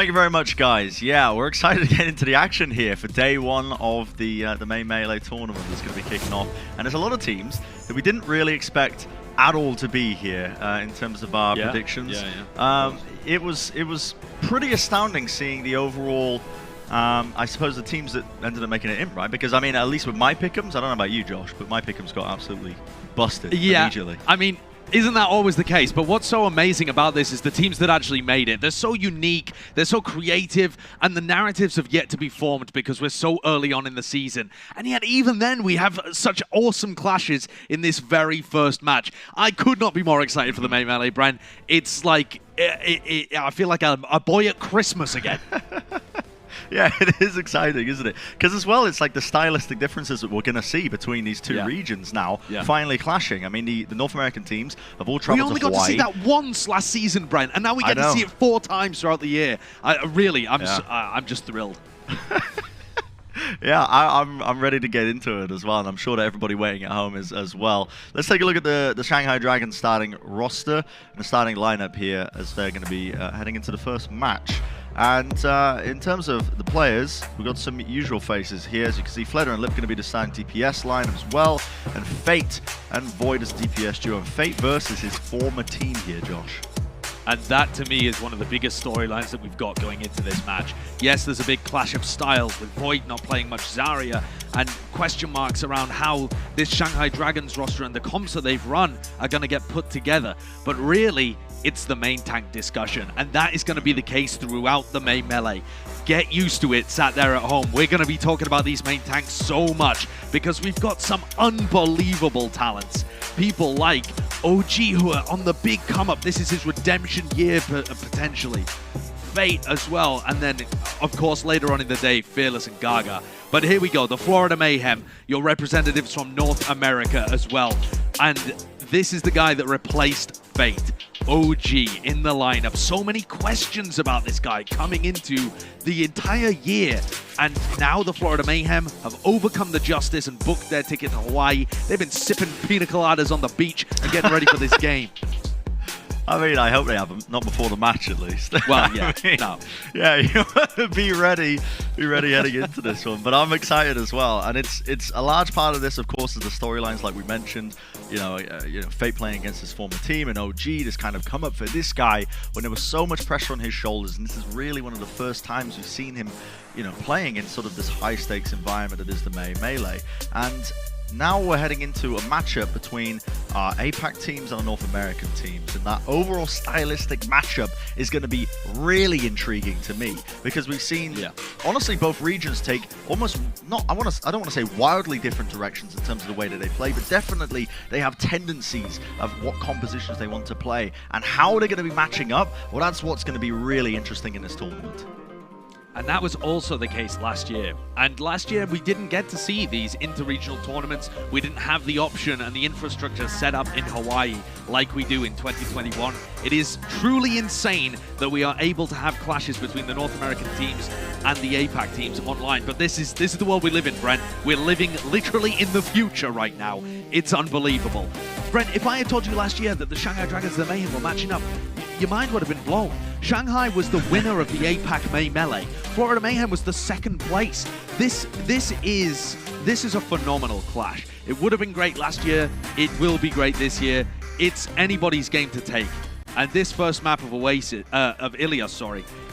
Thank you very much, guys. Yeah, we're excited to get into the action here for day one of the May Melee tournament that's going to be kicking off. And there's a lot of teams that we didn't really expect at all to be here in terms of our predictions. It was pretty astounding seeing the overall. I suppose the teams that ended up making it in, right? Because I mean, at least with my pick'ems, I don't know about you, Josh, but my pick'ems got absolutely busted immediately. I mean, isn't that always the case? But what's so amazing about this is the teams that actually made it. They're so unique, they're so creative, and the narratives have yet to be formed because we're so early on in the season. And yet, even then, we have such awesome clashes in this very first match. I could not be more excited for the May Melee, Brent. It's like, I feel like a boy at Christmas again. Yeah, it is exciting, isn't it? Because as well, it's like the stylistic differences that we're going to see between these two regions now finally clashing. I mean, the North American teams have all traveled to Hawaii. We only got to see that once last season, Brent, and now we get to see it 4 times throughout the year. I'm just thrilled. Yeah, I'm ready to get into it as well, and I'm sure that everybody waiting at home is as well. Let's take a look at the Shanghai Dragons starting roster and the starting lineup here as they're going to be heading into the first match. And in terms of the players, we've got some usual faces here. As you can see, Fleder and Lip going to be the starting DPS line as well, and Fate and Void as DPS duo. And Fate versus his former team here, Josh. And that, to me, is one of the biggest storylines that we've got going into this match. Yes, there's a big clash of styles with Void not playing much Zarya and question marks around how this Shanghai Dragons roster and the comps that they've run are going to get put together. But really, it's the main tank discussion, and that is going to be the case throughout the May Melee. Get used to it, sat there at home. We're going to be talking about these main tanks so much because we've got some unbelievable talents. People like OG who are on the big come-up. This is his redemption year, potentially. Fate as well, and then, of course, later on in the day, Fearless and Gaga. But here we go, the Florida Mayhem, your representatives from North America as well. And this is the guy that replaced Fate. OG in the lineup. So many questions about this guy coming into the entire year. And now the Florida Mayhem have overcome the justice and booked their ticket to Hawaii. They've been sipping pina coladas on the beach and getting ready for this game. I mean, I hope they have them, not before the match at least. Well, yeah, Yeah, you want to be ready heading into this one. But I'm excited as well, and it's a large part of this, of course, is the storylines like we mentioned. You know, Fate playing against his former team, and OG this kind of come up for this guy when there was so much pressure on his shoulders, and this is really one of the first times we've seen him, you know, playing in sort of this high stakes environment that is the May Melee. And now we're heading into a matchup between our APAC teams and our North American teams, and that overall stylistic matchup is going to be really intriguing to me because we've seen, honestly, both regions take almost I don't want to say wildly different directions in terms of the way that they play, but definitely they have tendencies of what compositions they want to play and how they're going to be matching up. Well, that's what's going to be really interesting in this tournament. And that was also the case last year. And last year, we didn't get to see these inter-regional tournaments. We didn't have the option and the infrastructure set up in Hawaii like we do in 2021. It is truly insane that we are able to have clashes between the North American teams and the APAC teams online. But this is the world we live in, Brent. We're living literally in the future right now. It's unbelievable. Brent, if I had told you last year that the Shanghai Dragons and the Mayhem were matching up, your mind would have been blown. Shanghai was the winner of the APAC May Melee. Florida Mayhem was the second place. This is a phenomenal clash. It would have been great last year. It will be great this year. It's anybody's game to take. And this first map of Ilias,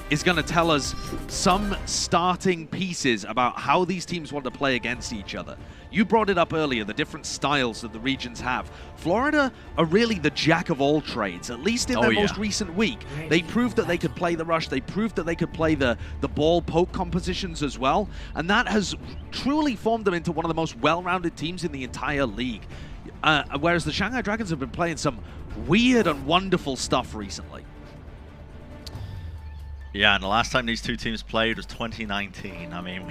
is going to tell us some starting pieces about how these teams want to play against each other. You brought it up earlier, the different styles that the regions have. Florida are really the jack of all trades, at least in their most recent week. They proved that they could play the rush. They proved that they could play the ball poke compositions as well. And that has truly formed them into one of the most well-rounded teams in the entire league. Whereas the Shanghai Dragons have been playing some weird and wonderful stuff recently. Yeah, and the last time these two teams played was 2019. I mean,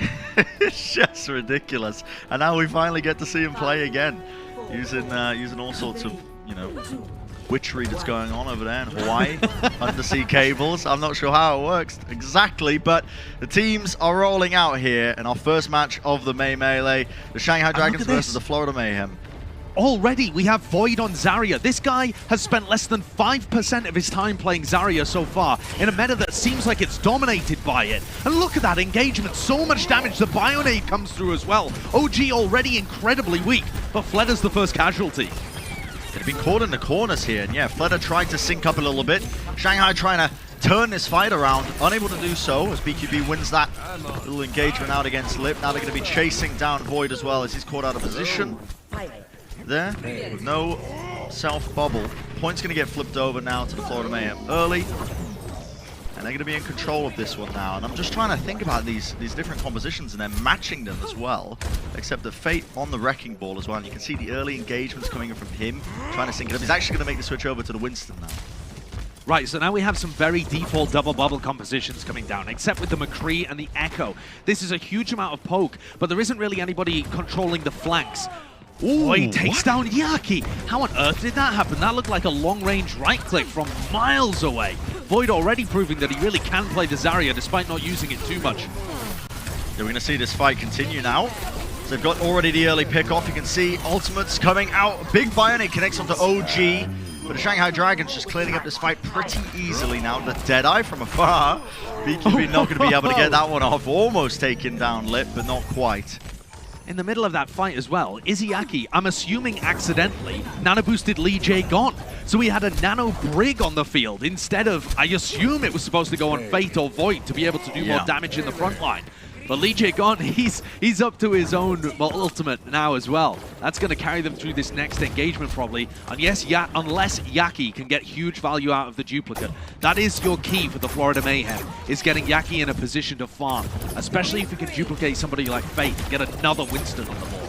it's just ridiculous. And now we finally get to see them play again, using all sorts of, you know, witchery that's going on over there in Hawaii, undersea cables. I'm not sure how it works exactly, but the teams are rolling out here in our first match of the May Melee. The Shanghai Dragons versus the Florida Mayhem. already we have Void on Zarya. This guy has spent less than 5% of his time playing Zarya so far in a meta that seems like it's dominated by it. And look at that engagement, so much damage. The Bionade comes through as well. OG already incredibly weak, but Fledder's the first casualty. They've been caught in the corners here, and yeah, Fledder tried to sync up a little bit. Shanghai trying to turn this fight around, unable to do so as BQB wins that little engagement out against Lip. Now they're going to be chasing down Void as well as he's caught out of position there with no self-bubble. Point's going to get flipped over now to the Florida Mayhem early, and they're going to be in control of this one now. And I'm just trying to think about these different compositions and then matching them as well, except the Fate on the Wrecking Ball as well. And you can see the early engagements coming in from him, trying to sync it up. He's actually going to make the switch over to the Winston now. Right, so now we have some very default double bubble compositions coming down, except with the McCree and the Echo. This is a huge amount of poke, but there isn't really anybody controlling the flanks. Ooh, he takes down Yaki. How on earth did that happen? That looked like a long-range right-click from miles away. Void already proving that he really can play the Zarya despite not using it too much. Yeah, we're going to see this fight continue now. So they've got already the early pick-off. You can see ultimates coming out. Big Bionic connects onto OG. But the Shanghai Dragons just cleaning up this fight pretty easily now. The Deadeye from afar. BQB not going to be able to get that one off. Almost taking down Lip, but not quite. In the middle of that fight as well, Izzyaki, I'm assuming accidentally, nano-boosted Lee J gone. So he had a nano Brig on the field instead of, I assume it was supposed to go on Fate or Void to be able to do more damage in the front line. But Lee J gone, he's up to his own ultimate now as well. That's going to carry them through this next engagement probably. And yes, unless Yaki can get huge value out of the duplicate. That is your key for the Florida Mayhem, is getting Yaki in a position to farm. Especially if you can duplicate somebody like Fate and get another Winston on the board.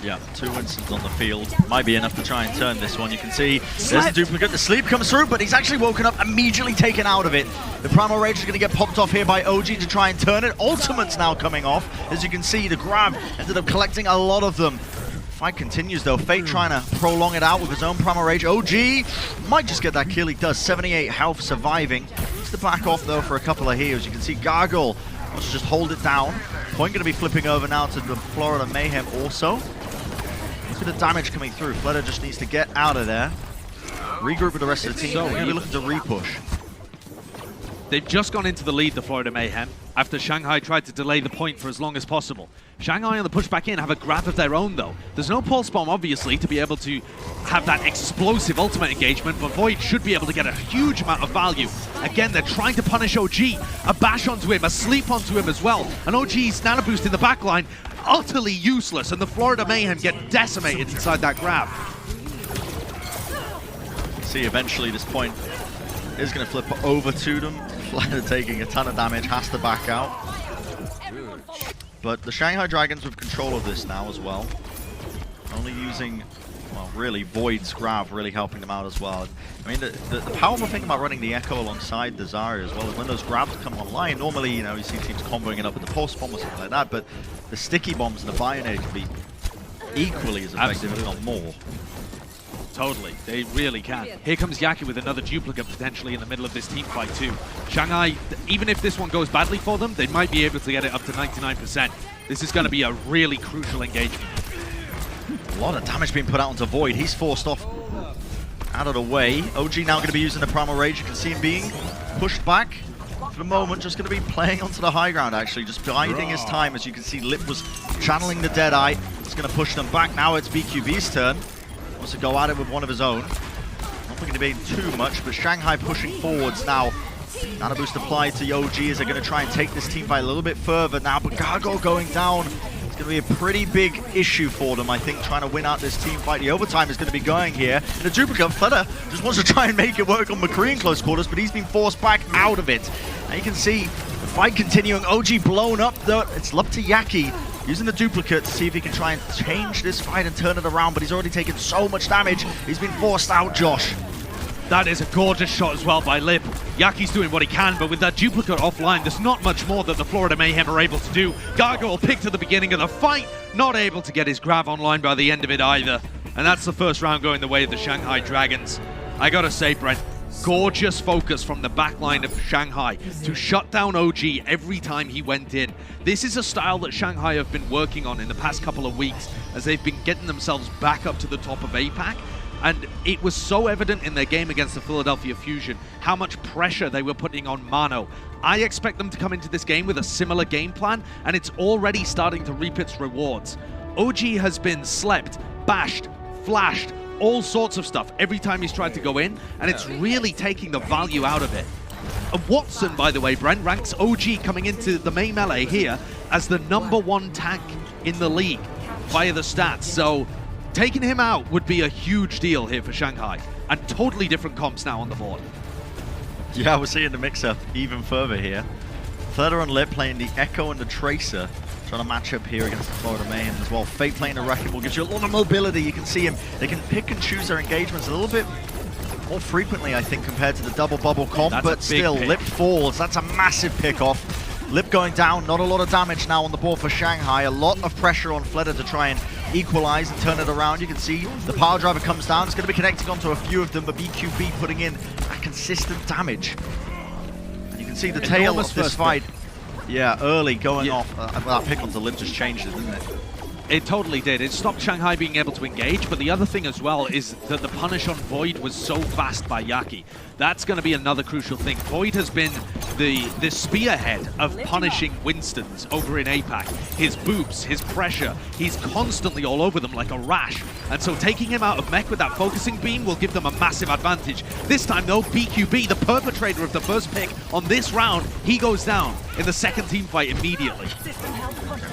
Yeah, 2 Winstons on the field. Might be enough to try and turn this one. You can see there's a duplicate. The sleep comes through, but he's actually woken up, immediately taken out of it. The Primal Rage is going to get popped off here by OG to try and turn it. Ultimate's now coming off. As you can see, the grab ended up collecting a lot of them. Fight continues though. Fate trying to prolong it out with his own Primal Rage. OG might just get that kill. He does. 78 health surviving. Needs to back off though for a couple of heals. You can see Gargoyle wants to just hold it down. Point going to be flipping over now to the Florida Mayhem also. Look at the damage coming through. Fledder just needs to get out of there. Regroup with the rest of the team. We're going to be looking to repush. They've just gone into the lead, the Florida Mayhem, after Shanghai tried to delay the point for as long as possible. Shanghai on the push back in have a grab of their own though. There's no pulse bomb obviously to be able to have that explosive ultimate engagement, but Void should be able to get a huge amount of value. Again, they're trying to punish OG. A bash onto him, a sleep onto him as well. And OG's nano boost in the back line, utterly useless, and the Florida Mayhem get decimated inside that grab. See, eventually this point is going to flip over to them. Fledder taking a ton of damage, has to back out. But the Shanghai Dragons with control of this now as well. Only using, well, really Void's grab really helping them out as well. I mean, the powerful thing about running the Echo alongside the Zarya as well is when those grabs come online, normally, you know, you see teams comboing it up with the pulse bomb or something like that, but the sticky bombs and the Bionade can be equally as effective, if not more. Totally, they really can. Here comes Yaki with another duplicate potentially in the middle of this team fight too. Shanghai, even if this one goes badly for them, they might be able to get it up to 99%. This is going to be a really crucial engagement. A lot of damage being put out onto Void. He's forced off out of the way. OG now going to be using the Primal Rage. You can see him being pushed back. For the moment, just going to be playing onto the high ground actually, just biding his time. As you can see, Lip was channeling the Deadeye. It's going to push them back. Now it's BQB's turn. Wants to go at it with one of his own. Not going to be too much, but Shanghai pushing forwards now. Nano boost applied to OG as they're going to try and take this team fight a little bit further now, but Gargoyle going down. It's going to be a pretty big issue for them, I think, trying to win out this team fight. The overtime is going to be going here. And the duplicate, Fledder just wants to try and make it work on McCree in close quarters, but he's been forced back out of it. Now you can see the fight continuing. OG blown up, though. It's up to Yaki. Using the duplicate to see if he can try and change this fight and turn it around, but he's already taken so much damage. He's been forced out, Josh. That is a gorgeous shot as well by Lip. Yaki's doing what he can, but with that duplicate offline, there's not much more that the Florida Mayhem are able to do. Gargoyle picked at the beginning of the fight, not able to get his grab online by the end of it either. And that's the first round going the way of the Shanghai Dragons. I gotta say, Brent, Gorgeous focus from the backline of Shanghai to shut down OG every time he went in. This is a style that Shanghai have been working on in the past couple of weeks as they've been getting themselves back up to the top of APAC. And it was so evident in their game against the Philadelphia Fusion how much pressure they were putting on Mano. I expect them to come into this game with a similar game plan, and it's already starting to reap its rewards. OG has been slept, bashed, flashed, all sorts of stuff every time he's tried to go in, and it's really taking the value out of it. Watson, by the way, Brent, ranks OG coming into the main melee here as the #1 tank in the league via the stats. So taking him out would be a huge deal here for Shanghai, and totally different comps now on the board. Yeah, we're seeing the mix-up even further here. Fleta and Lip playing the Echo and the Tracer, trying to match up here against the Florida Mayhem as well. Fate playing the Wrecking Ball gives you a lot of mobility. You can see him. They can pick and choose their engagements a little bit more frequently, I think, compared to the double bubble comp, but still, Lip falls. That's a massive pick-off. Lip going down, not a lot of damage now on the board for Shanghai. A lot of pressure on Fleta to try and equalize and turn it around. You can see the power driver comes down. It's going to be connecting onto a few of them, but BQB putting in that consistent damage. And you can see the tail of this fight. Yeah, early going off. That pick onto Lip just changed it, didn't it? It totally did. It stopped Shanghai being able to engage, but the other thing as well is that the punish on Void was so fast by Yaki. That's going to be another crucial thing. Void has been the spearhead of punishing Winstons over in APAC. His boops, his pressure, he's constantly all over them like a rash. And so taking him out of mech with that focusing beam will give them a massive advantage. This time though, BQB, the perpetrator of the first pick on this round, he goes down in the second team fight immediately.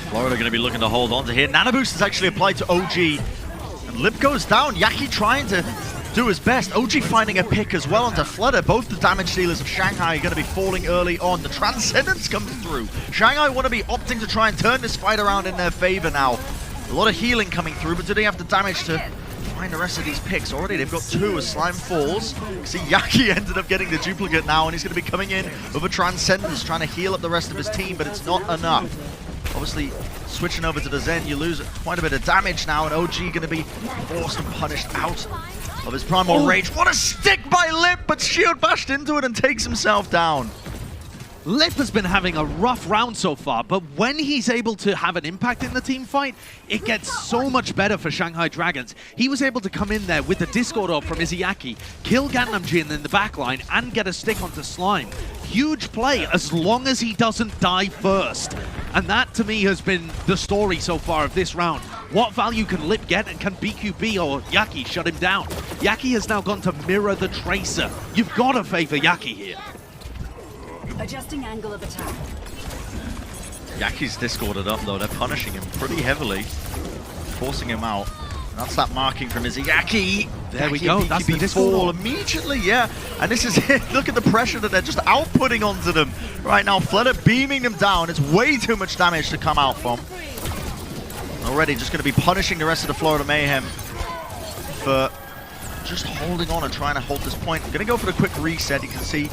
Florida going to be looking to hold on to here. Nano Boost is actually applied to OG. And Lip goes down. Yaki trying to do his best. OG finding a pick as well onto Fleta. Both the damage dealers of Shanghai are going to be falling early on. The Transcendence comes through. Shanghai want to be opting to try and turn this fight around in their favor now. A lot of healing coming through, but do they have the damage to find the rest of these picks? Already they've got 2 as Slime falls. You see Yaki ended up getting the duplicate now, and he's going to be coming in with a Transcendence, trying to heal up the rest of his team, but it's not enough. Obviously, switching over to the Zen, you lose quite a bit of damage now, and OG going to be forced and punished out of his Primal Rage. What a stick by Lip, but Shield bashed into it and takes himself down. Lip has been having a rough round so far, but when he's able to have an impact in the team fight, it gets so much better for Shanghai Dragons. He was able to come in there with the Discord orb from Izayaki, kill Gangnam Jin in the backline, and get a stick onto Slime. Huge play as long as he doesn't die first. And that, to me, has been the story so far of this round. What value can Lip get, and can BQB or Yaki shut him down? Yaki has now gone to mirror the Tracer. You've got to favor Yaki here. Adjusting angle of attack. Yaki's discorded up though. They're punishing him pretty heavily, forcing him out. And that's that marking from Izayaki. There we go. That's the fall immediately, yeah. And this is it. Look at the pressure that they're just outputting onto them right now. Fleta beaming them down. It's way too much damage to come out from. Already just going to be punishing the rest of the Florida Mayhem for just holding on and trying to hold this point. I'm going to go for the quick reset. You can see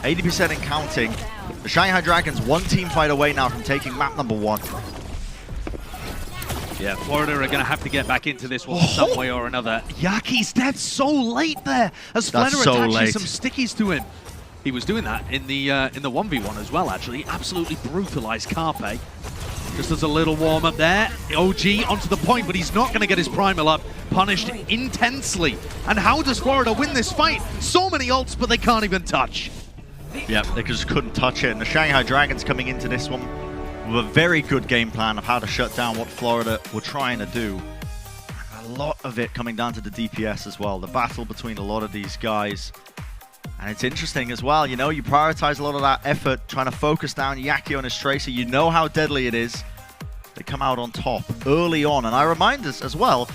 80% and counting. The Shanghai Dragons 1 team fight away now from taking map #1. Yeah, Florida are going to have to get back into this one some way or another. Yaki's dead so late there as Fleta attaches some stickies to him. He was doing that in the 1v1 as well, actually. Absolutely brutalized Carpe. Just as a little warm-up there. OG onto the point, but he's not going to get his primal up. Punished intensely. And how does Florida win this fight? So many ults, but they can't even touch. Yeah, they just couldn't touch it. And the Shanghai Dragons coming into this one with a very good game plan of how to shut down what Florida were trying to do. A lot of it coming down to the DPS as well. The battle between a lot of these guys. And it's interesting as well, you know, you prioritize a lot of that effort, trying to focus down Yaki on his Tracer. You know how deadly it is. They come out on top early on. And I remind us as well,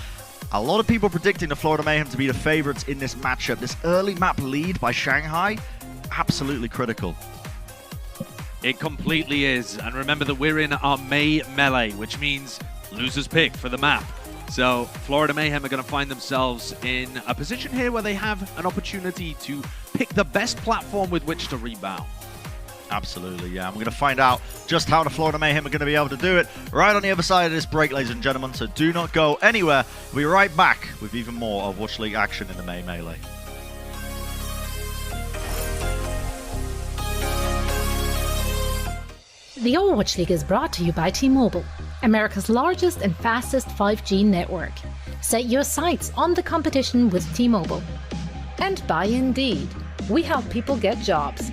a lot of people predicting the Florida Mayhem to be the favorites in this matchup. This early map lead by Shanghai, absolutely critical. It completely is. And remember that we're in our May melee, which means loser's pick for the map. So Florida Mayhem are going to find themselves in a position here where they have an opportunity to pick the best platform with which to rebound. Absolutely, yeah. And we're going to find out just how the Florida Mayhem are going to be able to do it right on the other side of this break, ladies and gentlemen. So do not go anywhere. We'll be right back with even more of Watch League action in the May Melee. The Overwatch League is brought to you by T-Mobile, America's largest and fastest 5G network. Set your sights on the competition with T-Mobile. And by Indeed, we help people get jobs.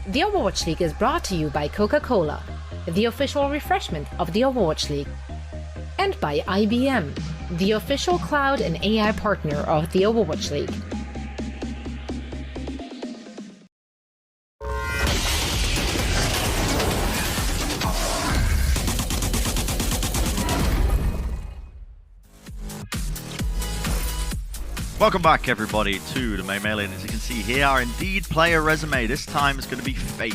The Overwatch League is brought to you by Coca-Cola, the official refreshment of the Overwatch League, and by IBM, the official cloud and AI partner of the Overwatch League. Welcome back, everybody, to the Mayhem. And as you can see here, our Indeed player resume this time is going to be Fate,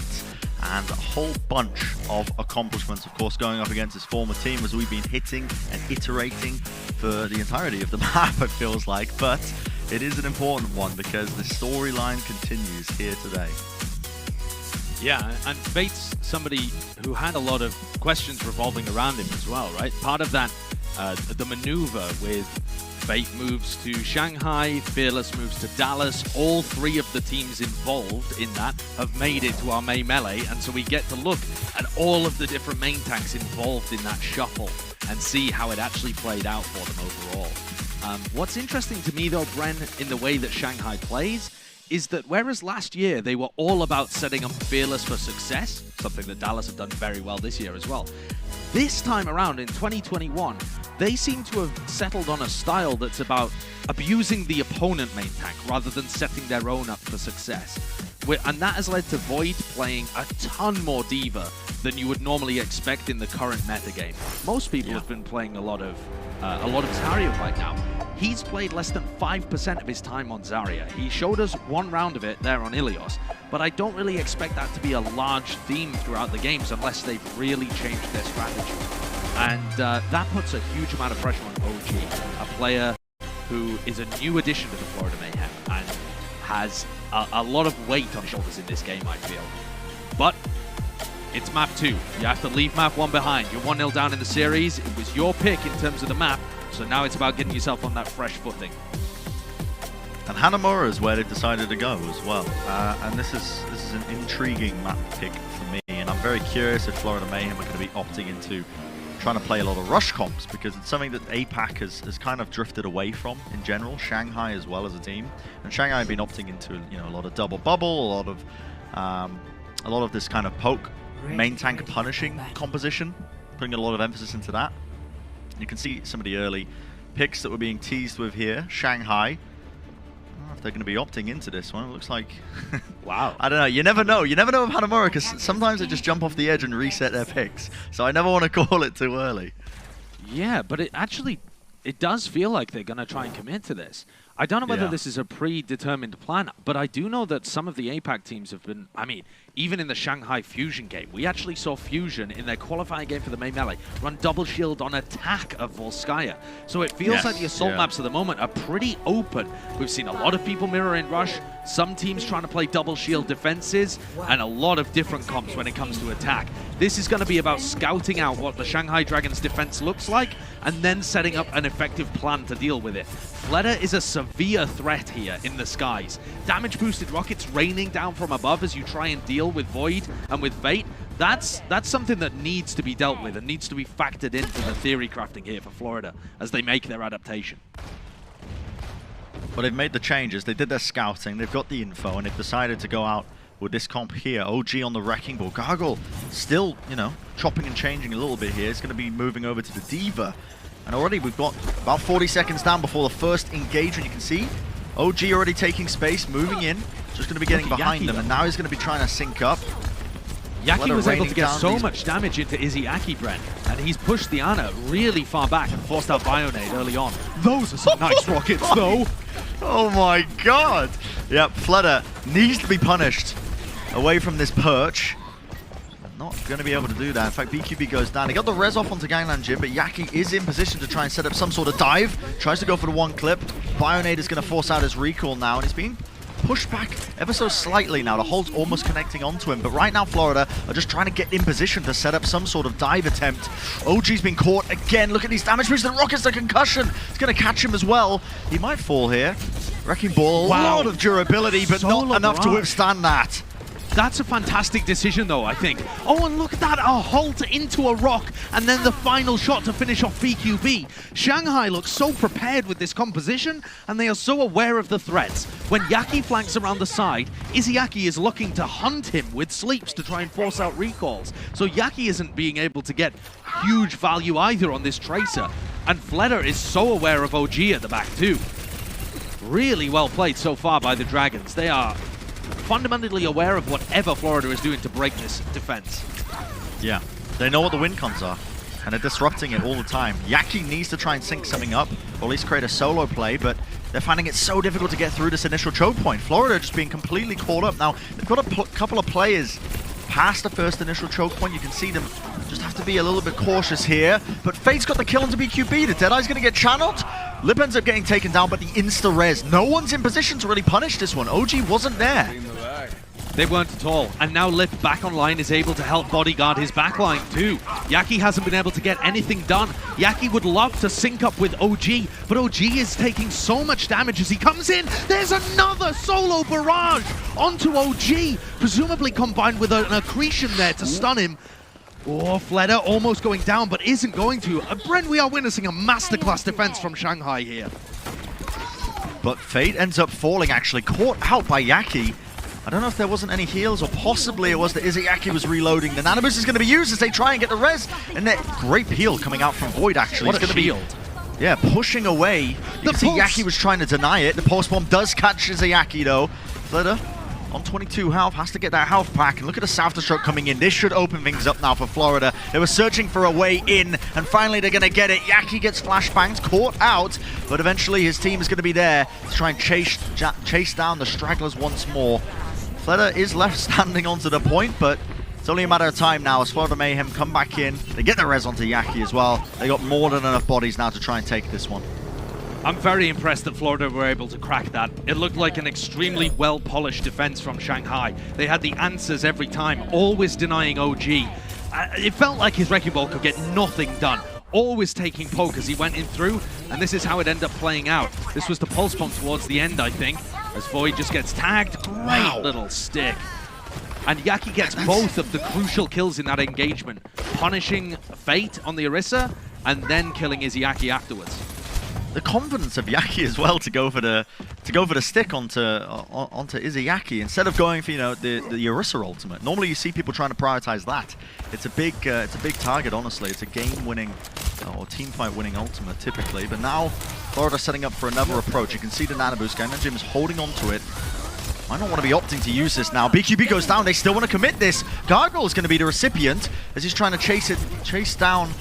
and a whole bunch of accomplishments, of course, going up against his former team as we've been hitting and iterating for the entirety of the map, it feels like. But it is an important one because the storyline continues here today. Yeah, and Fate's somebody who had a lot of questions revolving around him as well, right? Part of that, the maneuver with Fate moves to Shanghai, Fearless moves to Dallas. All three of the teams involved in that have made it to our May Melee, and so we get to look at all of the different main tanks involved in that shuffle and see how it actually played out for them overall. What's interesting to me though, Bren, in the way that Shanghai plays, is that whereas last year they were all about setting up Fearless for success, something that Dallas have done very well this year as well, this time around in 2021, they seem to have settled on a style that's about abusing the opponent main tank rather than setting their own up for success. And that has led to Void playing a ton more D.Va than you would normally expect in the current metagame. Most people have been playing a lot of Zarya right now. he's played less than 5% of his time on Zarya. He showed us one round of it there on Ilios, but I don't really expect that to be a large theme throughout the games unless they've really changed their strategy. And that puts a huge amount of pressure on OG, a player who is a new addition to the Florida Mayhem and has a lot of weight on his shoulders in this game, I feel. But it's map 2. You have to leave map 1 behind. You're 1-0 down in the series. It was your pick in terms of the map, so now it's about getting yourself on that fresh footing. And Hanamura is where they've decided to go as well. And this is an intriguing map pick for me, and I'm very curious if Florida Mayhem are going to be opting into trying to play a lot of rush comps, because it's something that APAC has kind of drifted away from in general, Shanghai as well as a team. And Shanghai have been opting into, you know, a lot of double bubble, a lot of this kind of poke, main tank punishing composition, putting a lot of emphasis into that. You can see some of the early picks that were being teased with here. Shanghai, I don't know if they're going to be opting into this one. It looks like, wow. I don't know. You never know. You never know with Hanamura, because sometimes they just jump off the edge and reset their picks. So I never want to call it too early. Yeah, but it does feel like they're going to try and commit to this. I don't know whether this is a predetermined plan, but I do know that some of the APAC teams have been, I mean, even in the Shanghai Fusion game, we actually saw Fusion in their qualifying game for the main melee run double shield on attack of Volskaya. So it feels like the assault maps at the moment are pretty open. We've seen a lot of people mirror in Rush, some teams trying to play double shield defenses, and a lot of different comps when it comes to attack. This is going to be about scouting out what the Shanghai Dragons defense looks like, and then setting up an effective plan to deal with it. Fleta is a severe threat here in the skies. Damage boosted rockets raining down from above as you try and deal with Void and with Fate. That's something that needs to be dealt with and needs to be factored into the theory crafting here for Florida as they make their adaptation. Well, they've made the changes. They did their scouting. They've got the info, and they've decided to go out with this comp here. OG on the Wrecking Ball. Gargle still, you know, chopping and changing a little bit here. It's going to be moving over to the Diva. And already we've got about 40 seconds down before the first engagement. You can see OG already taking space, moving in. Just going to be getting behind them, and now he's going to be trying to sync up. Yaki was able to get so much damage into Izzyaki, Brent, and he's pushed the Ana really far back and forced out Bionade early on. Those are some nice rockets, though. Oh my god! Yep, Fleta needs to be punished away from this perch. Not going to be able to do that. In fact, BQB goes down. He got the res off onto Gangland Jim, but Yaki is in position to try and set up some sort of dive. Tries to go for the one clip. Bionade is going to force out his recall now, and he's being pushed back ever so slightly now. The hold's almost connecting onto him, but right now Florida are just trying to get in position to set up some sort of dive attempt. OG's been caught again. Look at these damage boosts. The rockets, the concussion. It's going to catch him as well. He might fall here. Wrecking Ball, a lot of durability, but not enough to withstand that. That's a fantastic decision, though, I think. Oh, and look at that, a halt into a rock, and then the final shot to finish off BQB. Shanghai looks so prepared with this composition, and they are so aware of the threats. When Yaki flanks around the side, Izzyaki is looking to hunt him with sleeps to try and force out recalls. So Yaki isn't being able to get huge value either on this Tracer. And Fleta is so aware of OG at the back, too. Really well played so far by the Dragons. They are fundamentally aware of whatever Florida is doing to break this defense. Yeah, they know what the win cons are, and they're disrupting it all the time. Yaki needs to try and sync something up, or at least create a solo play, but they're finding it so difficult to get through this initial choke point. Florida just being completely caught up. Now, they've got a couple of players past the first initial choke point. You can see them just have to be a little bit cautious here, but Fate's got the kill onto BQB. The Deadeye's going to get channeled. Lip ends up getting taken down, but the insta-res. No one's in position to really punish this one. OG wasn't there. They weren't at all, and now Lip back online is able to help bodyguard his backline too. Yaki hasn't been able to get anything done. Yaki would love to sync up with OG, but OG is taking so much damage as he comes in. There's another solo barrage onto OG, presumably combined with an accretion there to stun him. Oh, Fleta almost going down, but isn't going to. Brent, we are witnessing a masterclass defense from Shanghai here. But Fate ends up falling, actually, caught out by Yaki. I don't know if there wasn't any heals, or possibly it was that Izzyaki was reloading. The Nanoboost is going to be used as they try and get the res. And that great heal coming out from Void, actually. What a shield. Yeah, pushing away. You can see Yaki was trying to deny it. The pulse bomb does catch Izzyaki, though. Fleta on 22 health, has to get that health back. And look at the self-destruct coming in. This should open things up now for Florida. They were searching for a way in, and finally they're going to get it. Yaki gets flashbanged, caught out, but eventually his team is going to be there to try and chase down the stragglers once more. Florida is left standing onto the point, but it's only a matter of time now as Florida Mayhem come back in. They get the res onto Yaki as well. They got more than enough bodies now to try and take this one. I'm very impressed that Florida were able to crack that. It looked like an extremely well-polished defense from Shanghai. They had the answers every time, always denying OG. It felt like his Wrecking Ball could get nothing done. Always taking poke as he went in through, and this is how it ended up playing out. This was the pulse bomb towards the end, I think, as Void just gets tagged. Great little stick. And Yaki gets both of the crucial kills in that engagement, punishing Fate on the Orisa, and then killing Izzyaki afterwards. The confidence of Yaki as well to go for the stick onto Izzyaki instead of going for the Orisa ultimate. Normally you see people trying to prioritize that. It's a big target, honestly. It's a game-winning or team fight-winning ultimate typically. But now Florida setting up for another approach. You can see the nano boost. Gangnam Jim is holding on to it. Might not want to be opting to use this now. BQB goes down. They still want to commit this. Gargoyle is going to be the recipient as he's trying to chase down.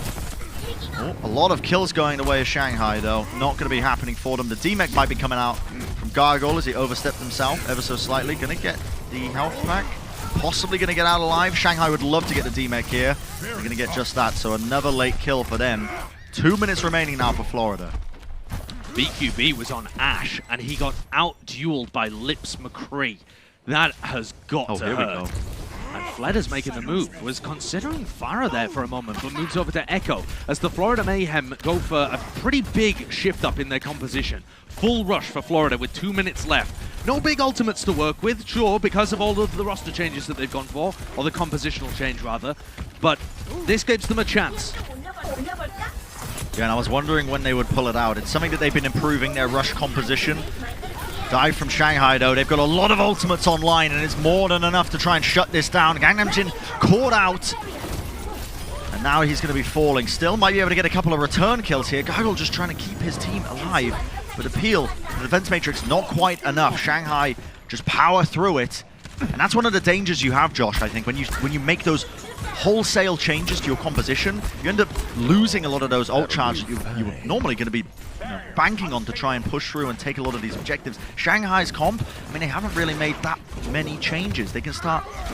Oh, a lot of kills going the way of Shanghai, though. Not going to be happening for them. The D-Mech might be coming out from Gargoyle as he overstepped himself ever so slightly. Going to get the health back. Possibly going to get out alive. Shanghai would love to get the D-Mech here. They're going to get just that, so another late kill for them. 2 minutes remaining now for Florida. BQB was on Ash, and he got out-dueled by Lips McCree. That has got to here hurt. we go. And Fleder's making the move. Was considering Farah there for a moment, but moves over to Echo as the Florida Mayhem go for a pretty big shift up in their composition. Full rush for Florida with 2 minutes left. No big ultimates to work with, sure, because of all of the roster changes that they've gone for, or the compositional change rather, but this gives them a chance. Yeah, and I was wondering when they would pull it out. It's something that they've been improving, their rush composition. Dive from Shanghai, though. They've got a lot of ultimates online, and it's more than enough to try and shut this down. Gangnam Jin caught out. And now he's going to be falling. Still might be able to get a couple of return kills here. Gargoyle just trying to keep his team alive. But Appeal, the defense matrix, not quite enough. Shanghai just power through it. And that's one of the dangers you have, Josh, I think. When you make those wholesale changes to your composition, you end up losing a lot of those ult charges you were normally going to be banking on to try and push through and take a lot of these objectives. Shanghai's comp, I mean, they haven't really made that many changes. They can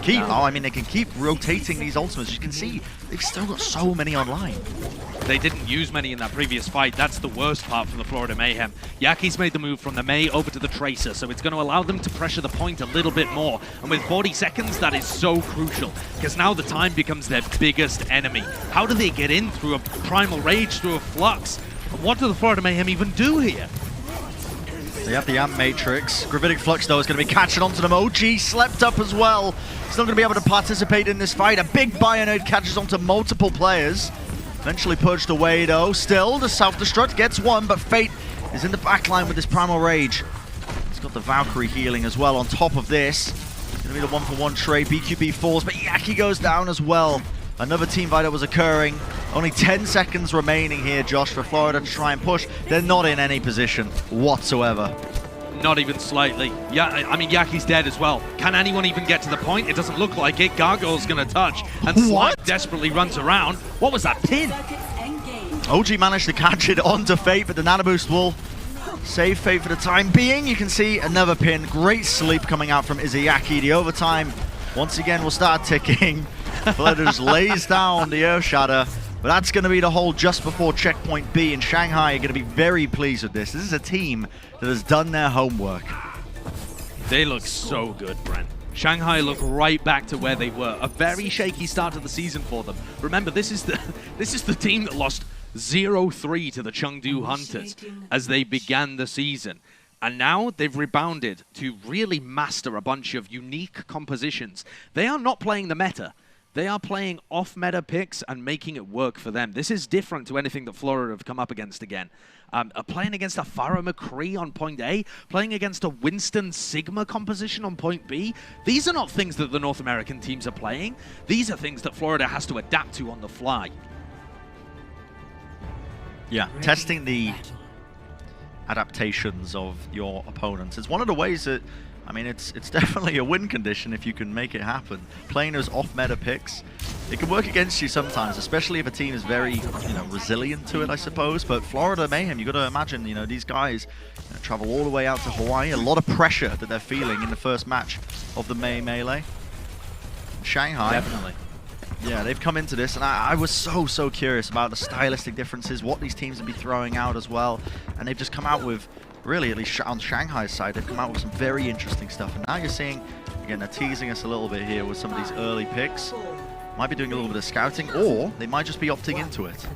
they can keep rotating these ultimates. You can see they've still got so many online. They didn't use many in that previous fight. That's the worst part for the Florida Mayhem. Yaki's made the move from the May over to the Tracer, so it's going to allow them to pressure the point a little bit more. And with 40 seconds, that is so crucial, because now the time becomes their biggest enemy. How do they get in through a Primal Rage, through a Flux? What do the Florida Mayhem even do here? They have the Amp Matrix. Gravitic Flux, though, is going to be catching onto them. OG slept up as well. Still going to be able to participate in this fight. A big Bionade catches onto multiple players. Eventually purged away, though. Still, the self-destruct gets one, but Fate is in the backline with this Primal Rage. He's got the Valkyrie healing as well on top of this. It's going to be the one-for-one trade. BQB falls, but Yaki goes down as well. Another team fight that was occurring. Only 10 seconds remaining here, Josh, for Florida to try and push. They're not in any position whatsoever. Not even slightly. Yeah, I mean, Yaki's dead as well. Can anyone even get to the point? It doesn't look like it. Gargoyle's going to touch. And Slime desperately runs around. What was that pin? OG managed to catch it onto Fate, but the Nano Boost will save Fate for the time being. You can see another pin. Great sleep coming out from Izzyaki. The overtime, once again, will start ticking. Florida just lays down the Earth Shatter. But that's going to be the hold just before checkpoint B, and Shanghai are going to be very pleased with this. This is a team that has done their homework. They look so good, Brent. Shanghai look right back to where they were. A very shaky start to the season for them. Remember, this is the team that lost 0-3 to the Chengdu Hunters as they began the season. And now they've rebounded to really master a bunch of unique compositions. They are not playing the meta. They are playing off-meta picks and making it work for them. This is different to anything that Florida have come up against again. Playing against a Farah McCree on point A, playing against a Winston Sigma composition on point B. These are not things that the North American teams are playing. These are things that Florida has to adapt to on the fly. Yeah, testing the adaptations of your opponents. It's one of the ways that I mean, it's definitely a win condition if you can make it happen. Playing those off-meta picks, it can work against you sometimes, especially if a team is very, resilient to it, I suppose. But Florida Mayhem, you got to imagine, these guys travel all the way out to Hawaii. A lot of pressure that they're feeling in the first match of the May Melee. Shanghai. Definitely. Yeah, they've come into this, and I was so curious about the stylistic differences, what these teams would be throwing out as well. And they've just come out with, really, at least on Shanghai's side, they've come out with some very interesting stuff. And now you're seeing, again, they're teasing us a little bit here with some of these early picks. Might be doing a little bit of scouting, or they might just be opting into it.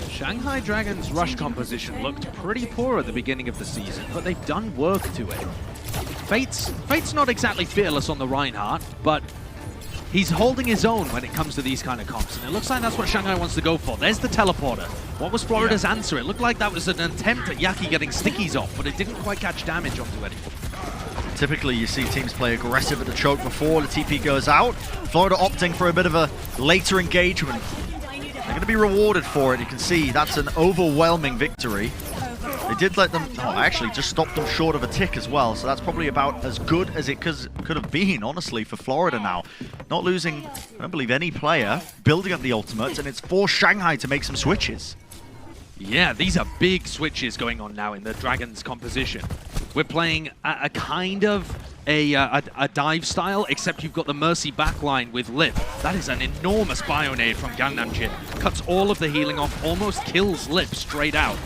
Shanghai Dragons' rush composition looked pretty poor at the beginning of the season, but they've done work to it. Fate's not exactly fearless on the Reinhardt, but he's holding his own when it comes to these kind of comps, and it looks like that's what Shanghai wants to go for. There's the teleporter. What was Florida's answer? It looked like that was an attempt at Yaki getting stickies off, but it didn't quite catch damage onto anything. Typically, you see teams play aggressive at the choke before the TP goes out. Florida opting for a bit of a later engagement. They're going to be rewarded for it. You can see that's an overwhelming victory. They did let them, actually just stopped them short of a tick as well, so that's probably about as good as it could have been, honestly, for Florida now. Not losing, I don't believe, any player, building up the ultimates, and it's forced Shanghai to make some switches. Yeah, these are big switches going on now in the Dragons composition. We're playing a kind of a dive style, except you've got the Mercy backline with Lip. That is an enormous Bionade from Gangnam Jin. Cuts all of the healing off, almost kills Lip straight out.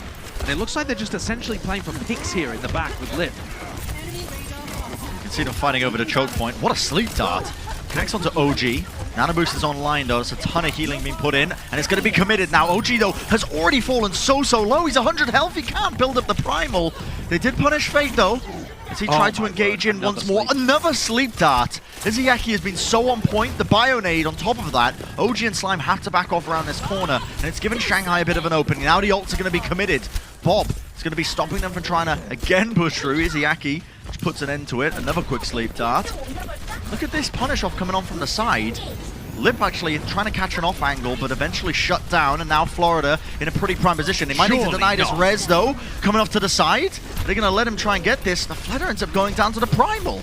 And it looks like they're just essentially playing for picks here in the back with Lip. You can see them fighting over the choke point. What a sleep dart. Connects onto OG. Nano Boost is online though, there's a ton of healing being put in, and it's going to be committed now. OG though has already fallen so low, he's 100 health, he can't build up the primal. They did punish Fate though, as he tried to engage in once more. Another sleep dart. Izayaki has been so on point, the Bionade on top of that. OG and Slime have to back off around this corner, and it's given Shanghai a bit of an opening. Now the ults are going to be committed. Bob is going to be stopping them from trying to again push through. Izayaki just puts an end to it. Another quick sleep dart. Look at this punish off coming on from the side. Lip actually trying to catch an off angle, but eventually shut down, and now Florida in a pretty prime position. They might need to deny this res though, coming off to the side. They're going to let him try and get this. The Flutter ends up going down to the primal.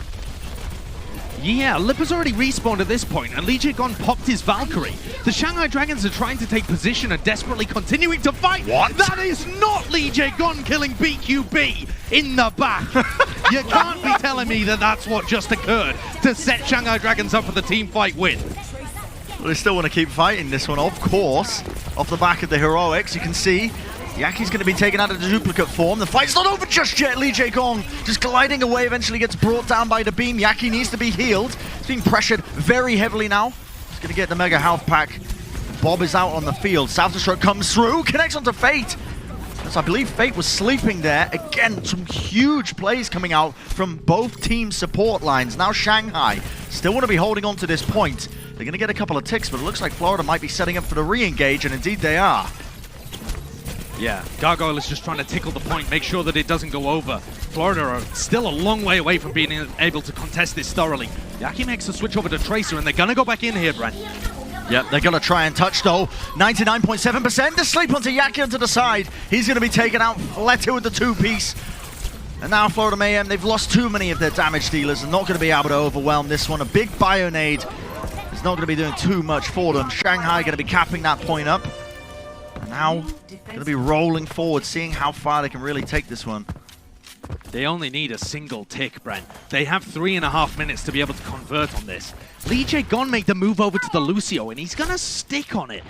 Yeah, Lip has already respawned at this point, and Lee Jae-gon popped his Valkyrie. The Shanghai Dragons are trying to take position and desperately continuing to fight. What? That is not Lee Jae-gon killing BQB in the back. You can't be telling me that that's what just occurred to set Shanghai Dragons up for the team fight win. Well, they still want to keep fighting this one, of course. Off the back of the heroics, you can see Yaki's going to be taken out of the duplicate form. The fight's not over just yet. Lee Jae-gong just gliding away, eventually gets brought down by the beam. Yaki needs to be healed. He's being pressured very heavily now. He's going to get the mega health pack. Bob is out on the field. South Stroke comes through, connects onto Fate. As I believe Fate was sleeping there. Again, some huge plays coming out from both team support lines. Now Shanghai still want to be holding on to this point. They're going to get a couple of ticks, but it looks like Florida might be setting up for the re-engage, and indeed they are. Yeah, Gargoyle is just trying to tickle the point, make sure that it doesn't go over. Florida are still a long way away from being able to contest this thoroughly. Yaki makes the switch over to Tracer, and they're going to go back in here, Brent. Yep, they're going to try and touch though. 99.7% to sleep onto Yaki onto the side. He's going to be taken out flat with the two-piece. And now Florida Mayhem, they've lost too many of their damage dealers and not going to be able to overwhelm this one. A big Bionade is not going to be doing too much for them. Shanghai going to be capping that point up. And now going to be rolling forward, seeing how far they can really take this one. They only need a single tick, Brent. They have 3.5 minutes to be able to convert on this. Lee Jae-gon made the move over to the Lucio, and he's going to stick on it.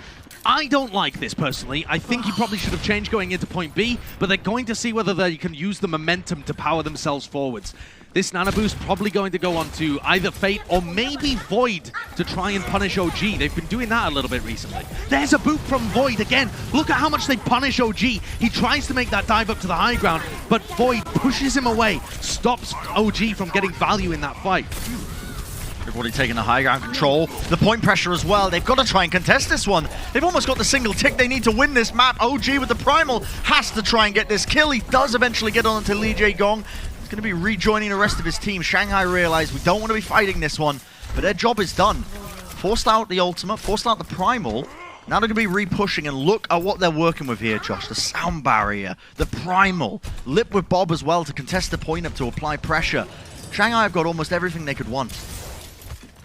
I don't like this personally. I think he probably should have changed going into point B, but they're going to see whether they can use the momentum to power themselves forwards. This Nano Boost probably going to go on to either Fate or maybe Void to try and punish OG. They've been doing that a little bit recently. There's a boot from Void again. Look at how much they punish OG. He tries to make that dive up to the high ground, but Void pushes him away, stops OG from getting value in that fight. Everybody taking the high ground control. The point pressure as well. They've got to try and contest this one. They've almost got the single tick they need to win this map. OG with the primal has to try and get this kill. He does eventually get on to Lee Jae-gong. He's going to be rejoining the rest of his team. Shanghai realize we don't want to be fighting this one, but their job is done. Forced out the ultimate, forced out the primal. Now they're going to be re-pushing, and look at what they're working with here, Josh. The sound barrier, the primal. Lip with Bob as well to contest the point up to apply pressure. Shanghai have got almost everything they could want.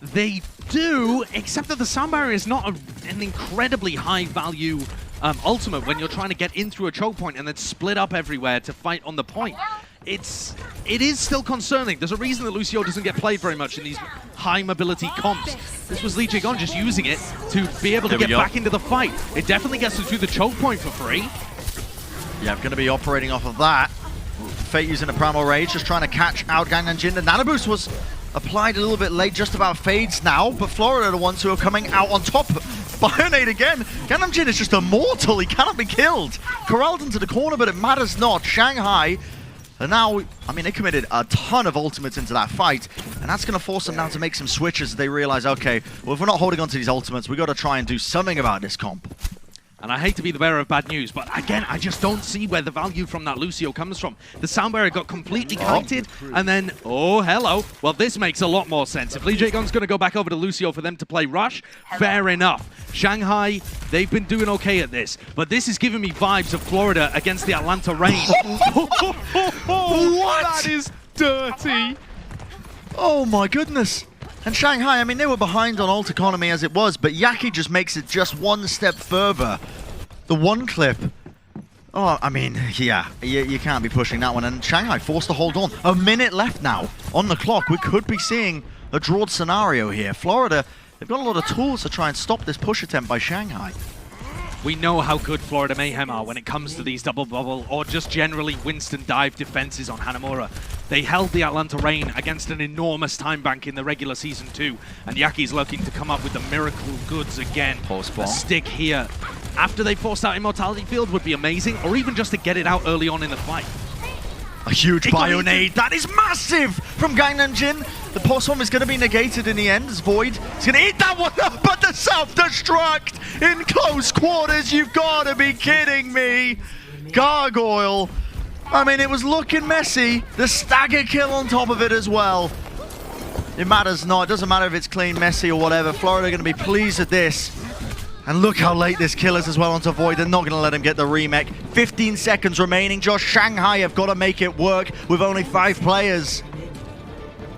They do, except that the sound barrier is not an incredibly high value ultimate when you're trying to get in through a choke point and then split up everywhere to fight on the point. It is still concerning. There's a reason that Lucio doesn't get played very much in these high mobility comps. This was Lee Jae-gon just using it to be able to get back into the fight. It definitely gets us through the choke point for free. Yeah, I'm going to be operating off of that. Fate using a Primal Rage, just trying to catch out Gangnam Jin. The Nano Boost was applied a little bit late, just about fades now, but Florida are the ones who are coming out on top. Bionade again. Gangnam Jin is just immortal. He cannot be killed. Corralled into the corner, but it matters not. Shanghai, and now, I mean, they committed a ton of ultimates into that fight, and that's going to force them now to make some switches as they realize, okay, well, if we're not holding on to these ultimates, we got to try and do something about this comp. And I hate to be the bearer of bad news, but again, I just don't see where the value from that Lucio comes from. The sound barrier got completely kited, and then, oh, hello. Well, this makes a lot more sense. If Lee Jae-gon's going to go back over to Lucio for them to play Rush, fair enough. Shanghai, they've been doing okay at this, but this is giving me vibes of Florida against the Atlanta Rain. What? That is dirty. Oh my goodness. And Shanghai, I mean, they were behind on ult economy as it was, but Yaki just makes it just one step further. The one clip. Oh, I mean, yeah, you can't be pushing that one. And Shanghai forced to hold on. A minute left now on the clock. We could be seeing a drawed scenario here. Florida, they've got a lot of tools to try and stop this push attempt by Shanghai. We know how good Florida Mayhem are when it comes to these double bubble or just generally Winston dive defenses on Hanamura. They held the Atlanta Rain against an enormous time bank in the regular season 2, and Yaki's looking to come up with the miracle goods again. A stick here after they forced out Immortality Field would be amazing, or even just to get it out early on in the fight. A huge Bionade. That is massive from Gangnam Jin. The post-bomb is going to be negated in the end as Void is going to eat that one up, but the self-destruct in close quarters. You've got to be kidding me. Gargoyle. I mean, it was looking messy. The stagger kill on top of it as well. It matters not. It doesn't matter if it's clean, messy, or whatever. Florida are going to be pleased at this. And look how late this kill is as well onto Void. They're not going to let him get the remake. 15 seconds remaining. Josh, Shanghai have got to make it work with only 5 players.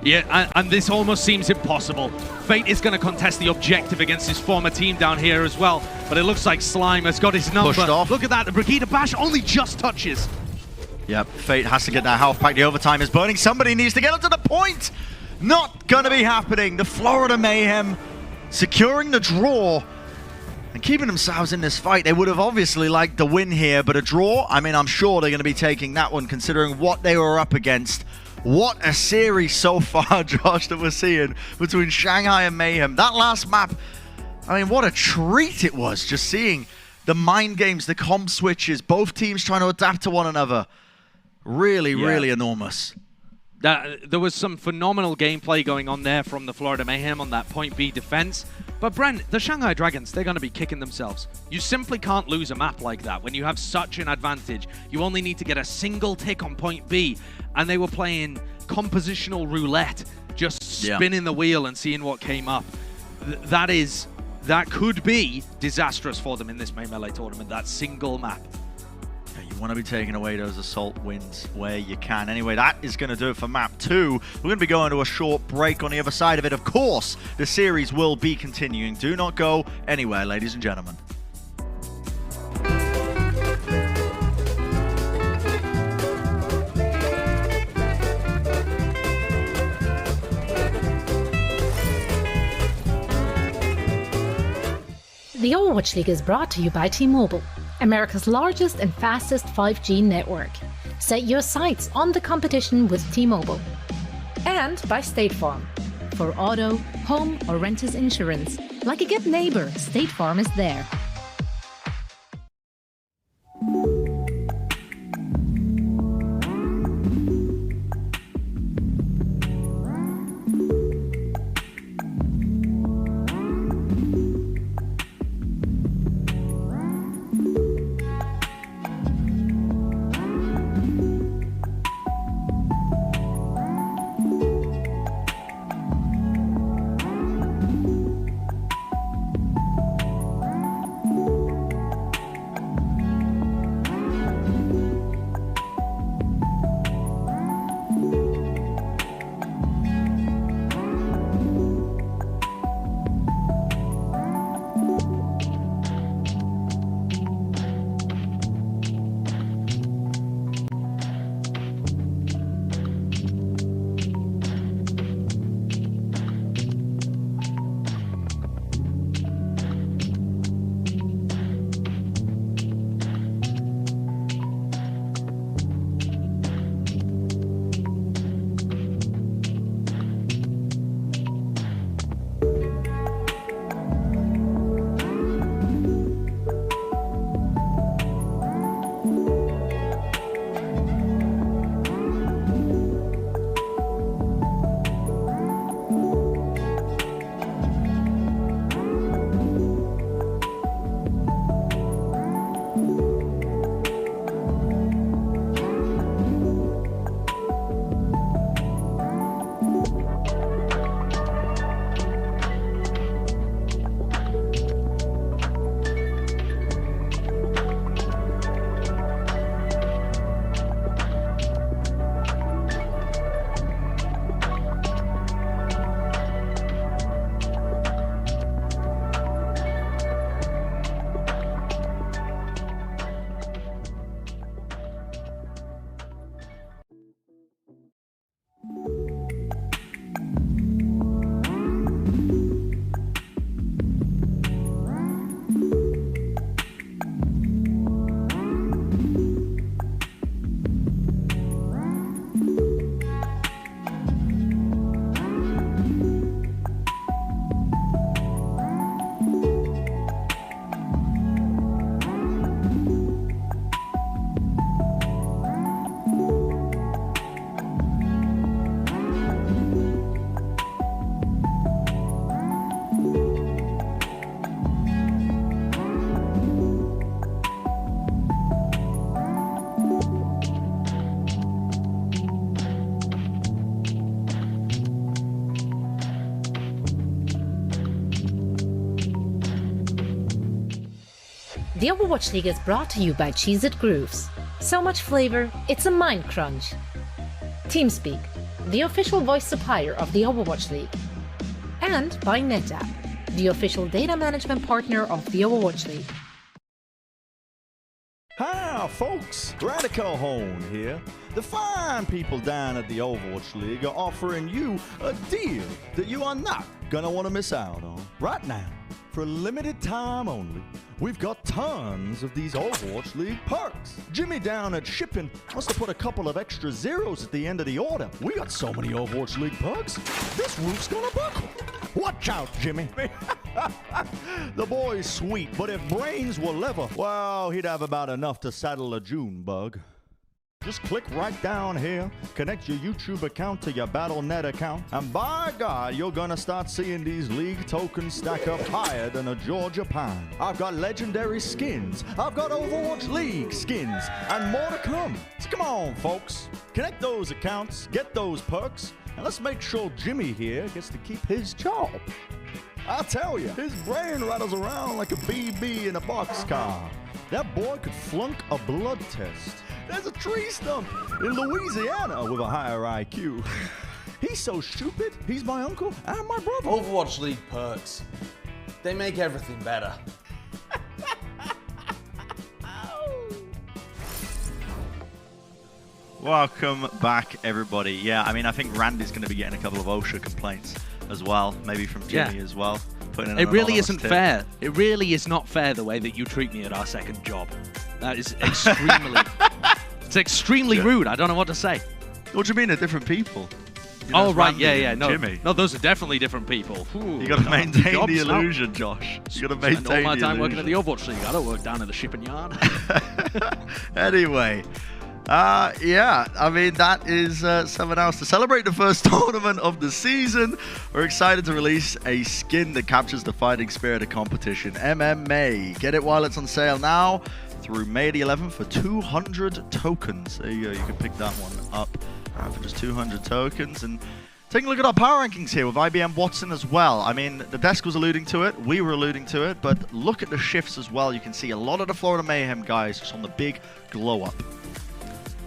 Yeah, and this almost seems impossible. Fate is going to contest the objective against his former team down here as well. But it looks like Slime has got his number. Pushed off. Look at that. The Brigida Bash only just touches. Yep, Fate has to get that health pack. The overtime is burning. Somebody needs to get onto the point. Not going to be happening. The Florida Mayhem securing the draw and keeping themselves in this fight. They would have obviously liked the win here, but a draw, I mean, I'm sure they're going to be taking that one considering what they were up against. What a series so far, Josh, that we're seeing between Shanghai and Mayhem. That last map, I mean, what a treat it was just seeing the mind games, the comp switches, both teams trying to adapt to one another. Really, really enormous. There was some phenomenal gameplay going on there from the Florida Mayhem on that point B defense. But Brent, the Shanghai Dragons, they're going to be kicking themselves. You simply can't lose a map like that when you have such an advantage. You only need to get a single tick on point B, and they were playing compositional roulette, just spinning the wheel and seeing what came up. That could be disastrous for them in this main melee tournament, that single map. You want to be taking away those assault wins where you can. Anyway, that is going to do it for map 2. We're going to be going to a short break on the other side of it. Of course, the series will be continuing. Do not go anywhere, ladies and gentlemen. The Overwatch League is brought to you by T-Mobile, America's largest and fastest 5G network. Set your sights on the competition with T-Mobile. And by State Farm. For auto, home, or renters insurance, like a good neighbor, State Farm is there. The Overwatch League is brought to you by Cheez-It Grooves. So much flavor, it's a mind crunch. TeamSpeak, the official voice supplier of the Overwatch League. And by NetApp, the official data management partner of the Overwatch League. Hi, folks. Radical Hone here. The fine people down at the Overwatch League are offering you a deal that you are not gonna want to miss out on. Right now, for a limited time only, we've got tons of these Overwatch League perks. Jimmy down at shipping must have put a couple of extra zeros at the end of the order. We got so many Overwatch League perks, this roof's gonna buckle. Watch out, Jimmy. The boy's sweet, but if brains were leather, well, he'd have about enough to saddle a June bug. Just click right down here, connect your YouTube account to your Battle.net account, and by God, you're gonna start seeing these league tokens stack up higher than a Georgia pine. I've got legendary skins, I've got Overwatch League skins, and more to come. So come on, folks. Connect those accounts, get those perks, and let's make sure Jimmy here gets to keep his job. I'll tell you, his brain rattles around like a BB in a boxcar. That boy could flunk a blood test. There's a tree stump in Louisiana with a higher IQ. He's so stupid, he's my uncle and my brother. Overwatch League perks. They make everything better. Welcome back, everybody. Yeah, I mean, I think Randy's going to be getting a couple of OSHA complaints as well, maybe from Jimmy as well. It really isn't fair. It really is not fair the way that you treat me at our second job. That is extremely... It's extremely rude. I don't know what to say. What do you mean, they're different people? You know, oh, right, Randy yeah. and No, Jimmy. no, those are definitely different people. Ooh, you got to maintain the illusion, Josh. You got to maintain the illusion. Spend all my time working at the Overwatch League. I don't work down in the shipping yard. Anyway, yeah, I mean, that is someone else. To celebrate the first tournament of the season, we're excited to release a skin that captures the fighting spirit of competition, MMA. Get it while it's on sale now through May the 11th for 200 tokens. There you go, you can pick that one up for just 200 tokens. And taking a look at our power rankings here with IBM Watson as well. I mean, the desk was alluding to it, we were alluding to it, but look at the shifts as well. You can see a lot of the Florida Mayhem guys just on the big glow up.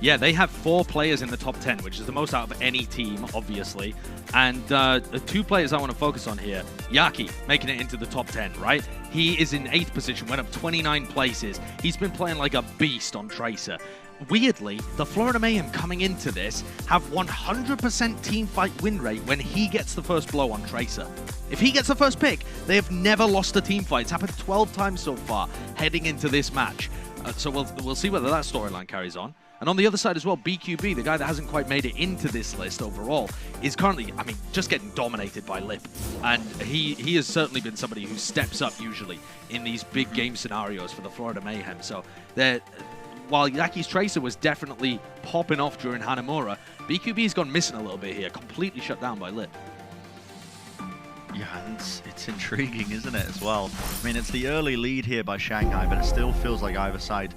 Yeah, they have 4 players in the top 10, which is the most out of any team, obviously. And the 2 players I want to focus on here, Yaki, making it into the top 10, right? He is in 8th position, went up 29 places. He's been playing like a beast on Tracer. Weirdly, the Florida Mayhem coming into this have 100% team fight win rate when he gets the first blow on Tracer. If he gets the first pick, they have never lost a team fight. It's happened 12 times so far heading into this match. So we'll see whether that storyline carries on. And on the other side as well, BQB, the guy that hasn't quite made it into this list overall, is currently, I mean, just getting dominated by Lip. And he has certainly been somebody who steps up usually in these big game scenarios for the Florida Mayhem. So while Yaki's Tracer was definitely popping off during Hanamura, BQB's gone missing a little bit here, completely shut down by Lip. Yeah, and it's intriguing, isn't it, as well? I mean, it's the early lead here by Shanghai, but it still feels like either side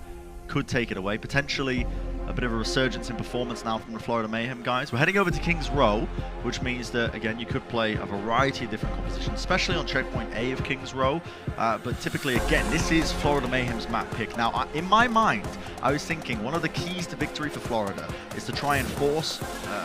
could take it away. Potentially a bit of a resurgence in performance now from the Florida Mayhem guys. We're heading over to King's Row, which means that, again, you could play a variety of different competitions, especially on checkpoint A of King's Row. But typically, again, this is Florida Mayhem's map pick. Now, in my mind, I was thinking one of the keys to victory for Florida is to try and force,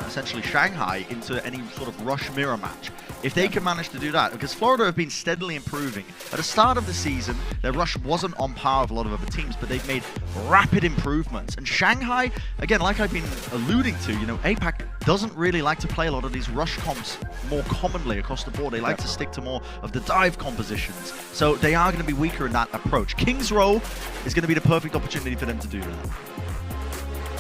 essentially, Shanghai into any sort of rush mirror match. If they can manage to do that, because Florida have been steadily improving. At the start of the season, their rush wasn't on par with a lot of other teams, but they've made rapid improvements. And Shanghai, again, like I've been alluding to, you know, APAC doesn't really like to play a lot of these rush comps more commonly across the board. They like to stick to more of the dive compositions. So they are going to be weaker in that approach. King's Row is going to be the perfect opportunity for them to do that.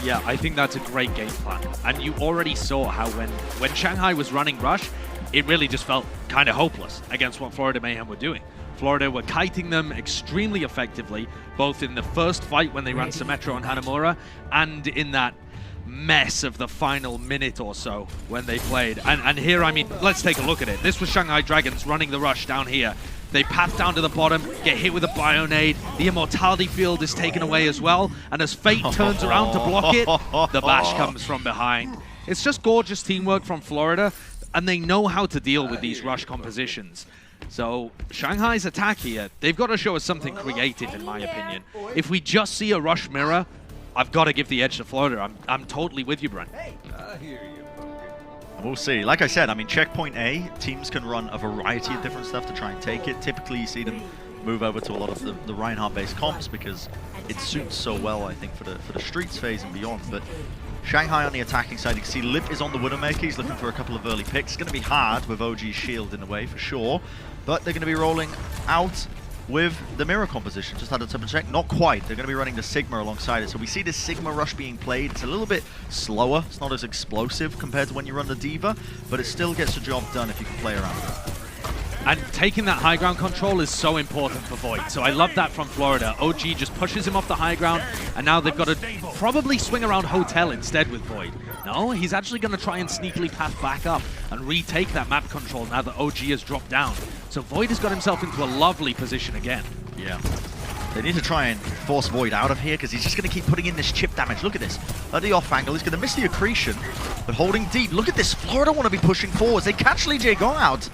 Yeah, I think that's a great game plan. And you already saw how when Shanghai was running rush, it really just felt kind of hopeless against what Florida Mayhem were doing. Florida were kiting them extremely effectively, both in the first fight when they ran Symmetra on Hanamura, and in that mess of the final minute or so when they played. And here, I mean, let's take a look at it. This was Shanghai Dragons running the rush down here. They path down to the bottom, get hit with a Bionade. The Immortality Field is taken away as well. And as Fate turns around to block it, the Bash comes from behind. It's just gorgeous teamwork from Florida, and they know how to deal with these rush compositions. So Shanghai's attack here, they've got to show us something creative, in my opinion. If we just see a rush mirror, I've got to give the edge to Florida. I'm totally with you, Brent. We'll see. Like I said, I mean, checkpoint A, teams can run a variety of different stuff to try and take it. Typically, you see them move over to a lot of the Reinhardt-based comps because it suits so well, I think, for the Streets phase and beyond. But Shanghai on the attacking side, you can see Lip is on the Widowmaker. He's looking for a couple of early picks. It's going to be hard with OG's shield in the way, for sure. But they're going to be rolling out with the mirror composition. Just had a double check. Not quite. They're going to be running the Sigma alongside it. So we see the Sigma rush being played. It's a little bit slower. It's not as explosive compared to when you run the Diva, but it still gets the job done if you can play around it. And taking that high ground control is so important for Void. So I love that from Florida. OG just pushes him off the high ground, and now they've got to probably swing around Hotel instead with Void. No, he's actually going to try and sneakily path back up and retake that map control now that OG has dropped down. So Void has got himself into a lovely position again. Yeah. They need to try and force Void out of here because he's just going to keep putting in this chip damage. Look at this. At the off angle, he's going to miss the accretion, but holding deep. Look at this. Florida want to be pushing forwards. They catch Li Jaegong out.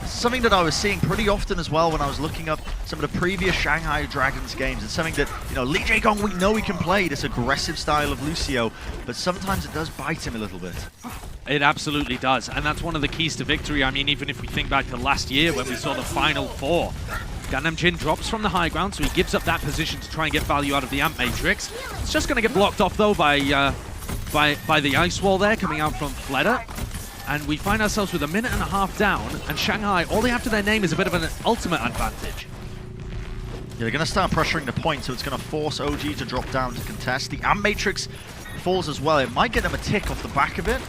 Something that I was seeing pretty often as well when I was looking up some of the previous Shanghai Dragons games. It's something that, you know, Li Jaegong, we know he can play this aggressive style of Lucio, but sometimes it does bite him a little bit. It absolutely does, and that's one of the keys to victory. I mean, even if we think back to last year when we saw the Final Four, Gangnam Jin drops from the high ground, so he gives up that position to try and get value out of the Amp Matrix. It's just going to get blocked off, though, by the ice wall there coming out from Fleda. And we find ourselves with a minute and a half down, and Shanghai, all they have to their name is a bit of an ultimate advantage. Yeah, they're going to start pressuring the point, so it's going to force OG to drop down to contest. The Amp Matrix falls as well. It might get them a tick off the back of it.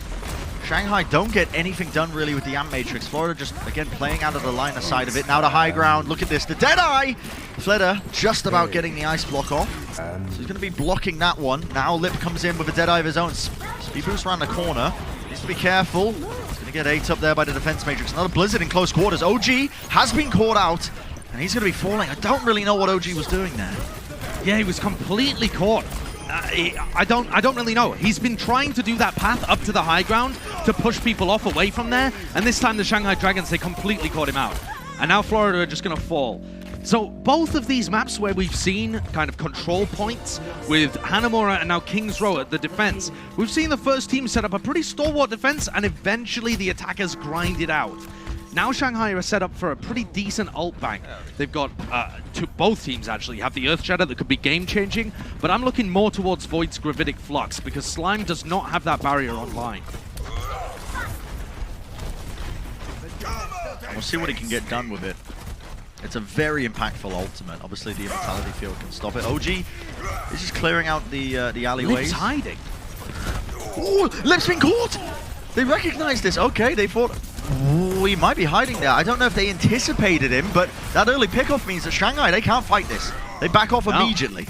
Shanghai don't get anything done really with the Amp Matrix. Florida just, again, playing out of the line side of it. Now the high ground. Look at this. The Deadeye! Fleda just about getting the ice block off. So he's going to be blocking that one. Now Lip comes in with a Deadeye of his own. Speed boost around the corner. Needs to be careful. He's going to get ate up there by the defense matrix. Another Blizzard in close quarters. OG has been caught out, and he's going to be falling. I don't really know what OG was doing there. Yeah, he was completely caught. I don't really know. He's been trying to do that path up to the high ground to push people off away from there, and this time the Shanghai Dragons, they completely caught him out. And now Florida are just going to fall. So both of these maps where we've seen kind of control points with Hanamura and now King's Row at the defense, we've seen the first team set up a pretty stalwart defense and eventually the attackers grind it out. Now Shanghai are set up for a pretty decent ult bank. They've got, both teams actually have the Earth Shatter that could be game-changing, but I'm looking more towards Void's Gravitic Flux because Slime does not have that barrier online. We'll see what he can get done with it. It's a very impactful ultimate. Obviously, the Immortality Field can stop it. OG is just clearing out the alleyways. Lip's hiding. Oh, Lip's been caught! They recognized this. Okay, they thought, we might be hiding there. I don't know if they anticipated him, but that early pickoff means that Shanghai, they can't fight this. They back off immediately.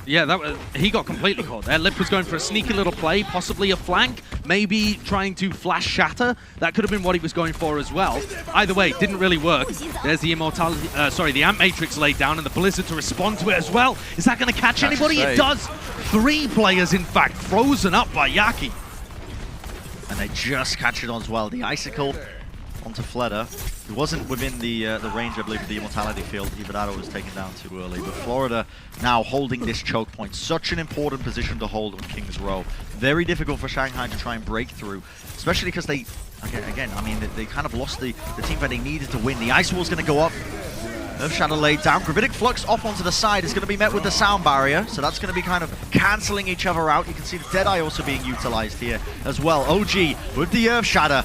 Yeah, he got completely caught there. Lip was going for a sneaky little play, possibly a flank, maybe trying to flash shatter. That could have been what he was going for as well. Either way, didn't really work. There's the Immortality, the Amp Matrix laid down and the Blizzard to respond to it as well. Is that going to catch anybody? It does. 3 players, in fact, frozen up by Yaki. And they just catch it on as well. The Icicle onto Fleda. It wasn't within the range, I believe, of the Immortality Field. Ibadado was taken down too early. But Florida now holding this choke point. Such an important position to hold on King's Row. Very difficult for Shanghai to try and break through. Especially because they, again, I mean, they kind of lost the team fight they needed to win. The Ice Wall's going to go up. Earth Shadow laid down. Gravitic Flux off onto the side is going to be met with the sound barrier. So that's going to be kind of cancelling each other out. You can see the Deadeye also being utilized here as well. OG with the Earth Shatter.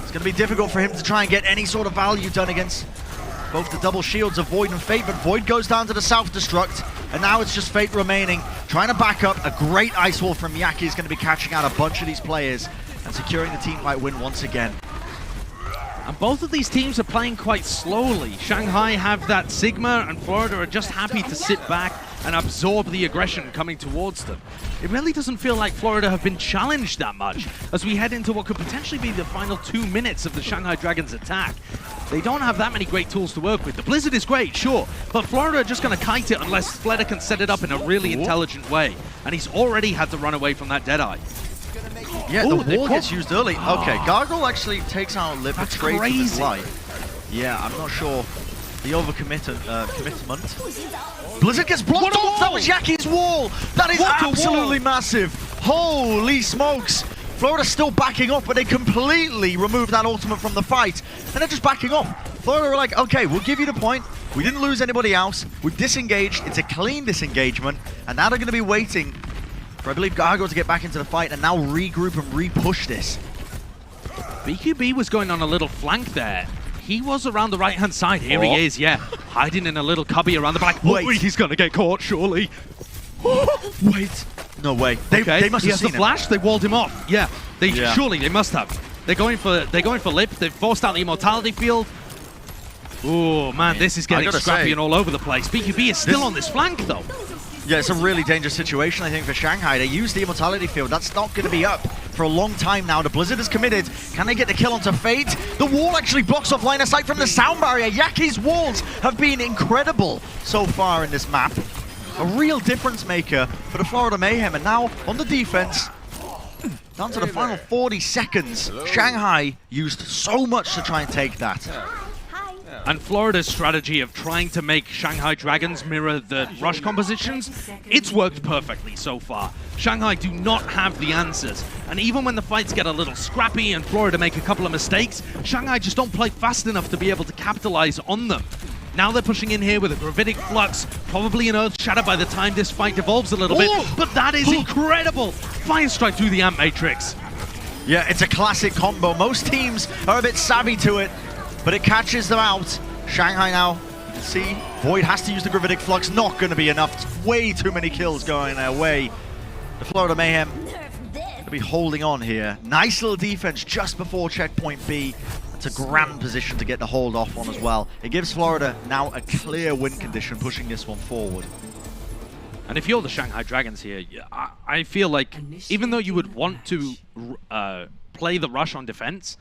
It's going to be difficult for him to try and get any sort of value done against both the double shields of Void and Fate, but Void goes down to the self-destruct, and now it's just Fate remaining, trying to back up. A great Ice Wall from Yaki is going to be catching out a bunch of these players and securing the team fight win once again. And both of these teams are playing quite slowly. Shanghai have that Sigma, and Florida are just happy to sit back and absorb the aggression coming towards them. It really doesn't feel like Florida have been challenged that much as we head into what could potentially be the final 2 minutes of the Shanghai Dragons attack. They don't have that many great tools to work with. The Blizzard is great, sure, but Florida are just going to kite it unless Fleda can set it up in a really intelligent way. And he's already had to run away from that Deadeye. Yeah, the wall gets used early. Okay, Gargoyle actually takes out Lip, trades with his life. Yeah, I'm not sure. The commitment. Blizzard gets blocked off! That was Yaki's wall! That is absolutely massive! Holy smokes! Florida's still backing off, but they completely removed that ultimate from the fight. And they're just backing off. Florida were like, okay, we'll give you the point. We didn't lose anybody else. We've disengaged. It's a clean disengagement. And now they're going to be waiting for, I believe, Gargo to get back into the fight and now regroup and re-push this. BQB was going on a little flank there. He was around the right-hand side. Here he is, yeah. Hiding in a little cubby around the back. Wait. He's going to get caught, surely. Wait. No way. They must have seen the flash. They walled him off. Yeah. Surely they must have. They're going for Lip. They've forced out the immortality field. Oh man, this is getting scrappy and all over the place. BQB is still on this flank though. Yeah, it's a really dangerous situation, I think, for Shanghai. They used the immortality field. That's not going to be up for a long time now. The Blizzard is committed. Can they get the kill onto Fate? The wall actually blocks off line of sight from the sound barrier. Yaki's walls have been incredible so far in this map. A real difference maker for the Florida Mayhem. And now on the defense, down to the final 40 seconds, Shanghai used so much to try and take that. And Florida's strategy of trying to make Shanghai Dragons mirror the rush compositions, it's worked perfectly so far. Shanghai do not have the answers. And even when the fights get a little scrappy and Florida make a couple of mistakes, Shanghai just don't play fast enough to be able to capitalize on them. Now they're pushing in here with a Gravitic Flux, probably an Earth Shatter by the time this fight evolves a little bit. But that is incredible! Fire Strike through the Ant Matrix. Yeah, it's a classic combo. Most teams are a bit savvy to it, but it catches them out. Shanghai now, you can see, Void has to use the Gravitic Flux. Not going to be enough. It's way too many kills going their way. The Florida Mayhem going to be holding on here. Nice little defense just before checkpoint B. It's a grand position to get the hold off on as well. It gives Florida now a clear win condition, pushing this one forward. And if you're the Shanghai Dragons here, I feel like even though you would want to play the rush on defense,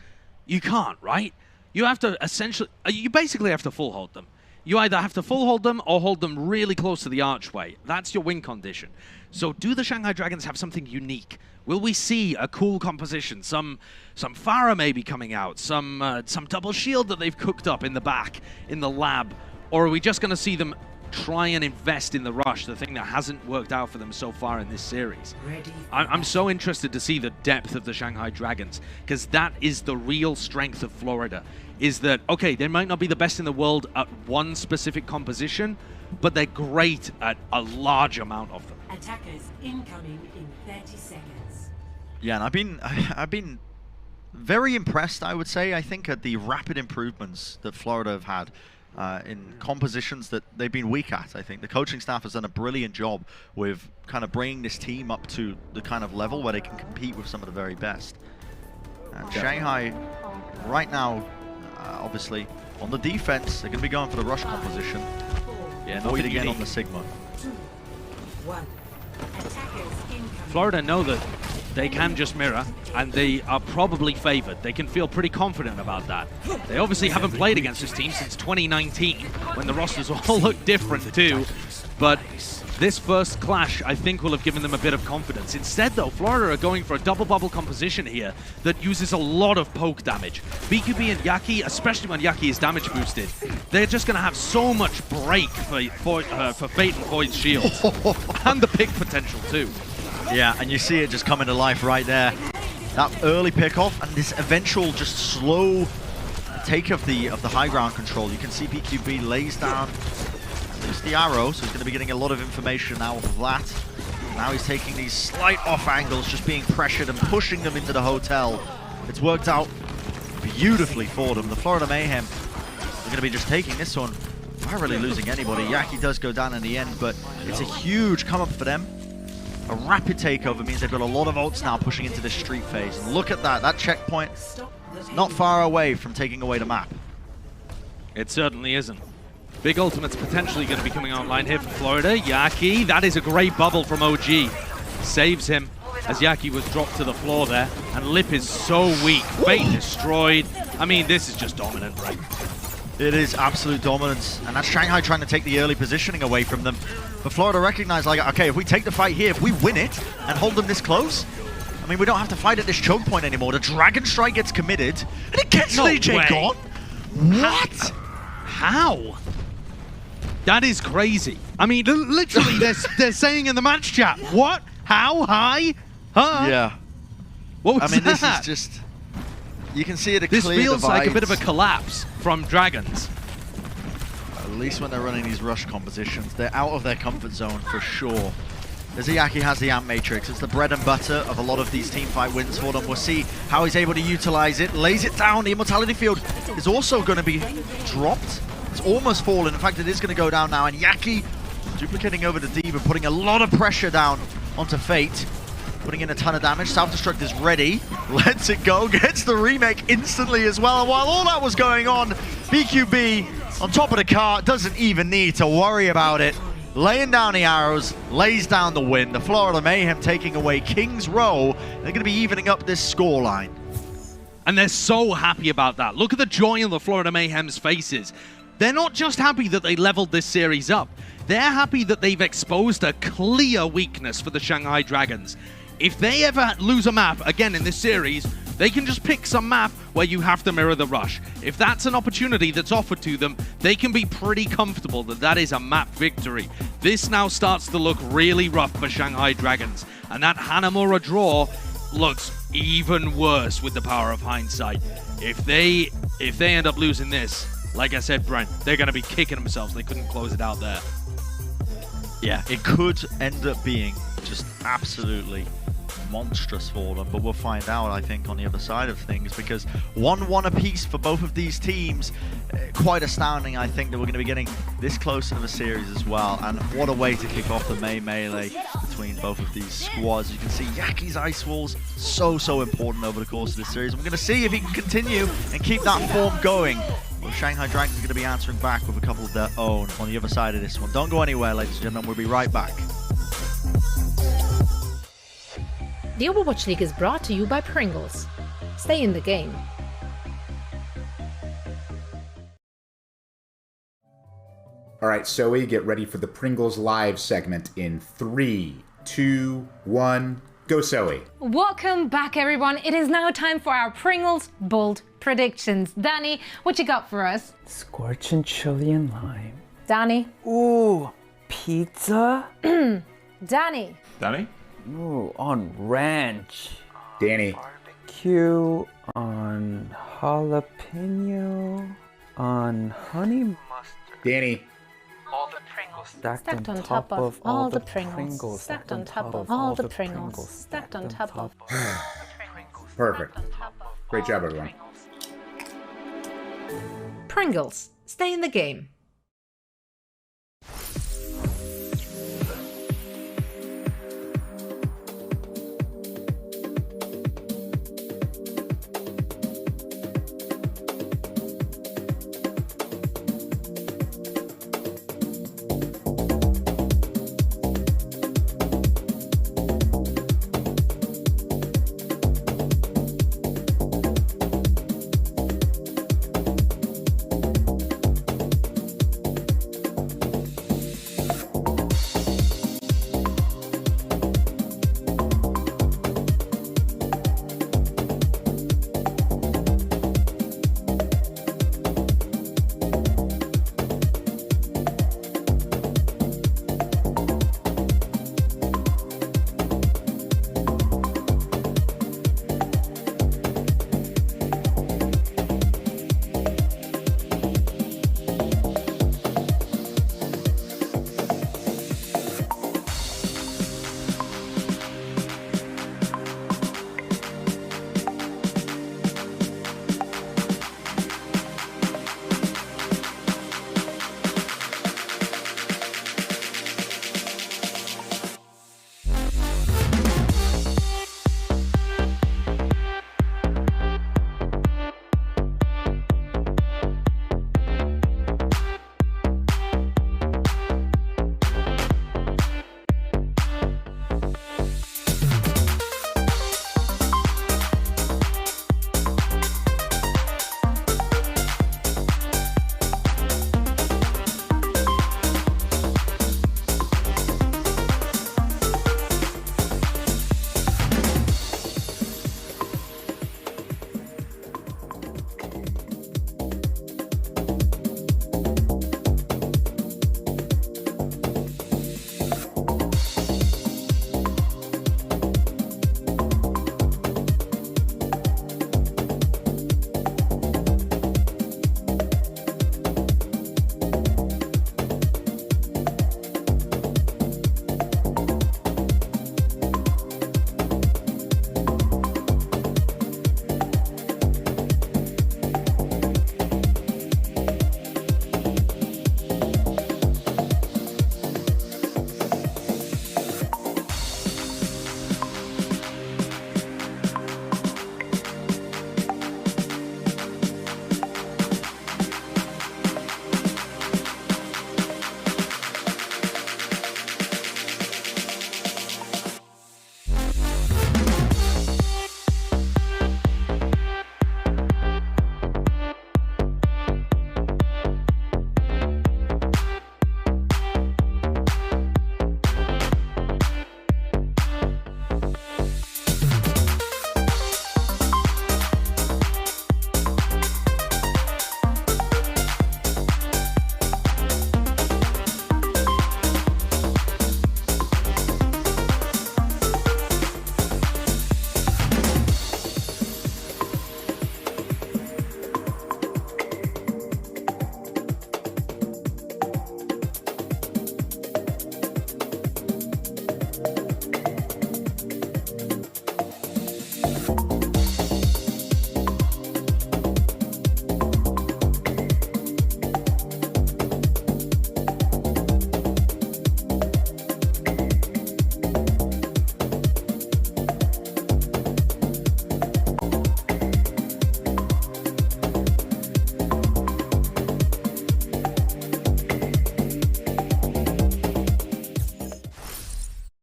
you can't, right? You have to essentially, you basically have to full hold them. You either have to full hold them or hold them really close to the archway. That's your win condition. So do the Shanghai Dragons have something unique? Will we see a cool composition? Some Pharah maybe coming out, some double shield that they've cooked up in the back, in the lab? Or are we just going to see them try and invest in the rush, the thing that hasn't worked out for them so far in this series? I'm so interested to see the depth of the Shanghai Dragons, because that is the real strength of Florida, is that, okay, they might not be the best in the world at one specific composition, but they're great at a large amount of them. Attackers incoming in 30 seconds. Yeah, and I've been very impressed, I would say, I think, at the rapid improvements that Florida have had in compositions that they've been weak at. I think the coaching staff has done a brilliant job with kind of bringing this team up to the kind of level where they can compete with some of the very best. And Shanghai, right now, obviously, on the defense, they're going to be going for the rush composition. Yeah, Void again on the Sigma. 2, 1. Attackers incoming. Florida know that they can just mirror, and they are probably favored. They can feel pretty confident about that. They obviously haven't played against this team since 2019, when the rosters all look different too. But this first clash, I think, will have given them a bit of confidence. Instead, though, Florida are going for a double bubble composition here that uses a lot of poke damage. BQB and Yaki, especially when Yaki is damage boosted, they're just going to have so much break for Fate and Void's shield. And the pick potential, too. Yeah, and you see it just coming to life right there. That early pickoff and this eventual just slow take of the high ground control. You can see BQB lays down just the arrow, so he's going to be getting a lot of information out of that. Now he's taking these slight off angles, just being pressured and pushing them into the hotel. It's worked out beautifully for them. The Florida Mayhem are going to be just taking this one. Not really losing anybody. Yaki does go down in the end, but it's a huge come up for them. A rapid takeover means they've got a lot of ults now pushing into this street phase. And look at that. That checkpoint is not far away from taking away the map. It certainly isn't. Big ultimate's potentially going to be coming online here for Florida. Yaki, that is a great bubble from OG. Saves him as Yaki was dropped to the floor there. And Lip is so weak. Fate destroyed. I mean, this is just dominant, right? It is absolute dominance. And that's Shanghai trying to take the early positioning away from them. But Florida recognize, like, okay, if we take the fight here, if we win it and hold them this close, I mean, we don't have to fight at this choke point anymore. The Dragon Strike gets committed, and it gets AJ gone. What? How? That is crazy. I mean, literally, they're saying in the match chat, what? How? High? Huh? Yeah. What was I mean, that? this is just... You can see it a This clear feels like a divide. bit of a collapse from Dragons. At least when they're running these rush compositions, they're out of their comfort zone for sure. Aziyaki has the Amp Matrix. It's the bread and butter of a lot of these teamfight wins for them. We'll see how he's able to utilize it. Lays it down. The Immortality Field is also going to be dropped. It's almost fallen. In fact, it is going to go down now. And Yaki duplicating over the Diva, putting a lot of pressure down onto Fate. Putting in a ton of damage. Self-destruct is ready. Lets it go. Gets the remake instantly as well. And while all that was going on, BQB on top of the car doesn't even need to worry about it. Laying down the arrows, lays down the win. The Florida Mayhem taking away King's Row. They're going to be evening up this scoreline. And they're so happy about that. Look at the joy on the Florida Mayhem's faces. They're not just happy that they leveled this series up. They're happy that they've exposed a clear weakness for the Shanghai Dragons. If they ever lose a map again in this series, they can just pick some map where you have to mirror the rush. If that's an opportunity that's offered to them, they can be pretty comfortable that that is a map victory. This now starts to look really rough for Shanghai Dragons, and that Hanamura draw looks even worse with the power of hindsight. If they end up losing this, like I said, Brent, they're going to be kicking themselves. They couldn't close it out there. Yeah, it could end up being just absolutely monstrous for them, but we'll find out, I think, on the other side of things, because 1-1 apiece for both of these teams. Quite astounding, I think, that we're going to be getting this close to the series as well, and what a way to kick off the May Melee between both of these squads. You can see Yaki's Ice Walls so important over the course of this series. We're going to see if he can continue and keep that form going. Well, Shanghai Dragons are going to be answering back with a couple of their own on the other side of this one. Don't go anywhere, ladies and gentlemen. We'll be right back. The Overwatch League is brought to you by Pringles. Stay in the game. All right, Zoe, get ready for the Pringles Live segment in 3, 2, 1, go Zoe. Welcome back, everyone. It is now time for our Pringles Bold Predictions. Danny, what you got for us? Scorching chili and lime. Danny. Ooh, pizza? Danny. Danny? Ooh, on ranch. Danny. Barbecue on jalapeno on honey mustard. Danny. All the Pringles Stacked on top of all the Pringles. Stacked on top of all the Pringles. Stacked on top of. Perfect. Great job, everyone. Pringles. Stay in the game.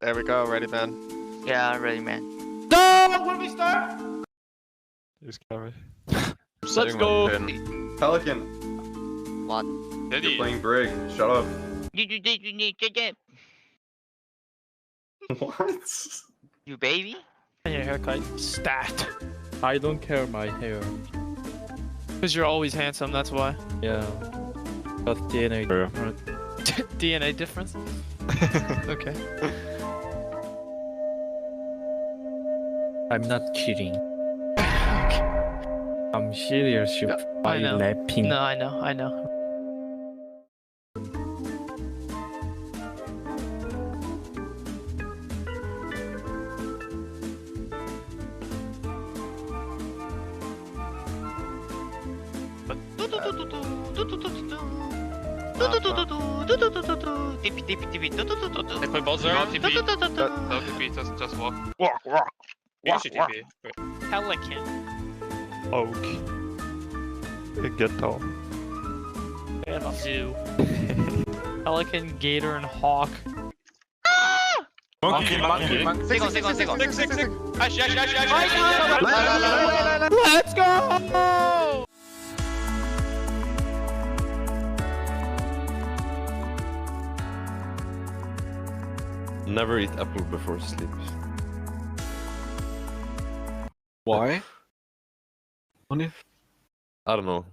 There we go, ready, man. Yeah, ready, man. No! When we start? You scary. Let's go! Pelican, What? you're playing Brig. Shut up. What? You baby? Your haircut. Stat. I don't care my hair. Because you're always handsome, that's why. Yeah. But DNA. DNA difference? Okay. I'm not kidding. I'm serious by I know. rapping. No, I know. TP. They play both zero. No TP. No TP, just walk. Walk. TP. Pelican. Oak. Ghetto. Zoo. Pelican, gator, and hawk. Monkey. Single. Ash. Let's go! Never eat apple before sleep. Why? Only? I don't know.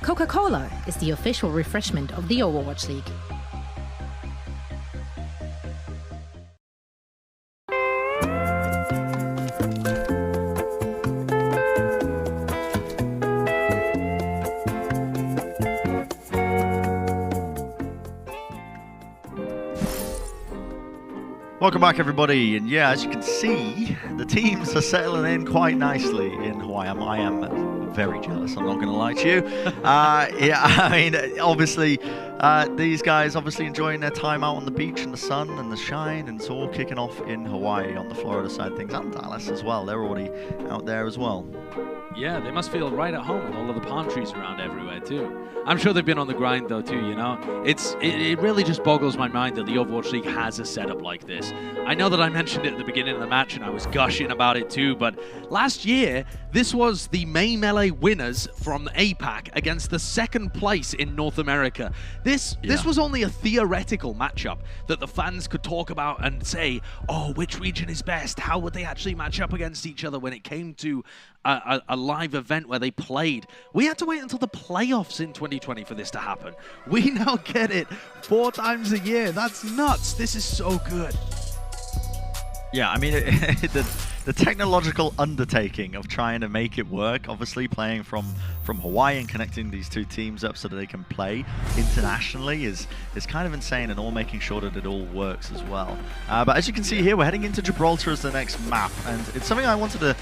Coca-Cola is the official refreshment of the Overwatch League. Welcome back, everybody, and yeah, as you can see, the teams are settling in quite nicely in Hawaii. I am very jealous, I'm not going to lie to you. Yeah, I mean, obviously, these guys obviously enjoying their time out on the beach in the sun and the shine, and it's all kicking off in Hawaii on the Florida side of things, and Dallas as well. They're already out there as well. Yeah, they must feel right at home with all of the palm trees around everywhere too. I'm sure they've been on the grind though too, you know. It really just boggles my mind that the Overwatch League has a setup like this. I know that I mentioned it at the beginning of the match and I was gushing about it too, but last year, this was the May Melee winners from APAC against the second place in North America. This was only a theoretical matchup that the fans could talk about and say, oh, which region is best? How would they actually match up against each other when it came to a live event where they played? We had to wait until the playoffs in 2020 for this to happen. We now get it 4 times a year. That's nuts. This is so good. Yeah, I mean, the technological undertaking of trying to make it work, obviously playing from Hawaii and connecting these two teams up so that they can play internationally is kind of insane, and all making sure that it all works as well. But as you can see here, we're heading into Gibraltar as the next map, and it's something I wanted to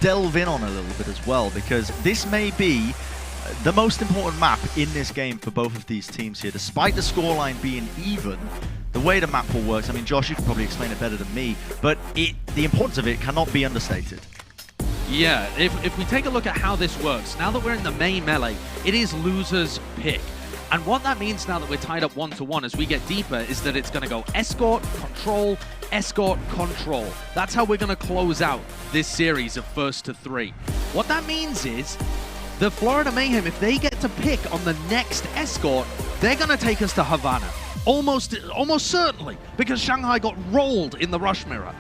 delve in on a little bit as well, because this may be the most important map in this game for both of these teams here. Despite the scoreline being even, the way the map will work, I mean, Josh, you can probably explain it better than me, but the importance of it cannot be understated. Yeah, if we take a look at how this works, now that we're in the May Melee, it is loser's pick. And what that means now that we're tied up 1-1 as we get deeper is that it's going to go escort, control, escort, control. That's how we're going to close out this series of 1st to 3. What that means is the Florida Mayhem, if they get to pick on the next escort, they're going to take us to Havana. Almost certainly, because Shanghai got rolled in the Rush Mirror.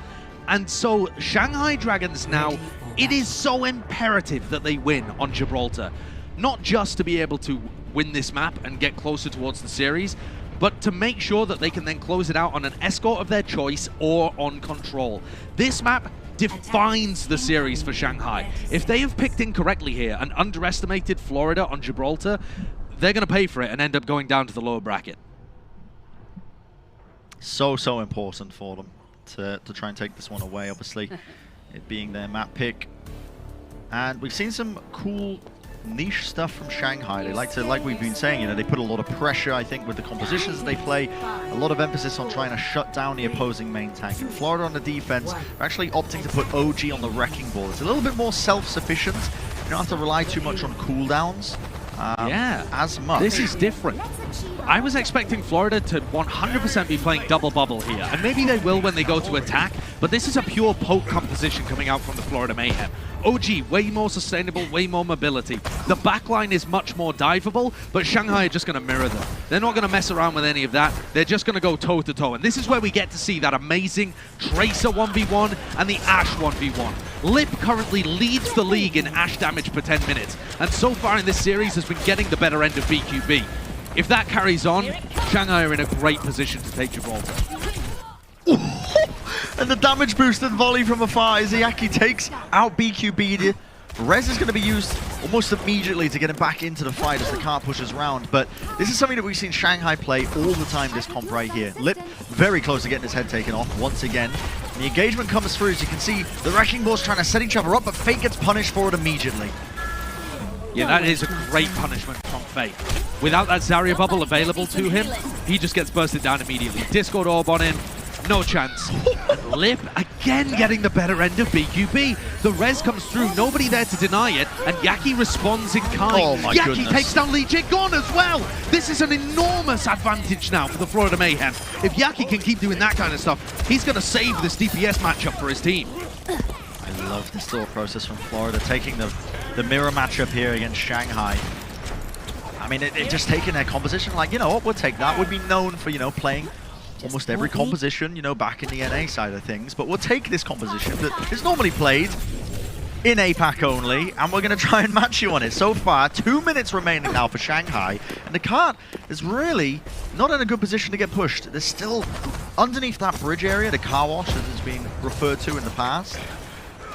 And so Shanghai Dragons now, it is so imperative that they win on Gibraltar. Not just to be able to win this map and get closer towards the series, but to make sure that they can then close it out on an escort of their choice or on control. This map defines the series for Shanghai. If they have picked incorrectly here and underestimated Florida on Gibraltar, they're going to pay for it and end up going down to the lower bracket. So important for them to try and take this one away, obviously, it being their map pick. And we've seen some cool niche stuff from Shanghai. They like we've been saying, you know, they put a lot of pressure, I think, with the compositions that they play, a lot of emphasis on trying to shut down the opposing main tank. And Florida on the defense are actually opting to put OG on the wrecking ball. It's a little bit more self-sufficient. You don't have to rely too much on cooldowns. As much. This is different. I was expecting Florida to 100% be playing double bubble here, and maybe they will when they go to attack, but this is a pure poke composition coming out from the Florida Mayhem. OG, way more sustainable, way more mobility. The backline is much more diveable, but Shanghai are just going to mirror them. They're not going to mess around with any of that. They're just going to go toe-to-toe, and this is where we get to see that amazing Tracer 1v1 and the Ashe 1v1. Lip currently leads the league in Ashe damage per 10 minutes, and so far in this series has been getting the better end of BQB. If that carries on, Shanghai are in a great position to take Gibraltar. And the damage boosted volley from afar as Yaki takes out BQB. Res is going to be used almost immediately to get him back into the fight as the car pushes around. But this is something that we've seen Shanghai play all the time this comp right here. Lip very close to getting his head taken off once again. The engagement comes through, as you can see, the Wrecking Ball's trying to set each other up, but Fate gets punished for it immediately. Yeah, that is a great punishment from Fate. Without that Zarya bubble available to him, he just gets bursted down immediately. Discord orb on him, no chance. Lip again getting the better end of BQB. The res comes through, nobody there to deny it, and Yaki responds in kind. Oh my Yaki goodness. takes down Lee Jig-gon as well. This is an enormous advantage now for the Florida Mayhem. If Yaki can keep doing that kind of stuff, he's going to save this DPS matchup for his team. I love this thought process from Florida, taking the mirror matchup here against Shanghai. I mean, it just taking their composition, like, you know what, we'll take that. We'd be known for, you know, playing almost every composition, you know, back in the NA side of things, but we'll take this composition that is normally played in APAC only, and we're going to try and match you on it. So far, 2 minutes remaining now for Shanghai, and the cart is really not in a good position to get pushed. There's still, underneath that bridge area, the car wash, as it's been referred to in the past,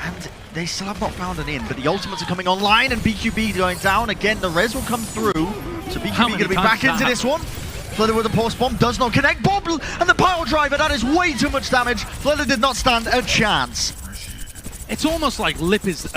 and they still have not found an in, but the ultimates are coming online, and BQB going down. Again, the res will come through, so BQB going to be back into this one. Florida with a pulse bomb, does not connect. Bobble and the power driver, that is way too much damage. Florida did not stand a chance. It's almost like it's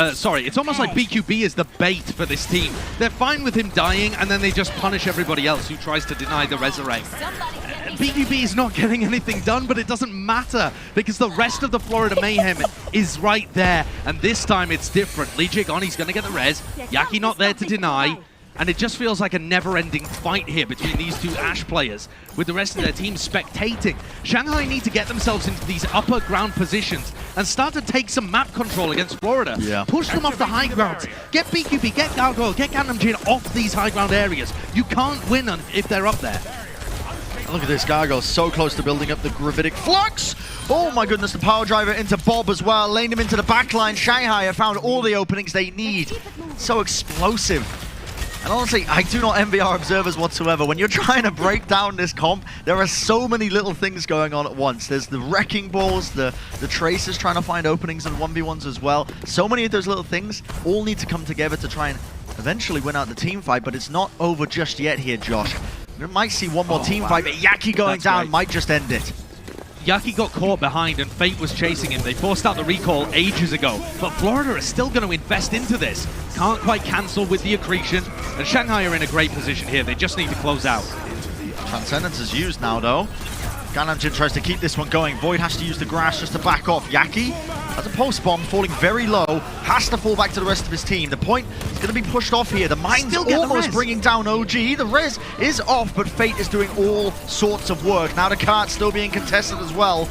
almost like BQB is the bait for this team. They're fine with him dying, and then they just punish everybody else who tries to deny the resurrect. BQB is not getting anything done, but it doesn't matter, because the rest of the Florida Mayhem is right there, and this time it's different. Lee Jig-on, he's going to get the res. Yaki not there to deny. And it just feels like a never-ending fight here between these two Ashe players, with the rest of their team spectating. Shanghai need to get themselves into these upper ground positions and start to take some map control against Florida. Yeah. Push them off the high grounds. Get BQB, get Gargoyle, get Gangnam Jin off these high ground areas. You can't win if they're up there. Look at this, Gargoyle so close to building up the Gravitic Flux. Oh my goodness, the power driver into Bob as well, laying him into the backline. Shanghai have found all the openings they need. So explosive. And honestly, I do not envy our observers whatsoever. When you're trying to break down this comp, there are so many little things going on at once. There's the wrecking balls, the tracers trying to find openings in 1v1s as well. So many of those little things all need to come together to try and eventually win out the team fight, but it's not over just yet here, Josh. We might see one more team fight, but Yaki going down might just end it. Yaki got caught behind and Fate was chasing him. They forced out the recall ages ago, but Florida is still going to invest into this. Can't quite cancel with the accretion, and Shanghai are in a great position here. They just need to close out. Transcendence is used now, though. Gangnam Jin tries to keep this one going. Void has to use the grass just to back off. Yaki has a pulse bomb falling very low, has to fall back to the rest of his team. The point is going to be pushed off here. The mine's almost bringing down OG. The res is off, but Fate is doing all sorts of work. Now the cart's still being contested as well.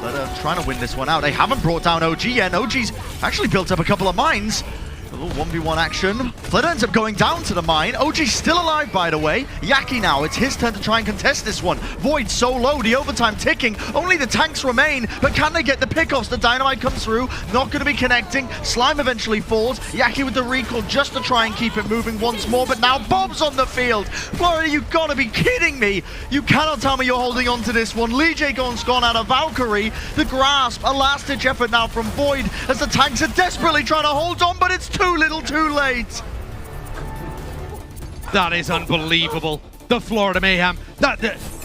So they're trying to win this one out. They haven't brought down OG yet. OG's actually built up a couple of mines. A little 1v1 action. Fled ends up going down to the mine. OG's still alive, by the way. Yaki now, it's his turn to try and contest this one. Void so low, the overtime ticking. Only the tanks remain, but can they get the pickoffs? The dynamite comes through, not going to be connecting. Slime eventually falls. Yaki with the recall just to try and keep it moving once more, but now Bob's on the field. Florida, you've got to be kidding me. You cannot tell me you're holding on to this one. Lee J Gon's gone out of Valkyrie. The grasp, a last-ditch effort now from Void as the tanks are desperately trying to hold on, but it's too little too late. That is unbelievable. The Florida Mayhem,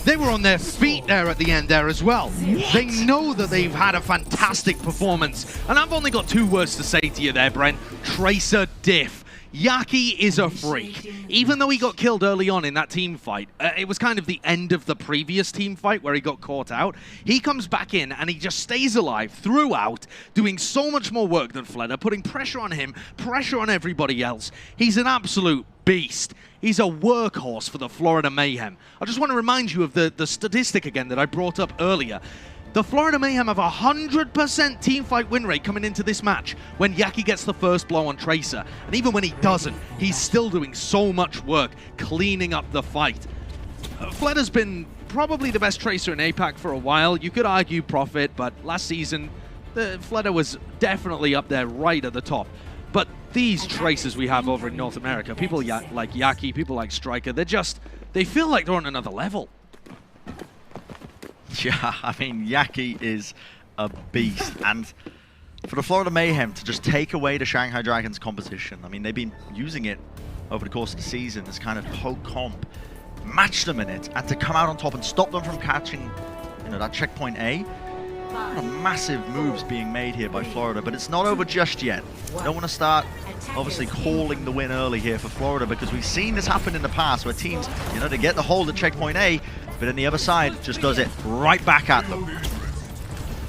they were on their feet there at the end there as well. What? They know that they've had a fantastic performance. And I've only got 2 words to say to you there, Brent. Tracer diff. Yaki is a freak. Even though he got killed early on in that team fight, it was kind of the end of the previous team fight where he got caught out. He comes back in and he just stays alive throughout, doing so much more work than Fleder, putting pressure on him, pressure on everybody else. He's an absolute beast. He's a workhorse for the Florida Mayhem. I just want to remind you of the statistic again that I brought up earlier. The Florida Mayhem have a 100% teamfight win rate coming into this match when Yaki gets the first blow on Tracer. And even when he doesn't, he's still doing so much work cleaning up the fight. Fleder's been probably the best Tracer in APAC for a while. You could argue Prophet, but last season, Fleder was definitely up there right at the top. But these Tracers we have over in North America, people like Yaki, people like Striker, they feel like they're on another level. Yeah, I mean, Yaki is a beast. And for the Florida Mayhem to just take away the Shanghai Dragons composition, I mean, they've been using it over the course of the season as kind of poke comp, match them in it, and to come out on top and stop them from catching, that checkpoint A. Massive moves being made here by Florida, but it's not over just yet. Don't want to start, obviously, calling the win early here for Florida, because we've seen this happen in the past where teams, they get the hold at checkpoint A, but then the other side just does it right back at them.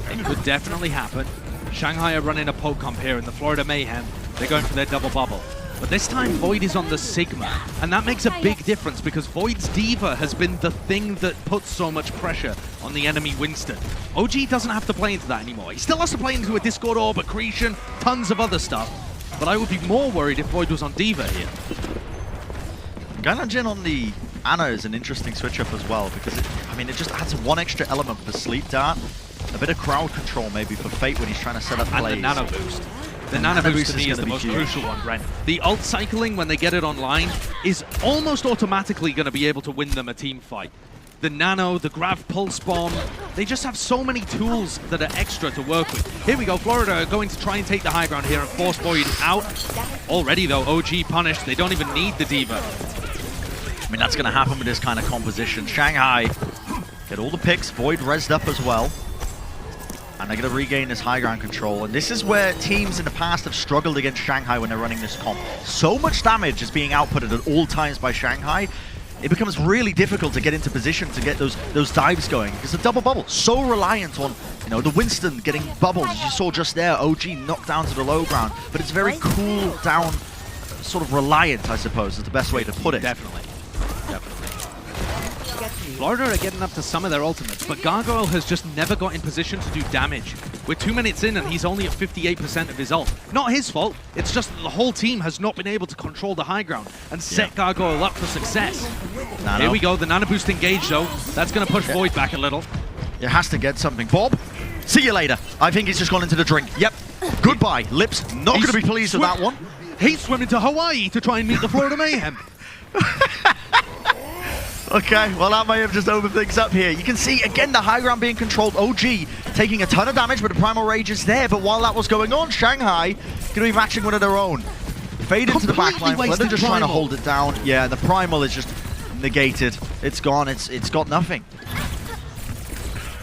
It could definitely happen. Shanghai are running a poke comp here, and the Florida Mayhem, they're going for their double bubble. But this time, Void is on the Sigma, and that makes a big difference because Void's Diva has been the thing that puts so much pressure on the enemy Winston. OG doesn't have to play into that anymore. He still has to play into a Discord Orb, accretion, tons of other stuff. But I would be more worried if Void was on Diva here. Gainanjin on the Ana is an interesting switch-up as well, because it just adds one extra element for the Sleep Dart, a bit of crowd control maybe for Fate when he's trying to set up plays. And the Nano Boost. The Nano Boost to me is the most crucial one, Brent. The ult cycling, when they get it online, is almost automatically going to be able to win them a team fight. The Nano, the Grav Pulse Bomb, they just have so many tools that are extra to work with. Here we go, Florida are going to try and take the high ground here and force Void out. Already though, OG punished, they don't even need the Diva. I mean, that's going to happen with this kind of composition. Shanghai get all the picks, Void rezzed up as well. And they're going to regain this high ground control. And this is where teams in the past have struggled against Shanghai when they're running this comp. So much damage is being outputted at all times by Shanghai. It becomes really difficult to get into position to get those dives going. Because the double bubble, so reliant on, the Winston getting bubbles. As you saw just there, OG knocked down to the low ground. But it's very cool down, sort of reliant, I suppose, is the best way to put it. Definitely. Florida are getting up to some of their ultimates, but Gargoyle has just never got in position to do damage. We're 2 minutes in and he's only at 58% of his ult. Not his fault, it's just that the whole team has not been able to control the high ground and set Gargoyle up for success. Here we go, the Nano Boost engaged though. That's going to push Void back a little. It has to get something. Bob, see you later. I think he's just gone into the drink. Yep, goodbye. Lips not going to be pleased with that one. He's swimming to Hawaii to try and meet the Florida Mayhem. Okay, well that may have just opened things up here. You can see, again, the high ground being controlled. OG taking a ton of damage, but the Primal Rage is there. But while that was going on, Shanghai going to be matching one of their own. Fade into the backline. Fleder just trying to hold it down. Yeah, the Primal is just negated. It's gone. It's got nothing.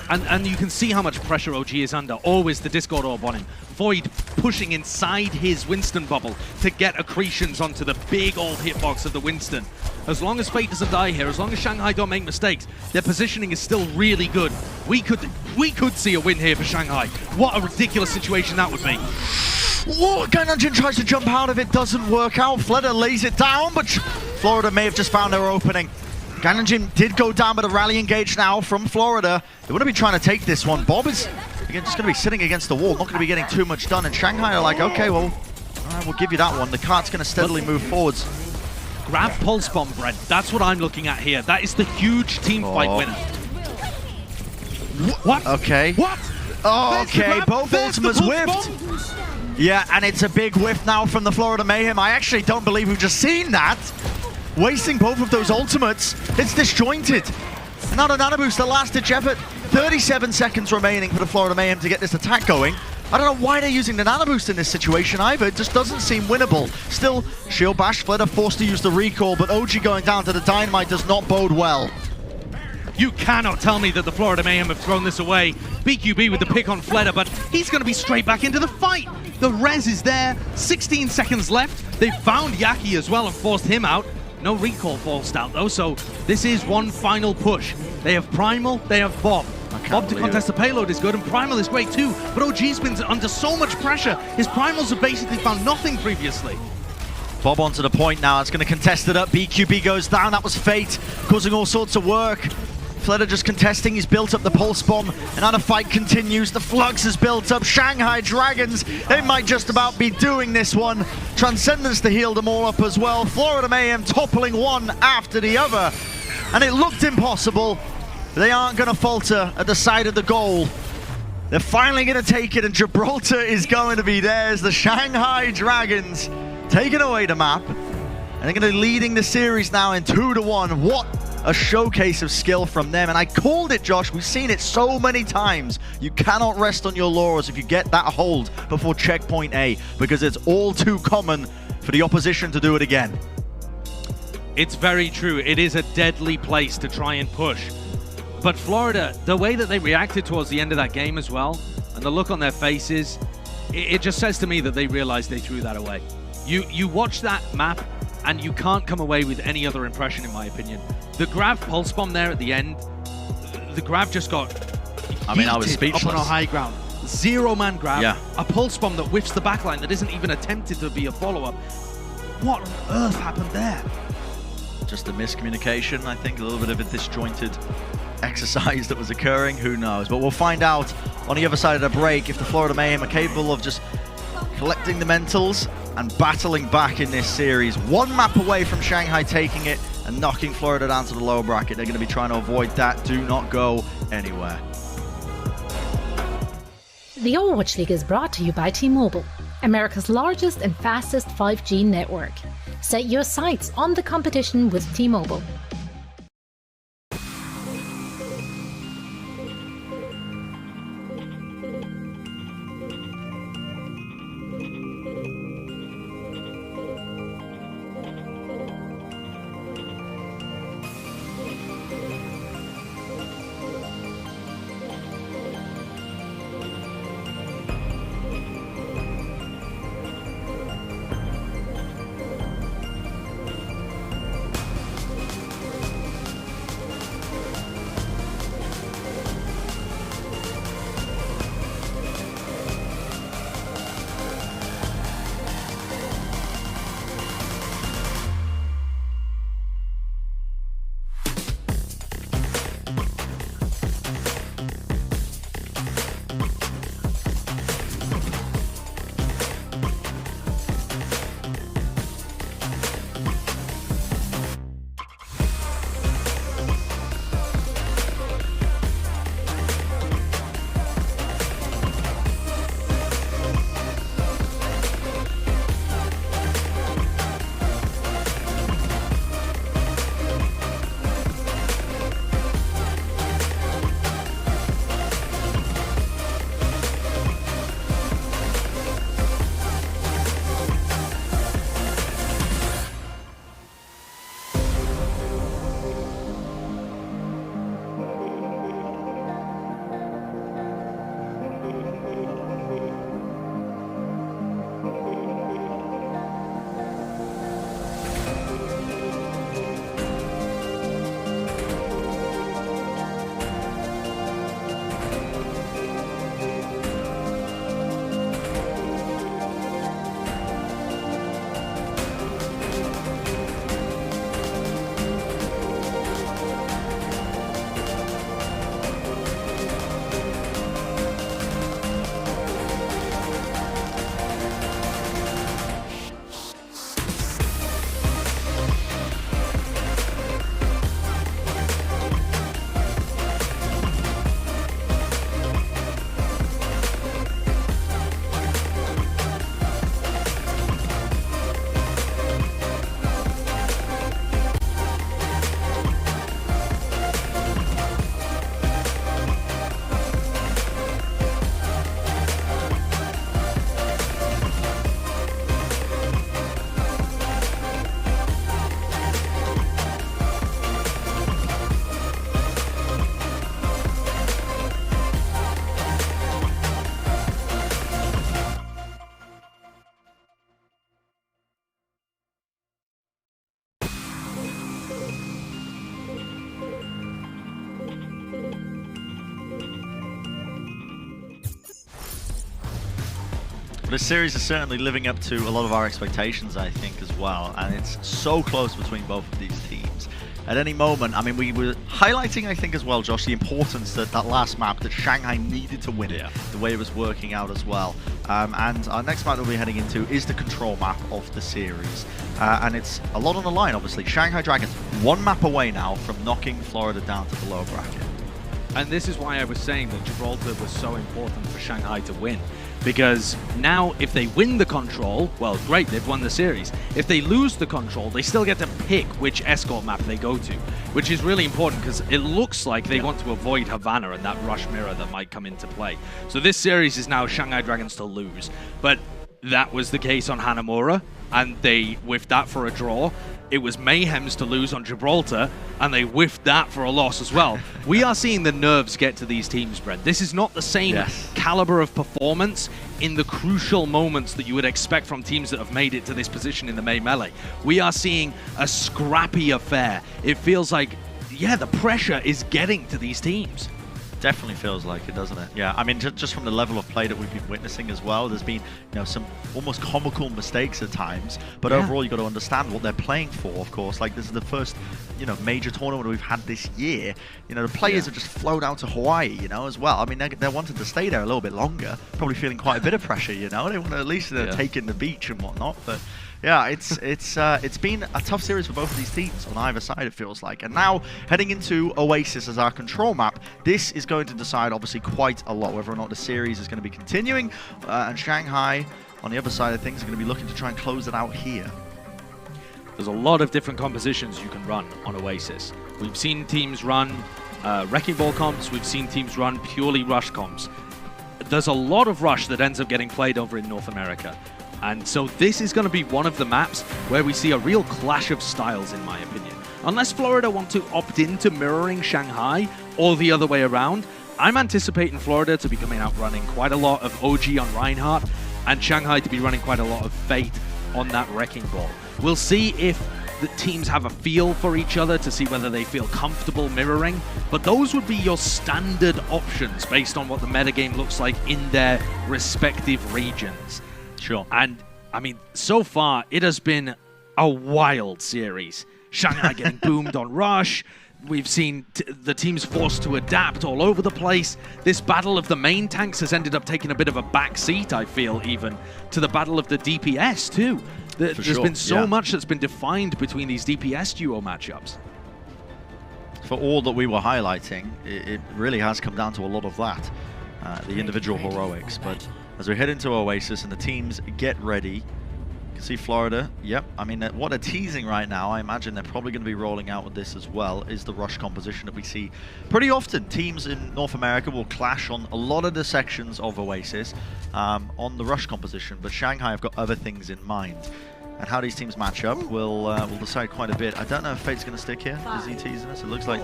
And you can see how much pressure OG is under. Always the Discord Orb on him. Void pushing inside his Winston bubble to get accretions onto the big old hitbox of the Winston. As long as Fate doesn't die here, as long as Shanghai don't make mistakes, their positioning is still really good. We could see a win here for Shanghai. What a ridiculous situation that would be. Whoa, Gainanjin tries to jump out of it, doesn't work out. Fleder lays it down, but Florida may have just found their opening. Gainanjin did go down, but a rally engage now from Florida. They want to be trying to take this one. Bob is again just going to be sitting against the wall, not going to be getting too much done. And Shanghai are like, okay, well, All right, we'll give you that one. The cart's going to steadily move forwards. Grab Pulse Bomb, Brent. That's what I'm looking at here. That is the huge team fight winner. What? Okay. What? Oh, okay. Both ultimates whiffed. Yeah, and it's a big whiff now from the Florida Mayhem. I actually don't believe we've just seen that. Wasting both of those ultimates. It's disjointed. Not a nano boost, the last-ditch effort. 37 seconds remaining for the Florida Mayhem to get this attack going. I don't know why they're using the nano boost in this situation either. It just doesn't seem winnable. Still, Shield Bash, Fled are forced to use the recall, but OG going down to the Dynamite does not bode well. You cannot tell me that the Florida Mayhem have thrown this away. BQB with the pick on Fleder, but he's going to be straight back into the fight. The res is there. 16 seconds left. They found Yaki as well and forced him out. No recall forced out, though, so this is one final push. They have Primal, they have Bob. Bob to contest the payload is good, and Primal is great too, but OG's been under so much pressure. His Primals have basically found nothing previously. Bob onto the point now. It's going to contest it up. BQB goes down. That was fate, causing all sorts of work. Fleder just contesting. He's built up the Pulse Bomb, and now the fight continues. The Flux is built up. Shanghai Dragons, they might just about be doing this one. Transcendence to heal them all up as well. Florida Mayhem toppling one after the other, and it looked impossible. They aren't going to falter at the side of the goal. They're finally going to take it, and Gibraltar is going to be theirs. The Shanghai Dragons taking away the map, and they're going to be leading the series now in 2-1. What a showcase of skill from them. And I called it, Josh. We've seen it so many times. You cannot rest on your laurels if you get that hold before checkpoint A, because it's all too common for the opposition to do it again. It's very true. It is a deadly place to try and push. But Florida, the way that they reacted towards the end of that game as well, and the look on their faces, it just says to me that they realized they threw that away. You watch that map, and you can't come away with any other impression, in my opinion. The Grav Pulse Bomb there at the end, the Grav just got I was speechless. Up on a high ground. Zero-man Grav, yeah. A Pulse Bomb that whiffs the backline that isn't even attempted to be a follow-up. What on earth happened there? Just a miscommunication, I think, a little bit of a disjointed exercise that was occurring, who knows. But we'll find out on the other side of the break if the Florida Mayhem are capable of just collecting the mentals and battling back in this series. One map away from Shanghai taking it and knocking Florida down to the lower bracket. They're going to be trying to avoid that. Do not go anywhere. The Overwatch League is brought to you by T-Mobile, America's largest and fastest 5G network. Set your sights on the competition with T-Mobile. This series is certainly living up to a lot of our expectations, I think, as well. And it's so close between both of these teams. At any moment, I mean, we were highlighting, I think, as well, Josh, the importance that last map that Shanghai needed to win it, the way it was working out as well. And our next map that we'll be heading into is the control map of the series. And it's a lot on the line, obviously. Shanghai Dragons, one map away now from knocking Florida down to the lower bracket. And this is why I was saying that Gibraltar was so important for Shanghai to win. Because now, if they win the control, well, great, they've won the series. If they lose the control, they still get to pick which escort map they go to, which is really important because it looks like they want to avoid Havana and that rush mirror that might come into play. So this series is now Shanghai Dragons to lose. But that was the case on Hanamura, and they whiffed that for a draw. It was Mayhem's to lose on Gibraltar, and they whiffed that for a loss as well. We are seeing the nerves get to these teams, Brent. This is not the same caliber of performance in the crucial moments that you would expect from teams that have made it to this position in the May Melee. We are seeing a scrappy affair. It feels like, yeah, the pressure is getting to these teams. Definitely feels like it, doesn't it? Yeah, I mean, just from the level of play that we've been witnessing as well, there's been, you know, some almost comical mistakes at times, but overall you've got to understand what they're playing for, of course. Like, this is the first, you know, major tournament we've had this year. You know, the players have just flown out to Hawaii, you know, as well. I mean, they wanted to stay there a little bit longer, probably feeling quite a bit of pressure, you know. They want to at least take in the beach and whatnot, but yeah, it's been a tough series for both of these teams on either side, it feels like. And now, heading into Oasis as our control map, this is going to decide, obviously, quite a lot whether or not the series is going to be continuing. And Shanghai, on the other side of things, are going to be looking to try and close it out here. There's a lot of different compositions you can run on Oasis. We've seen teams run Wrecking Ball comps, we've seen teams run purely rush comps. There's a lot of rush that ends up getting played over in North America. And so this is going to be one of the maps where we see a real clash of styles, in my opinion. Unless Florida want to opt into mirroring Shanghai or the other way around, I'm anticipating Florida to be coming out running quite a lot of OG on Reinhardt and Shanghai to be running quite a lot of Fate on that Wrecking Ball. We'll see if the teams have a feel for each other to see whether they feel comfortable mirroring, but those would be your standard options based on what the metagame looks like in their respective regions. Sure. And, I mean, so far, it has been a wild series. Shanghai getting boomed on Rush. We've seen the teams forced to adapt all over the place. This battle of the main tanks has ended up taking a bit of a back seat, I feel, even, to the battle of the DPS, too. There's been so much that's been defined between these DPS duo matchups. For all that we were highlighting, it really has come down to a lot of that, the individual heroics. But as we head into Oasis and the teams get ready, you can see Florida, yep, I mean, what they're teasing right now, I imagine they're probably going to be rolling out with this as well, is the rush composition that we see pretty often. Teams in North America will clash on a lot of the sections of Oasis on the rush composition, but Shanghai have got other things in mind. And how these teams match up will decide quite a bit. I don't know if Fate's going to stick here. Is he teasing us? It looks like,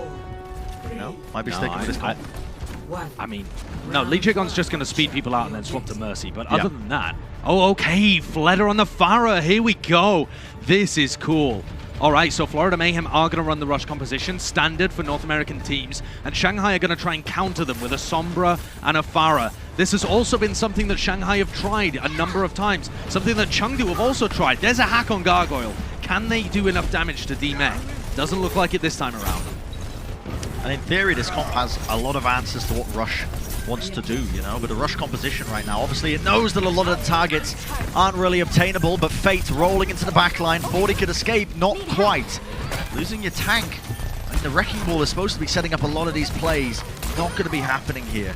no, might be sticking with this comp. I mean, no, Lee Jigon's just going to speed people out and then swap to Mercy. But other than that, oh, okay, Fleder on the Pharah. Here we go. This is cool. All right, so Florida Mayhem are going to run the rush composition, standard for North American teams, and Shanghai are going to try and counter them with a Sombra and a Pharah. This has also been something that Shanghai have tried a number of times, something that Chengdu have also tried. There's a hack on Gargoyle. Can they do enough damage to D-Mech? Doesn't look like it this time around. And in theory, this comp has a lot of answers to what Rush wants to do, you know, but the Rush composition right now, obviously it knows that a lot of the targets aren't really obtainable, but Fate rolling into the backline, 40 could escape, not quite. Losing your tank. I mean, the Wrecking Ball is supposed to be setting up a lot of these plays. Not going to be happening here.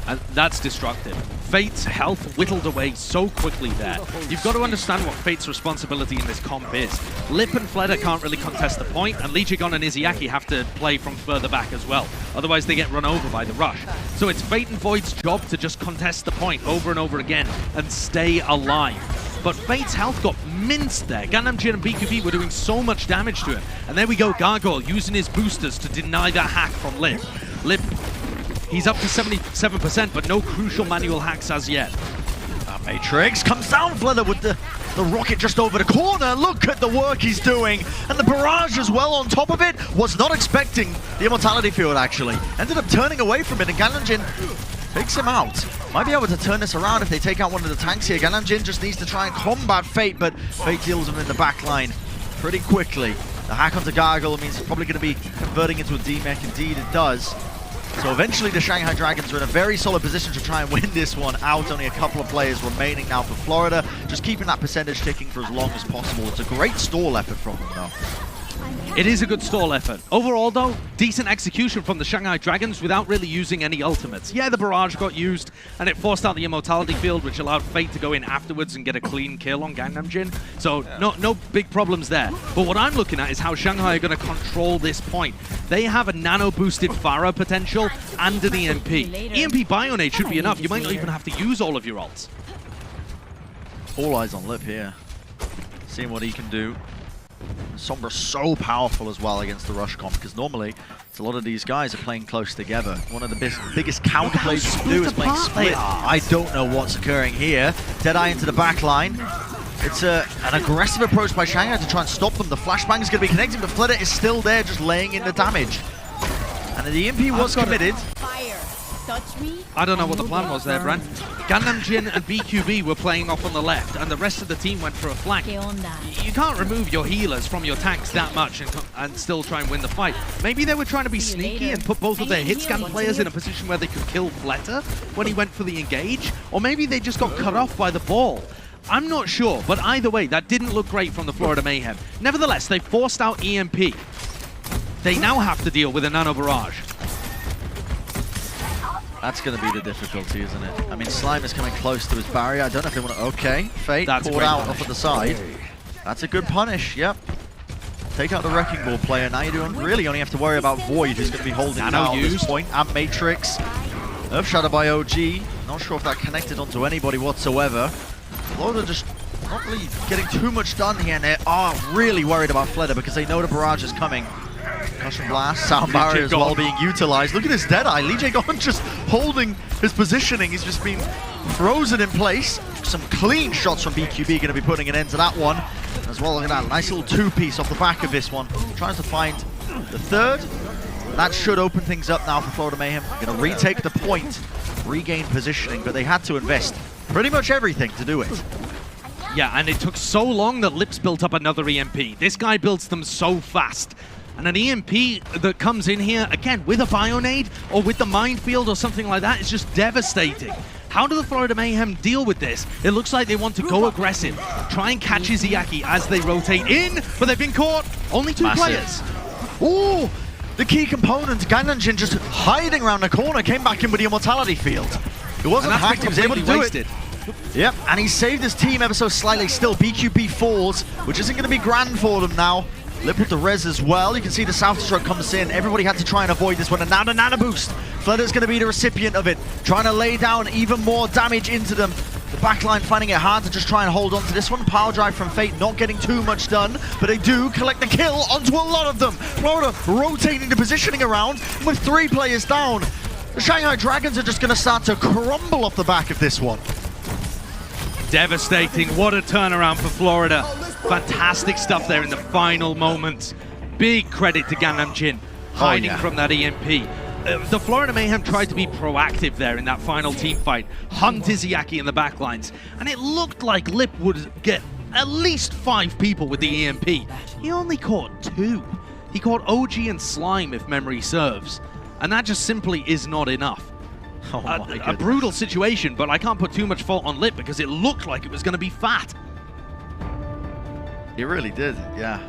And that's destructive. Fate's health whittled away so quickly there. You've got to understand what Fate's responsibility in this comp is. Lip and Fleder can't really contest the point, and Lee Jigon and Izzyaki have to play from further back as well. Otherwise, they get run over by the rush. So it's Fate and Void's job to just contest the point over and over again and stay alive. But Fate's health got minced there. Gundam Jin and BQB were doing so much damage to him. And there we go, Gargoyle using his boosters to deny that hack from Lip. Lip, he's up to 77%, but no crucial manual hacks as yet. Matrix comes down, Fleder with the rocket just over the corner. Look at the work he's doing. And the barrage as well on top of it. Was not expecting the Immortality Field, actually. Ended up turning away from it, and Ganonjin Takes him out. Might be able to turn this around if they take out one of the tanks here. Gangnam just needs to try and combat Fate, but Fate deals him in the back line pretty quickly. The hack onto Gargle means it's probably going to be converting into a D-mech. Indeed, it does. So eventually the Shanghai Dragons are in a very solid position to try and win this one out. Only a couple of players remaining now for Florida. Just keeping that percentage ticking for as long as possible. It's a great stall effort from them, though. It is a good stall effort. Overall, though, decent execution from the Shanghai Dragons without really using any ultimates. Yeah, the barrage got used, and it forced out the immortality field, which allowed Fate to go in afterwards and get a clean kill on Gangnam Jin. So no big problems there. But what I'm looking at is how Shanghai are going to control this point. They have a nano-boosted Pharah potential and an EMP. EMP Bionade should be enough. You might not even have to use all of your ults. All eyes on Lip here. Seeing what he can do. Sombra so powerful as well against the rush comp, because normally it's a lot of these guys are playing close together. One of the biggest counterplays you can do is playing split. I don't know what's occurring here. Deadeye into the back line. It's an aggressive approach by Shanghai to try and stop them. The flashbang is going to be connecting, but Flitter is still there just laying in the damage. And the EMP was committed. I don't know what the plan was there, Brent. Gangnam Jin and BQB were playing off on the left, and the rest of the team went for a flank. You can't remove your healers from your tanks that much and still try and win the fight. Maybe they were trying to be sneaky and put both of their hit scan players in a position where they could kill Fletter when he went for the engage, or maybe they just got cut off by the ball. I'm not sure, but either way, that didn't look great from the Florida Mayhem. Nevertheless, they forced out EMP. They now have to deal with a nano barrage. That's going to be the difficulty, isn't it? I mean, Slime is coming close to his barrier. I don't know if they want to... Okay, Fate caught out off of the side. That's a good punish, yep. Take out the Wrecking Ball player. Now you really only have to worry about Void, who's going to be holding down at this point. And Matrix. Earth Shadow by OG. Not sure if that connected onto anybody whatsoever. Florida just not really getting too much done here, and they are really worried about Fleder because they know the barrage is coming. Concussion Blast, Sound Barrier as well being utilized. Look at this Deadeye. Lee Jae-gon just holding his positioning. He's just been frozen in place. Some clean shots from BQB going to be putting an end to that one. As well, look at that nice little two-piece off the back of this one. Trying to find the third. That should open things up now for Florida Mayhem. Going to retake the point, regain positioning, but they had to invest pretty much everything to do it. Yeah, and it took so long that Lips built up another EMP. This guy builds them so fast. And an EMP that comes in here, again, with a Bionade or with the Minefield or something like that is just devastating. How do the Florida Mayhem deal with this? It looks like they want to go aggressive, try and catch Izayaki as they rotate in, but they've been caught. Only two players. Ooh, the key component, Gangnam just hiding around the corner, came back in with the Immortality Field. It wasn't hacked, he was able to do it. Yep, and he saved his team ever so slightly. Still, BQB falls, which isn't going to be grand for them now. Lip with the res as well. You can see the South Stroke comes in. Everybody had to try and avoid this one. And now the Nano Boost. Flutter's going to be the recipient of it. Trying to lay down even more damage into them. The backline finding it hard to just try and hold on to this one. Power Drive from Fate not getting too much done. But they do collect the kill onto a lot of them. Florida rotating the positioning around with 3 players down. The Shanghai Dragons are just going to start to crumble off the back of this one. Devastating. What a turnaround for Florida. Fantastic stuff there in the final moments. Big credit to Gangnam Jin hiding from that EMP. The Florida Mayhem tried to be proactive there in that final team fight. Hunt Izayaki in the backlines. And it looked like Lip would get at least 5 people with the EMP. He only caught 2. He caught OG and Slime, if memory serves. And that just simply is not enough. A brutal situation, but I can't put too much fault on Lip because it looked like it was going to be fat. He really did, yeah.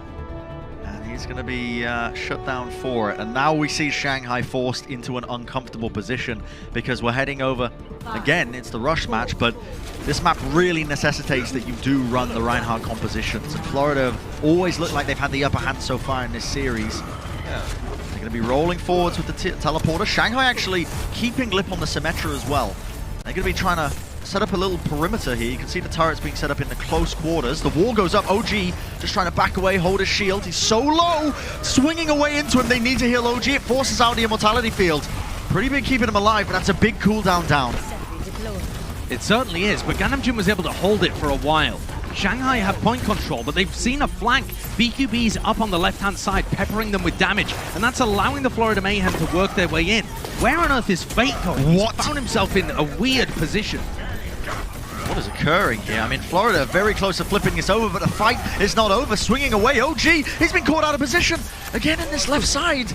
And he's going to be shut down for it. And now we see Shanghai forced into an uncomfortable position because we're heading over. Again, it's the rush match, but this map really necessitates that you do run the Reinhardt compositions. And Florida have always looked like they've had the upper hand so far in this series. Yeah. They're going to be rolling forwards with the teleporter. Shanghai actually keeping Lip on the Symmetra as well. They're going to be trying to set up a little perimeter here. You can see the turrets being set up in the close quarters. The wall goes up. OG just trying to back away, hold his shield. He's so low, swinging away into him. They need to heal OG. It forces out the Immortality Field. Pretty big keeping him alive, but that's a big cooldown down. It certainly is, but Gangnam Jin was able to hold it for a while. Shanghai have point control, but they've seen a flank. BQB's up on the left-hand side, peppering them with damage, and that's allowing the Florida Mayhem to work their way in. Where on earth is Fate going? What? He's found himself in a weird position. What is occurring here? I mean, Florida very close to flipping this over, but the fight is not over. Swinging away, OG, he's been caught out of position. Again in this left side.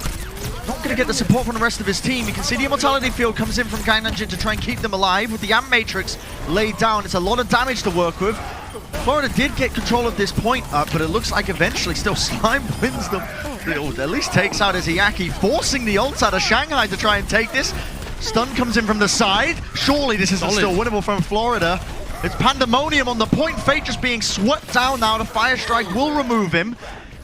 Not going to get the support from the rest of his team. You can see the Immortality Field comes in from Guangzhou to try and keep them alive with the Amp Matrix laid down. It's a lot of damage to work with. Florida did get control of this point, but it looks like eventually still Slime wins them. At least takes out Izayaki, forcing the ult out of Shanghai to try and take this. Stun comes in from the side. Surely this is still winnable from Florida. It's pandemonium on the point. Fate just being swept down now. The Fire Strike will remove him.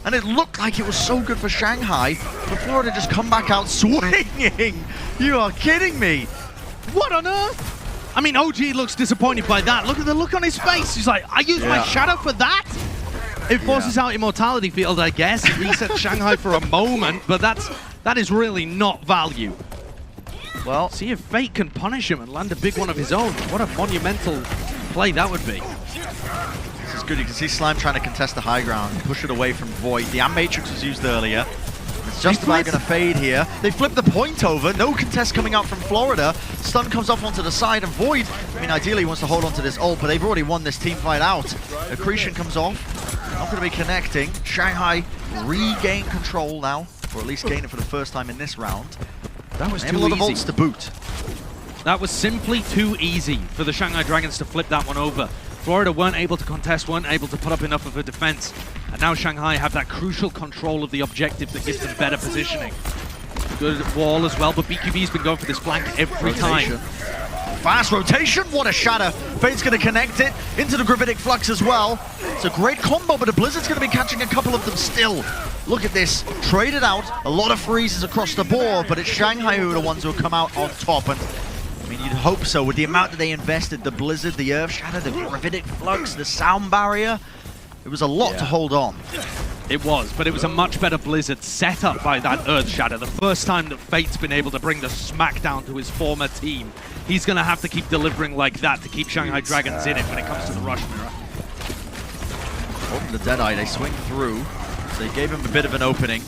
And it looked like it was so good for Shanghai, but Florida just come back out swinging. You are kidding me. What on earth? I mean, OG looks disappointed by that. Look at the look on his face. He's like, I used my shadow for that? It forces out Immortality Field, I guess. It resets Shanghai for a moment, but that is really not value. Well, see if Fate can punish him and land a big one of his own. What a monumental play that would be. This is good. You can see Slime trying to contest the high ground, push it away from Void. The Amp Matrix was used earlier. It's just about going to fade here. They flip the point over. No contest coming out from Florida. Stun comes off onto the side, and Void, I mean, ideally he wants to hold on to this ult, but they've already won this team fight out. Accretion comes off. Not going to be connecting. Shanghai regain control now, or at least gain it for the first time in this round. That was too easy. A lot of ults to boot. That was simply too easy for the Shanghai Dragons to flip that one over. Florida weren't able to contest, weren't able to put up enough of a defense. And now Shanghai have that crucial control of the objective that gives them better positioning. Good wall as well, but BQB's been going for this flank every time. Fast rotation, what a shatter. Fate's going to connect it into the Gravitic Flux as well. It's a great combo, but the Blizzard's going to be catching a couple of them still. Look at this, traded out, a lot of freezes across the board, but it's Shanghai who are the ones who have come out on top. And I mean, you'd hope so with the amount that they invested, the Blizzard, the Earth Shatter, the Gravitic Flux, the Sound Barrier. It was a lot to hold on. It was, but it was a much better Blizzard set up by that Earth Shatter. The first time that Fate's been able to bring the smackdown to his former team. He's going to have to keep delivering like that to keep Shanghai Dragons in it when it comes to the Rush Mirror. Open the Deadeye, they swing through. So they gave him a bit of an opening.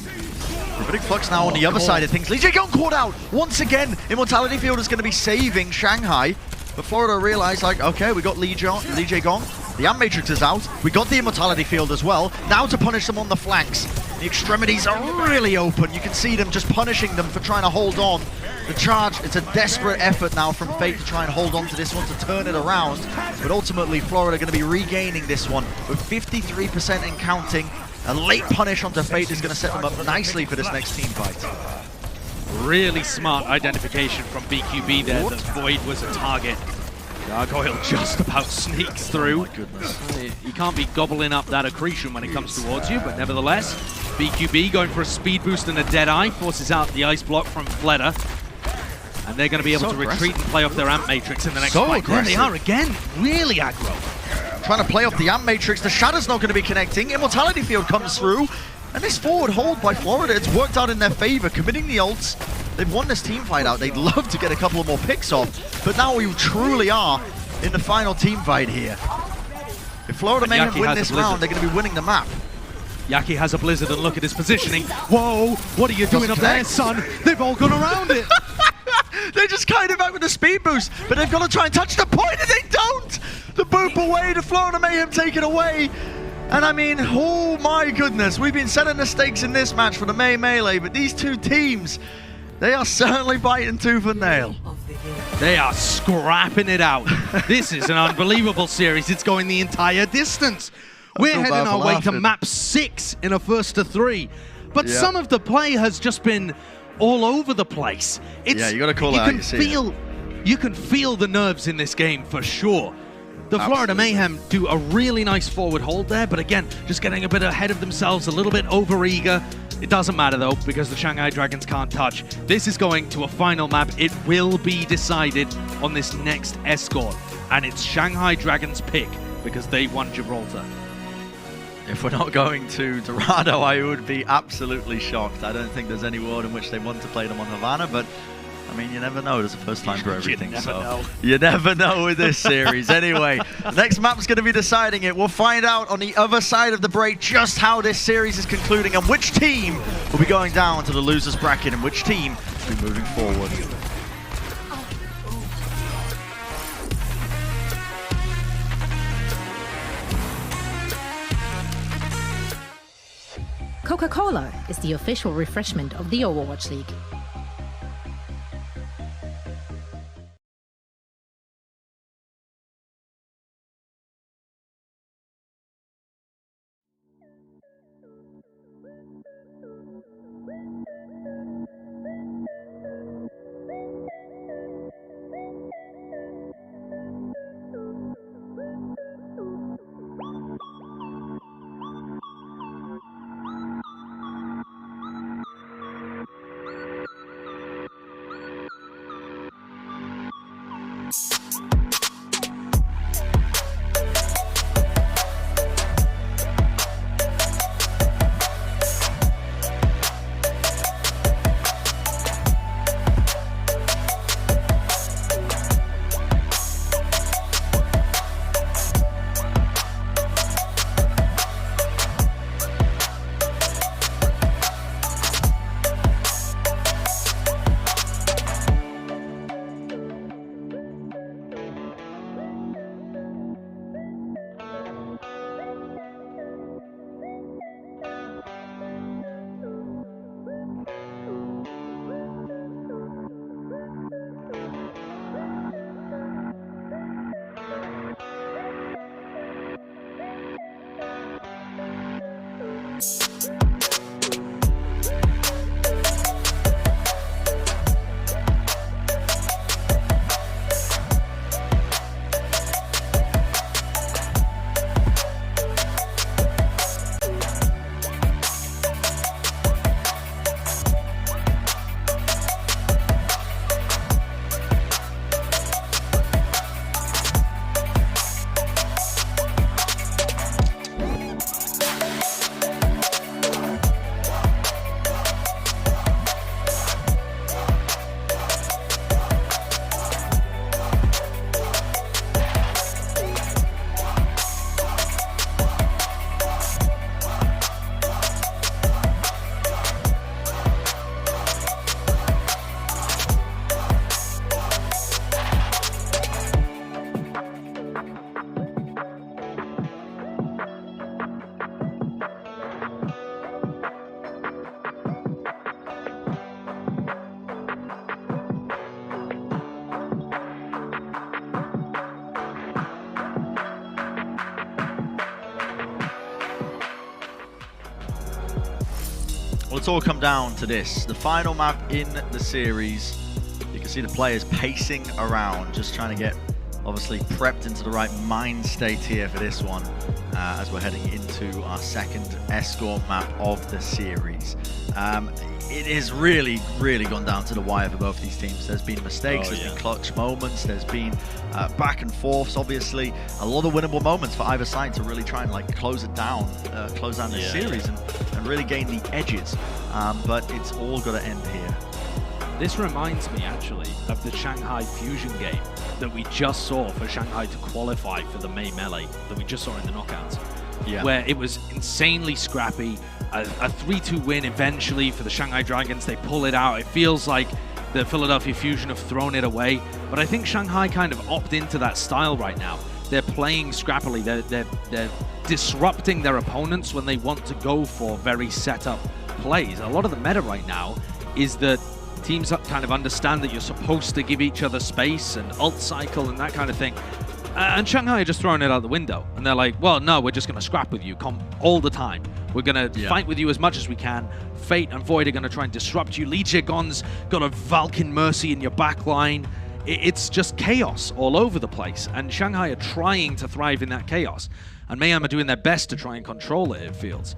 Gravitic Flux now on the other side of things. Lee Jae-gong caught out once again. Immortality Field is going to be saving Shanghai. But Florida realized, like, okay, we got Lee Jae-gong. The Amp Matrix is out. We got the Immortality Field as well. Now to punish them on the flanks. The extremities are really open. You can see them just punishing them for trying to hold on. The charge, it's a desperate effort now from Fate to try and hold on to this one, to turn it around. But ultimately, Florida going to be regaining this one with 53% and counting. A late punish onto Fate is going to set them up nicely for this next team fight. Really smart identification from BQB there that Void was a target. Gargoyle just about sneaks through. Oh my goodness. You can't be gobbling up that accretion when it comes towards you, but nevertheless, BQB going for a speed boost and a Deadeye forces out the ice block from Fleta. And they're going to be able to retreat and play off their Amp Matrix in the next fight. There they are again, really aggro. Trying to play off the Amp Matrix, the Shadow's not going to be connecting. Immortality Field comes through. And this forward hold by Florida, it's worked out in their favor, committing the ults. They've won this team fight out. They'd love to get a couple of more picks off, but now we truly are in the final team fight here. If Florida Mayhem win this round, they're going to be winning the map. Yaki has a Blizzard, and look at his positioning. Whoa, what are you doing up there, son? They've all gone around it. They just kind of back with the speed boost, but they've got to try and touch the point, and they don't! The boop away, the Florida Mayhem take it away. And I mean, oh my goodness, we've been setting the stakes in this match for the May Melee, but these two teams, they are certainly biting tooth and nail. They are scrapping it out. This is an unbelievable series. It's going the entire distance. We're heading our way to map 6 in a 1st-to-3. But some of the play has just been all over the place. Yeah, you got to call it out. You can feel the nerves in this game for sure. The Florida Mayhem do a really nice forward hold there, but again, just getting a bit ahead of themselves, a little bit over-eager. It doesn't matter though, because the Shanghai Dragons can't touch. This is going to a final map. It will be decided on this next escort, and it's Shanghai Dragons' pick, because they won Gibraltar. If we're not going to Dorado, I would be absolutely shocked. I don't think there's any world in which they want to play them on Havana, but I mean, you never know. There's a first time for everything. Know. You never know with this series. Anyway, the next map's going to be deciding it. We'll find out on the other side of the break just how this series is concluding and which team will be going down to the losers bracket and which team will be moving forward. Coca-Cola is the official refreshment of the Overwatch League. Well, it's all come down to this. The final map in the series. You can see the players pacing around, just trying to get, obviously, prepped into the right mind state here for this one, as we're heading into our second escort map of the series. It has really, really gone down to the wire for both these teams. There's been mistakes, there's been clutch moments, there's been back and forths, obviously. A lot of winnable moments for either side to really try and like close down the series and really gain the edges. But it's all got to end here. This reminds me, actually, of the Shanghai Fusion game that we just saw for Shanghai to qualify for the May Melee that we just saw in the knockouts, where it was insanely scrappy. A 3-2 win eventually for the Shanghai Dragons. They pull it out. It feels like the Philadelphia Fusion have thrown it away, but I think Shanghai kind of opt into that style right now. They're playing scrappily. They're disrupting their opponents when they want to go for very set-up plays. A lot of the meta right now is that teams kind of understand that you're supposed to give each other space and ult cycle and that kind of thing. And Shanghai are just throwing it out the window. And they're like, well, no, we're just going to scrap with you all the time. We're going to fight with you as much as we can. Fate and Void are going to try and disrupt you. Lee Jae-gon's got a Valkyrie Mercy in your backline. It's just chaos all over the place. And Shanghai are trying to thrive in that chaos. And Mayhem are doing their best to try and control it feels.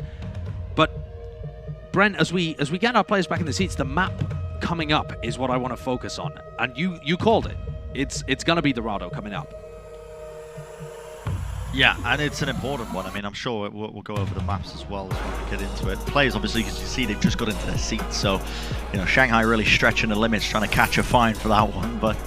But, Brent, as we get our players back in the seats, the map coming up is what I want to focus on. And you called it. It's going to be Dorado coming up. Yeah, and it's an important one. I mean, I'm sure we'll go over the maps as well as we get into it. Players, obviously, as you see, they've just got into their seats. So, you know, Shanghai really stretching the limits, trying to catch a fine for that one. But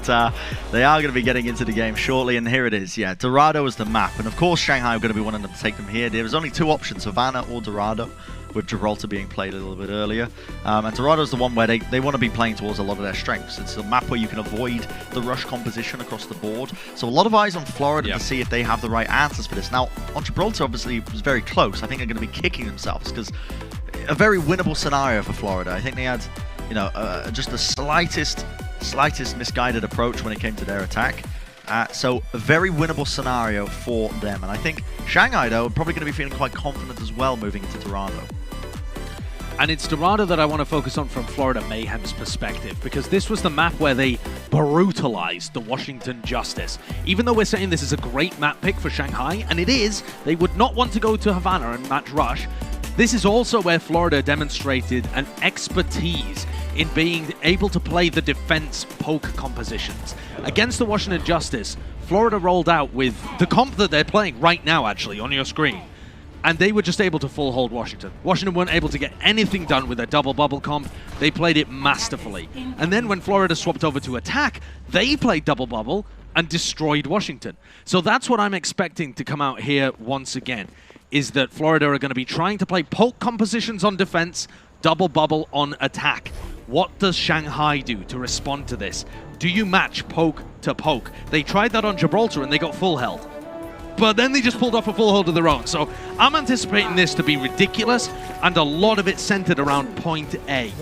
they are going to be getting into the game shortly. And here it is. Yeah, Dorado is the map. And, of course, Shanghai are going to be wanting to take them here. There's only two options, Havana or Dorado, with Gibraltar being played a little bit earlier. And Dorado's the one where they want to be playing towards a lot of their strengths. It's a map where you can avoid the rush composition across the board. So a lot of eyes on Florida to see if they have the right answers for this. Now, on Gibraltar, obviously, it was very close. I think they're going to be kicking themselves because a very winnable scenario for Florida. I think they had, you know, just the slightest misguided approach when it came to their attack. So a very winnable scenario for them. And I think Shanghai, though, are probably going to be feeling quite confident as well moving into Dorado. And it's Dorado that I want to focus on from Florida Mayhem's perspective, because this was the map where they brutalized the Washington Justice. Even though we're saying this is a great map pick for Shanghai, and it is, they would not want to go to Havana and match Rush. This is also where Florida demonstrated an expertise in being able to play the defense poke compositions. Against the Washington Justice, Florida rolled out with the comp that they're playing right now, actually, on your screen. And they were just able to full hold Washington. Washington weren't able to get anything done with their double bubble comp. They played it masterfully. And then when Florida swapped over to attack, they played double bubble and destroyed Washington. So that's what I'm expecting to come out here once again, is that Florida are going to be trying to play poke compositions on defense, double bubble on attack. What does Shanghai do to respond to this? Do you match poke to poke? They tried that on Gibraltar and they got full held. But then they just pulled off a full hold of their own. So I'm anticipating this to be ridiculous, and a lot of it centered around point A.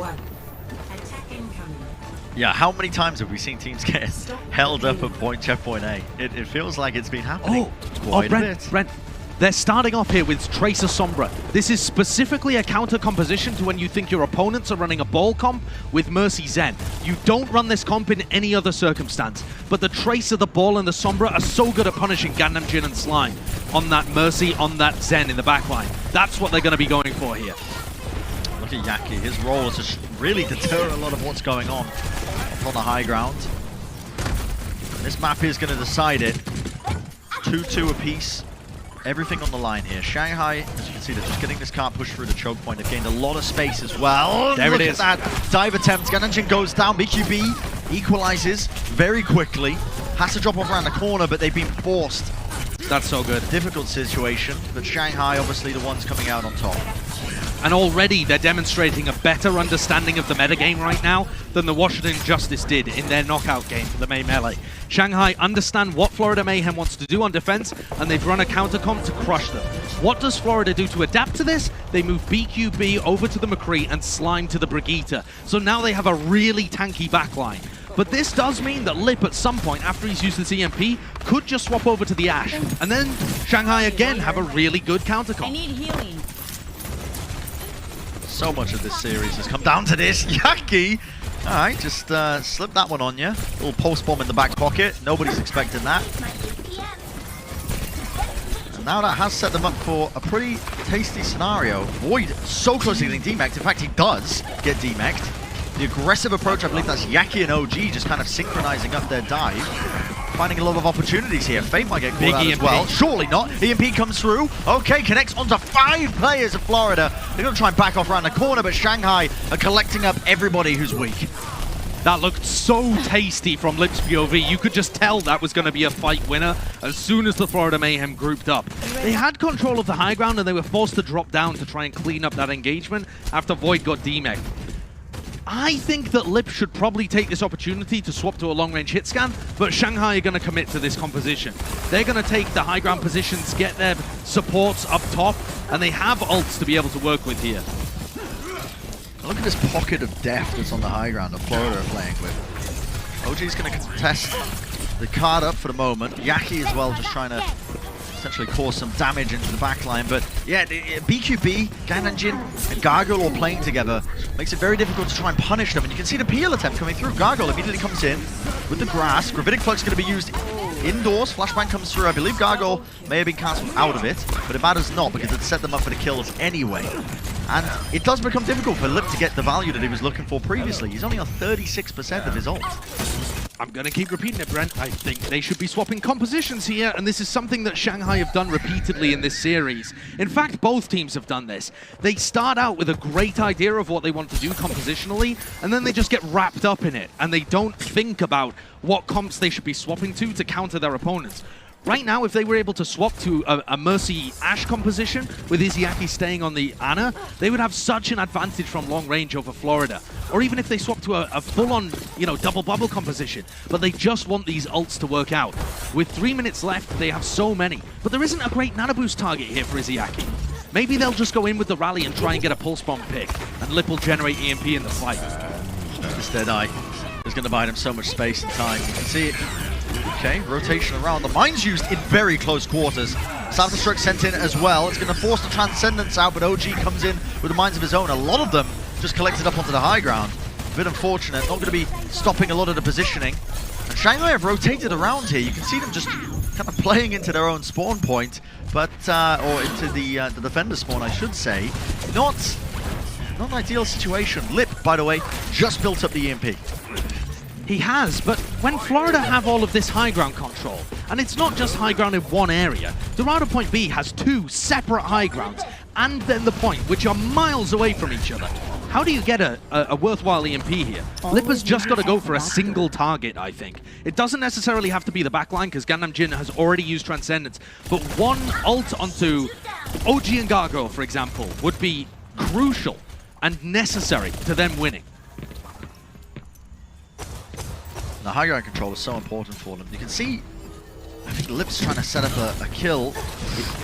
Yeah, how many times have we seen teams get held up at checkpoint A? It feels like it's been happening quite a bit. Brent, they're starting off here with Tracer Sombra. This is specifically a counter composition to when you think your opponents are running a ball comp with Mercy Zen. You don't run this comp in any other circumstance, but the Tracer, the Ball, and the Sombra are so good at punishing Gandam Jin and Slime on that Mercy, on that Zen in the backline. That's what they're going to be going for here. Look at Yaki. His role is to really deter a lot of what's going on the high ground. And this map is going to decide it. 2-2 apiece. Everything on the line here. Shanghai, as you can see, they're just getting this car pushed through the choke point. They've gained a lot of space as well. There it is. Look at that dive attempt. Gananjin goes down. BQB equalizes very quickly. Has to drop off around the corner, but they've been forced. That's so good. Difficult situation, but Shanghai, obviously, the ones coming out on top. And already they're demonstrating a better understanding of the metagame right now than the Washington Justice did in their knockout game for the May Melee. Shanghai understand what Florida Mayhem wants to do on defense, and they've run a countercomp to crush them. What does Florida do to adapt to this? They move BQB over to the McCree and Slime to the Brigitte. So now they have a really tanky backline. But this does mean that Lip, at some point after he's used his EMP, could just swap over to the Ash. And then Shanghai again have a really good countercomp. I need healing. So much of this series has come down to this. Yaki! Alright, just slip that one on you. Little post bomb in the back pocket. Nobody's expecting that. And now that has set them up for a pretty tasty scenario. Void so close to getting demeched. In fact, he does get demeched. The aggressive approach, I believe that's Yaki and OG just kind of synchronizing up their dive. Finding a lot of opportunities here. Fate might get caught out as well. Surely not. EMP comes through. Okay, connects onto 5 players of Florida. They're going to try and back off around the corner, but Shanghai are collecting up everybody who's weak. That looked so tasty from Lip's POV. You could just tell that was going to be a fight winner as soon as the Florida Mayhem grouped up. They had control of the high ground and they were forced to drop down to try and clean up that engagement after Void got demeched. I think that Lip should probably take this opportunity to swap to a long-range hit scan, but Shanghai are going to commit to this composition. They're going to take the high ground positions, get their supports up top, and they have ults to be able to work with here. Look at this pocket of death that's on the high ground that Florida are playing with. OG's going to contest the card up for the moment. Yaki as well, just trying to essentially cause some damage into the backline. But yeah, BQB, Gananjin, and Gargoyle all playing together makes it very difficult to try and punish them. And you can see the peel attempt coming through. Gargoyle immediately comes in with the grass. Gravitic Flux is going to be used indoors. Flashbang comes through. I believe Gargoyle may have been cancelled out of it, but it matters not because it set them up for the kills anyway. And it does become difficult for Lip to get the value that he was looking for previously. He's only on 36% of his ult. I'm going to keep repeating it, Brent. I think they should be swapping compositions here, and this is something that Shanghai have done repeatedly in this series. In fact, both teams have done this. They start out with a great idea of what they want to do compositionally, and then they just get wrapped up in it, and they don't think about what comps they should be swapping to counter their opponents. Right now, if they were able to swap to a Mercy Ashe composition with Izayaki staying on the Ana, they would have such an advantage from long range over Florida. Or even if they swap to a full-on, you know, double bubble composition, but they just want these ults to work out. With 3 minutes left, they have so many. But there isn't a great nano boost target here for Izayaki. Maybe they'll just go in with the rally and try and get a pulse bomb pick, and Lip will generate EMP in the fight. This Deadeye is going to buy him so much space and time. You can see it. Okay, rotation around. The mine's used in very close quarters. Savage Strike sent in as well. It's going to force the Transcendence out, but OG comes in with the mines of his own. A lot of them just collected up onto the high ground. A bit unfortunate. Not going to be stopping a lot of the positioning. And Shanghai have rotated around here. You can see them just kind of playing into their own spawn point, but or into the defender spawn, I should say. Not an ideal situation. Lip, by the way, just built up the EMP. He has, but when Florida have all of this high ground control, and it's not just high ground in one area, Dorado Point B has 2 separate high grounds, and then the point, which are miles away from each other. How do you get a worthwhile EMP here? Lip has just got to go for a single target, I think. It doesn't necessarily have to be the backline, because Gangnam Jin has already used Transcendence, but one ult onto OG and Gargoyle, for example, would be crucial and necessary to them winning. The high ground control is so important for them. You can see, I think Lip's trying to set up a kill.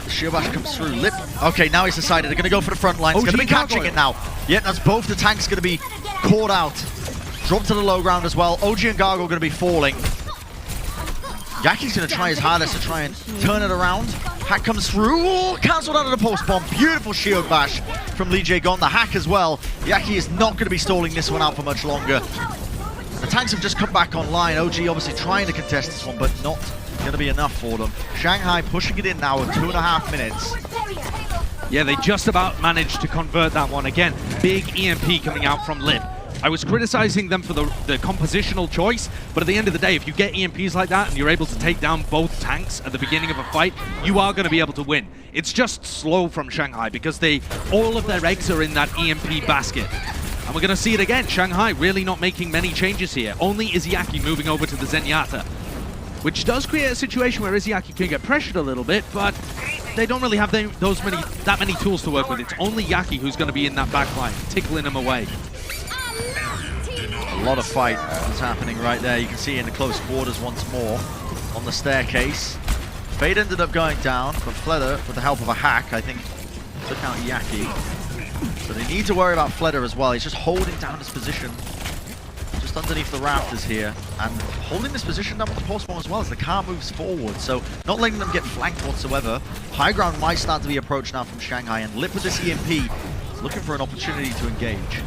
The Shield Bash comes through. Lip, okay, now he's decided they're going to go for the front line. He's going to be catching it now. Yeah, that's both the tanks going to be caught out. Drop to the low ground as well. OG and Gargoyle going to be falling. Yaki's going to try his hardest to try and turn it around. Hack comes through. Ooh, cancelled out of the post bomb. Beautiful Shield Bash from Lee Jae-gon. The hack as well. Yaki is not going to be stalling this one out for much longer. The tanks have just come back online. OG obviously trying to contest this one, but not going to be enough for them. Shanghai pushing it in now in 2.5 minutes. Yeah, they just about managed to convert that one. Again, big EMP coming out from Lip. I was criticizing them for the compositional choice, but at the end of the day, if you get EMPs like that and you're able to take down both tanks at the beginning of a fight, you are going to be able to win. It's just slow from Shanghai because all of their eggs are in that EMP basket. And we're going to see it again. Shanghai really not making many changes here. Only Izayaki moving over to the Zenyatta, which does create a situation where Izayaki can get pressured a little bit, but they don't really have that many tools to work with. It's only Yaki who's going to be in that backline, tickling him away. A lot of fight is happening right there. You can see in the close quarters once more on the staircase. Fade ended up going down, but Fleder, with the help of a hack, I think, took out Yaki. So they need to worry about Fleder as well. He's just holding down his position just underneath the rafters here, and holding this position down with the post bomb as well as the car moves forward. So not letting them get flanked whatsoever. High ground might start to be approached now from Shanghai, and Lip with this EMP is looking for an opportunity to engage.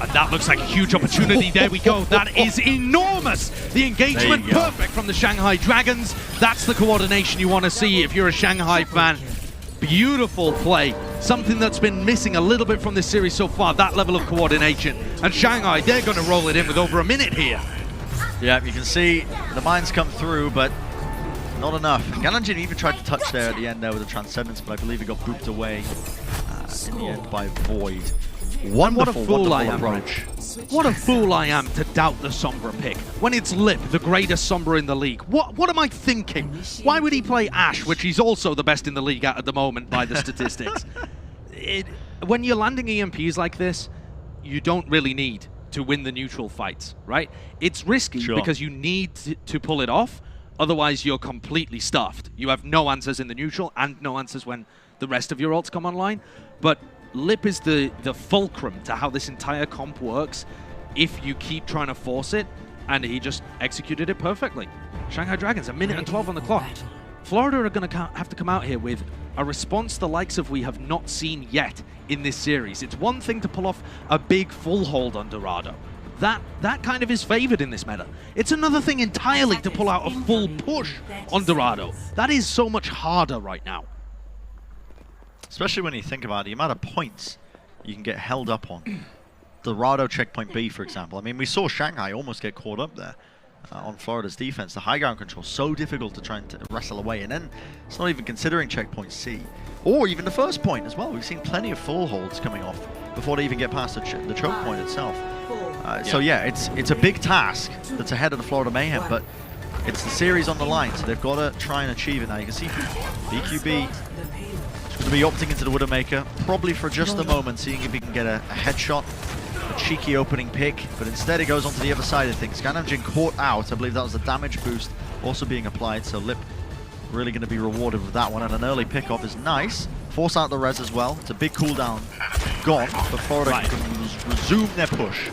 And that looks like a huge opportunity. There we go. That is enormous. The engagement perfect from the Shanghai Dragons. That's the coordination you want to see if you're a Shanghai fan. Beautiful play. Something that's been missing a little bit from this series so far, that level of coordination. And Shanghai, they're going to roll it in with over a minute here. Yeah, you can see the mines come through, but not enough. Gananjin even tried to touch there at the end there with the Transcendence, but I believe he got booped away in the end by Void. Wonderful, wonderful approach. What a fool I am to doubt the Sombra pick when it's Lip, the greatest Sombra in the league. What am I thinking? Why would he play Ashe, which he's also the best in the league at the moment by the statistics? When you're landing EMPs like this, you don't really need to win the neutral fights, right? It's risky because you need to pull it off. Otherwise, you're completely stuffed. You have no answers in the neutral and no answers when the rest of your ults come online. But Lip is the fulcrum to how this entire comp works if you keep trying to force it, and he just executed it perfectly. Shanghai Dragons, 1:12 on the clock. Florida are going to have to come out here with a response the likes of we have not seen yet in this series. It's one thing to pull off a big full hold on Dorado. That kind of is favored in this meta. It's another thing entirely to pull out a full push on Dorado. That is so much harder right now. Especially when you think about the amount of points you can get held up on. Dorado checkpoint B, for example. I mean, we saw Shanghai almost get caught up there. on Florida's defense. The high ground control so difficult to try and wrestle away, and then it's not even considering checkpoint C or even the first point as well. We've seen plenty of full holds coming off before they even get past the choke point itself. So yeah, it's a big task that's ahead of the Florida Mayhem, but it's the series on the line, so they've got to try and achieve it now. You can see BQB is going to be opting into the Widowmaker, probably for just a moment, seeing if he can get a headshot, a cheeky opening pick, but instead he goes on to the other side of things. Ganamjin caught out. I believe that was the damage boost also being applied, so Lip really going to be rewarded with that one, and an early pickoff is nice. Force out the res as well. It's a big cooldown gone, but Florida can resume their push.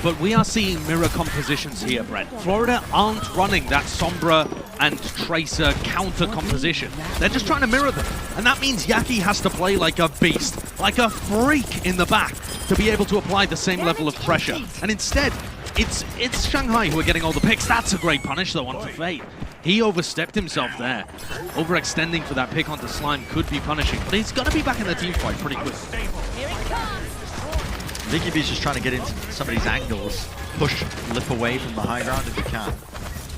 But we are seeing mirror compositions here, Brent. Florida aren't running that Sombra and Tracer counter composition. They're just trying to mirror them. And that means Yaki has to play like a beast, like a freak in the back to be able to apply the same level of pressure. And instead, it's Shanghai who are getting all the picks. That's a great punish though onto Fate. He overstepped himself there. Overextending for that pick onto Slime could be punishing, but he's going to be back in the team fight pretty quick. BQB's just trying to get into some of these angles, push Lip away from the high ground if you can.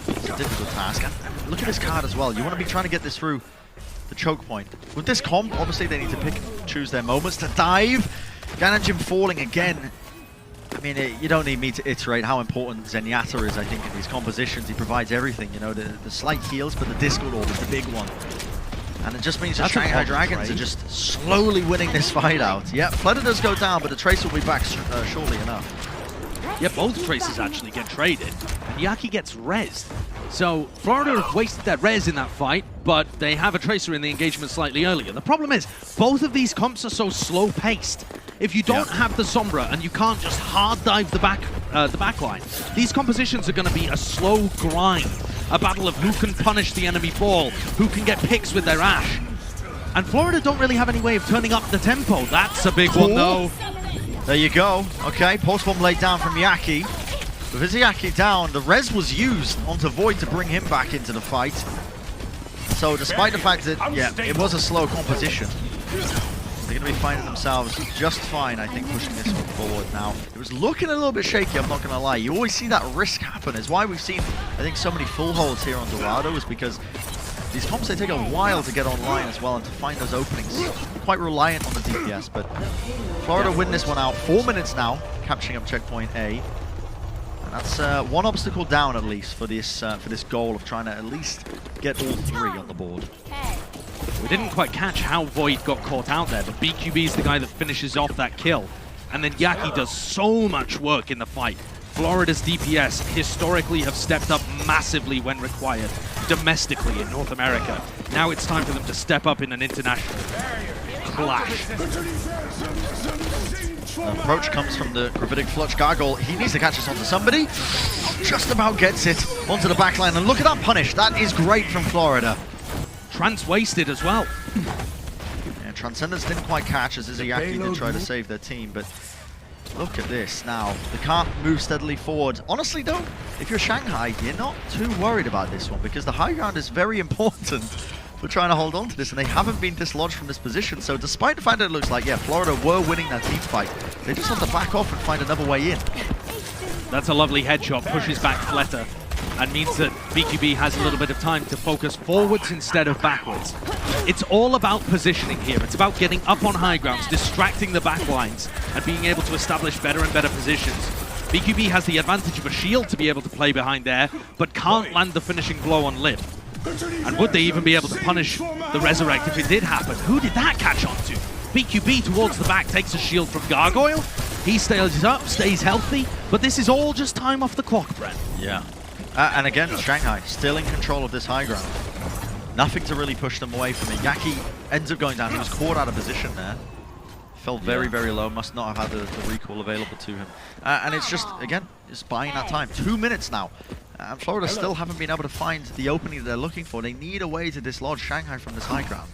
It's a difficult task. And look at this card as well. You want to be trying to get this through the choke point. With this comp, obviously they need to pick and choose their moments to dive. Ganamjin falling again. I mean, you don't need me to iterate how important Zenyatta is, I think, in these compositions. He provides everything, you know, the slight heals, but the Discord orb is the big one. And it just means that Shanghai Dragons are just slowly winning this fight out. Yeah, Flutter does go down, but the Tracer will be back shortly enough. Yeah, both Tracers actually get traded, and Yaki gets rezzed. So Florida have wasted that res in that fight, but they have a Tracer in the engagement slightly earlier. The problem is, both of these comps are so slow-paced. If you don't have the Sombra and you can't just hard dive the back line, these compositions are going to be a slow grind. A battle of who can punish the enemy ball, who can get picks with their Ash. And Florida don't really have any way of turning up the tempo. That's a big one, though. There you go. Okay, post bomb laid down from Yaki. With his Yaki down, the res was used onto Void to bring him back into the fight. So despite the fact that, yeah, it was a slow composition, they're going to be finding themselves just fine, I think, pushing this one forward now. It was looking a little bit shaky, I'm not going to lie. You always see that risk happen. It's why we've seen, I think, so many full holds here on Dorado, is because these comps, they take a while to get online as well and to find those openings. Quite reliant on the DPS, but Florida win this one out. 4 minutes now, capturing up checkpoint A. And that's one obstacle down, at least, for this goal of trying to at least get all three on the board. We didn't quite catch how Void got caught out there, but BQB is the guy that finishes off that kill. And then Yaki does so much work in the fight. Florida's DPS historically have stepped up massively when required, domestically in North America. Now it's time for them to step up in an international clash. The approach comes from the Gravitic Flutch Gargoyle. He needs to catch us onto somebody. Just about gets it onto the backline. And look at that punish. That is great from Florida. Trans wasted as well. Yeah, Transcendence didn't quite catch as Izayaki did try to save their team, but look at this now. They can't move steadily forward. Honestly though, if you're Shanghai, you're not too worried about this one because the high ground is very important for trying to hold on to this, and they haven't been dislodged from this position. So despite the fact that it looks like, yeah, Florida were winning that team fight, they just have to back off and find another way in. That's a lovely headshot, pushes back Fletter, and means that BQB has a little bit of time to focus forwards instead of backwards. It's all about positioning here. It's about getting up on high grounds, distracting the backlines, and being able to establish better and better positions. BQB has the advantage of a shield to be able to play behind there, but can't land the finishing blow on Lip. And would they even be able to punish the Resurrect if it did happen? Who did that catch on to? BQB towards the back takes a shield from Gargoyle. He stays up, stays healthy, but this is all just time off the clock, Brent. Yeah. And again, Shanghai still in control of this high ground. Nothing to really push them away from it. Yaki ends up going down. He was caught out of position there. Fell very, very low. Must not have had the recall available to him. And it's just, again, just buying that time. 2 minutes now. And Florida still haven't been able to find the opening that they're looking for. They need a way to dislodge Shanghai from this high ground.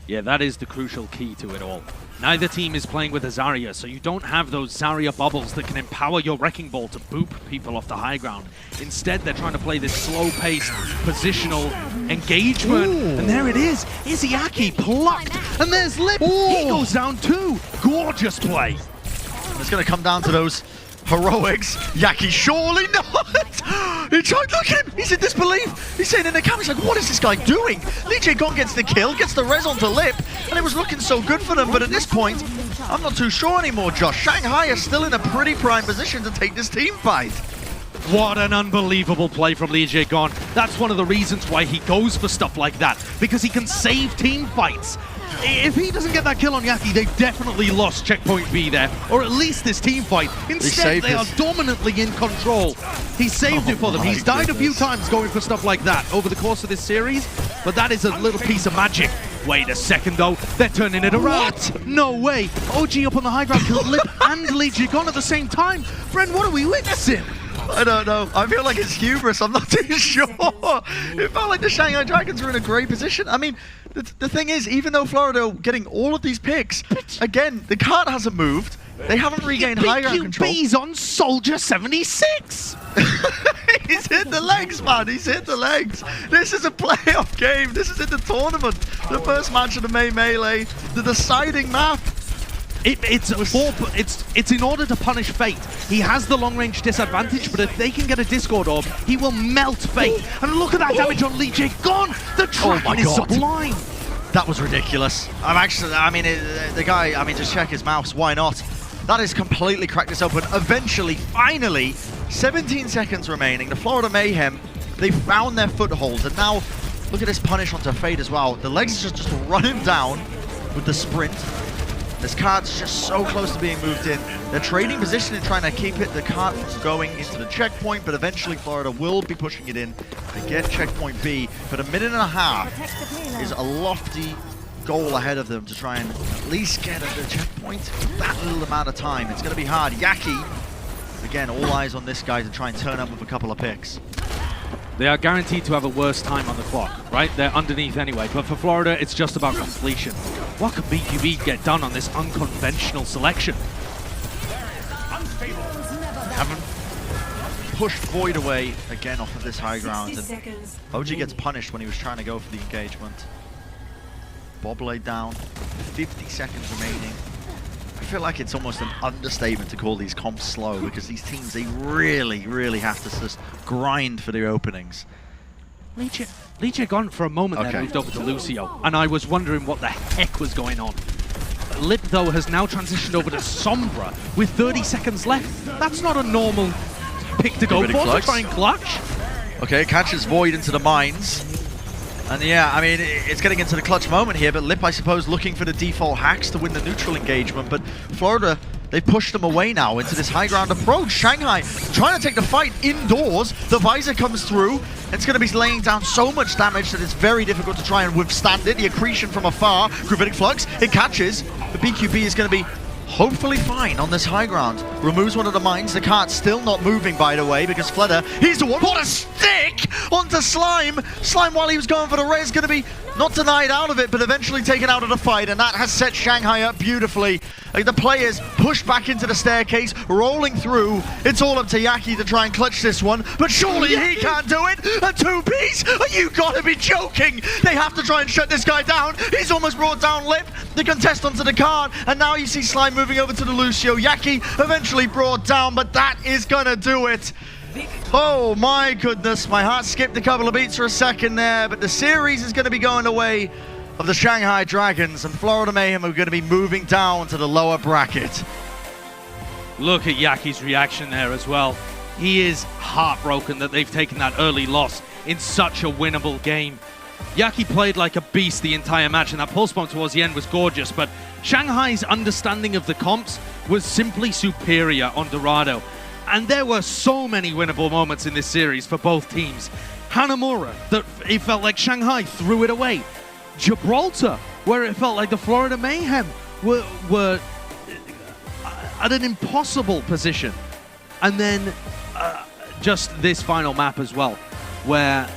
Yeah, that is the crucial key to it all. Neither team is playing with a Zarya, so you don't have those Zarya bubbles that can empower your Wrecking Ball to boop people off the high ground. Instead, they're trying to play this slow-paced, positional engagement. Ooh. And there it is. Izayaki plucked. And there's Lip. Ooh. He goes down too. Gorgeous play. It's going to come down to those heroics. Yaki, surely not! He tried, look at him! He's in disbelief! He's sitting in the camera, he's like, what is this guy doing? Lee Jae-gon gets the kill, gets the res onto Lip, and it was looking so good for them, but at this point, I'm not too sure anymore, Josh. Shanghai is still in a pretty prime position to take this team fight. What an unbelievable play from Lee Jae-gon. That's one of the reasons why he goes for stuff like that, because he can save team fights. If he doesn't get that kill on Yaki, they've definitely lost checkpoint B there, or at least this team fight. Instead, they are dominantly in control. He saved it for them. He's died a few times going for stuff like that over the course of this series, but that is a little piece of magic. Wait a second, though. They're turning it around. What? No way. OG up on the high ground killed Lip and Lee Jae-gon at the same time. Friend, what are we witnessing? I don't know. I feel like it's hubris. I'm not too sure. It felt like the Shanghai Dragons were in a great position. I mean, the thing is, even though Florida are getting all of these picks, again, the cart hasn't moved. They haven't regained high ground control. BQB's on Soldier 76. He's hit the legs, man. He's hit the legs. This is a playoff game. This is in the tournament. The first match of the May Melee. The deciding map. It's in order to punish Fate. He has the long-range disadvantage, but if they can get a Discord Orb, he will melt Fate. And look at that damage on Lee Jae-gon. The tracking is sublime. That was ridiculous. The guy, just check his mouse. Why not? That has completely cracked this open. Eventually, finally, 17 seconds remaining. The Florida Mayhem, they found their foothold. And now, look at this punish onto Fate as well. The legs just run him down with the sprint. This card's just so close to being moved in. They're trading position and trying to keep the card from going into the checkpoint, but eventually Florida will be pushing it in to get checkpoint B. But a minute and a half is a lofty goal ahead of them to try and at least get at the checkpoint with that little amount of time. It's going to be hard. Yaki, again, all eyes on this guy to try and turn up with a couple of picks. They are guaranteed to have a worse time on the clock, right? They're underneath anyway, but for Florida, it's just about completion. What could BQB get done on this unconventional selection? Haven't pushed Void away again off of this high ground, and OG gets punished when he was trying to go for the engagement. Bob laid down, 50 seconds remaining. I feel like it's almost an understatement to call these comps slow, because these teams, they really, really have to just grind for their openings. Lee Jae-gon for a moment there moved over to Lucio, and I was wondering what the heck was going on. Lip, though, has now transitioned over to Sombra with 30 seconds left. That's not a normal pick to go for, to try and clutch. Okay, catches Void into the mines. And yeah, it's getting into the clutch moment here, but Lip, I suppose, looking for the default hacks to win the neutral engagement. But Florida, they've pushed them away now into this high ground approach. Shanghai trying to take the fight indoors. The visor comes through. It's going to be laying down so much damage that it's very difficult to try and withstand it. The accretion from afar, Gravitic Flux, it catches. The BQB is going to be hopefully fine on this high ground. Removes one of the mines. The cart's still not moving, by the way, because Fleder, he's the one. What a stick onto Slime. Slime, while he was going for the res, going to be not denied out of it, but eventually taken out of the fight, and that has set Shanghai up beautifully. The players pushed back into the staircase, rolling through. It's all up to Yaki to try and clutch this one, but surely he can't do it. A two-piece? You gotta be joking. They have to try and shut this guy down. He's almost brought down Lip, the contest onto the card, and now you see Slime moving over to the Lucio. Yaki eventually brought down, but that is gonna do it. Oh my goodness, my heart skipped a couple of beats for a second there, but the series is going to be going the way of the Shanghai Dragons, and Florida Mayhem are going to be moving down to the lower bracket. Look at Yaki's reaction there as well. He is heartbroken that they've taken that early loss in such a winnable game. Yaki played like a beast the entire match, and that pulse bomb towards the end was gorgeous, but Shanghai's understanding of the comps was simply superior on Dorado. And there were so many winnable moments in this series for both teams. Hanamura, that it felt like Shanghai threw it away. Gibraltar, where it felt like the Florida Mayhem were at an impossible position. And then just this final map as well, where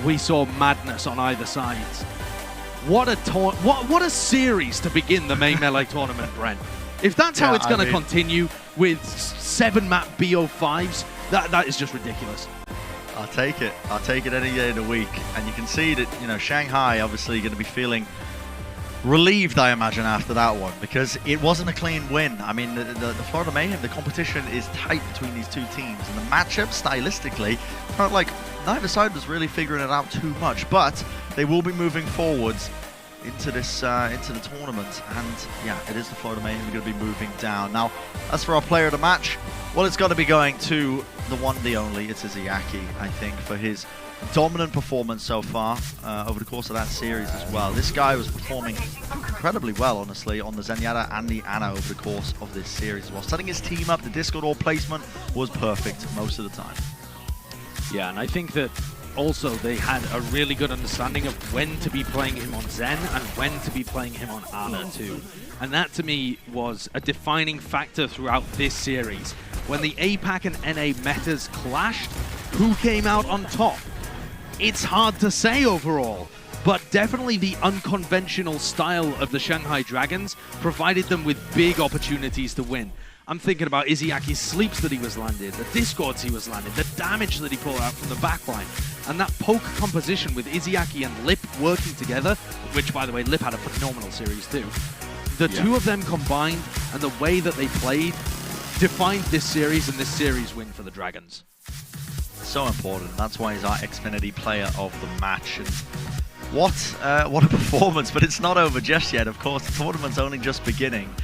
we saw madness on either side. What a series to begin the May Melee tournament, Brent. If that's how it's going to continue with 7-map BO5s, that is just ridiculous. I'll take it. I'll take it any day of the week. And you can see that, Shanghai obviously going to be feeling relieved, I imagine, after that one, because it wasn't a clean win. I mean, the Florida Mayhem, the competition is tight between these two teams, and the matchup stylistically felt like neither side was really figuring it out too much, but they will be moving forwards into this into the tournament, and yeah, it is the Florida Mayhem who are going to be moving down. Now, as for our player of the match, well, it's got to be going to the one, the only. It's Izayaki, I think, for his dominant performance so far over the course of that series as well. This guy was performing incredibly well, honestly, on the Zenyatta and the Ana over the course of this series as well. Setting his team up, the Discord all placement was perfect most of the time. Yeah, and I think that also they had a really good understanding of when to be playing him on Zen and when to be playing him on Ana too. And that to me was a defining factor throughout this series. When the APAC and NA metas clashed, who came out on top? It's hard to say overall, but definitely the unconventional style of the Shanghai Dragons provided them with big opportunities to win. I'm thinking about Izayaki's sleeps that he was landing, the discords he was landing, the damage that he pulled out from the backline, and that poke composition with Izayaki and Lip working together, which, by the way, Lip had a phenomenal series too. The two of them combined and the way that they played defined this series and this series win for the Dragons. So important. That's why he's our Xfinity player of the match. And what a performance! But it's not over just yet. Of course, the tournament's only just beginning.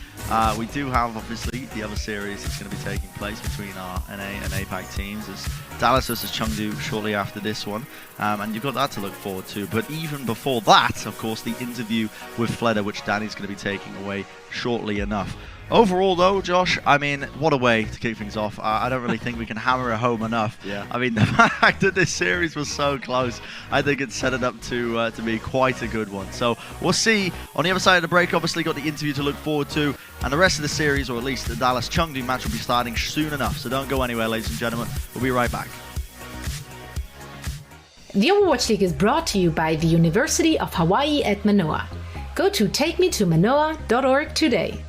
We do have, obviously, the other series that's going to be taking place between our NA and APAC teams. It's Dallas versus Chengdu shortly after this one, and you've got that to look forward to. But even before that, of course, the interview with Fleda, which Danny's going to be taking away shortly enough. Overall, though, Josh, I mean, what a way to kick things off. I don't really think we can hammer it home enough. Yeah. I mean, the fact that this series was so close, I think it set it up to be quite a good one. So we'll see. On the other side of the break, obviously, got the interview to look forward to. And the rest of the series, or at least the Dallas Chengdu match, will be starting soon enough. So don't go anywhere, ladies and gentlemen. We'll be right back. The Overwatch League is brought to you by the University of Hawaii at Manoa. Go to takemetomanoa.org today.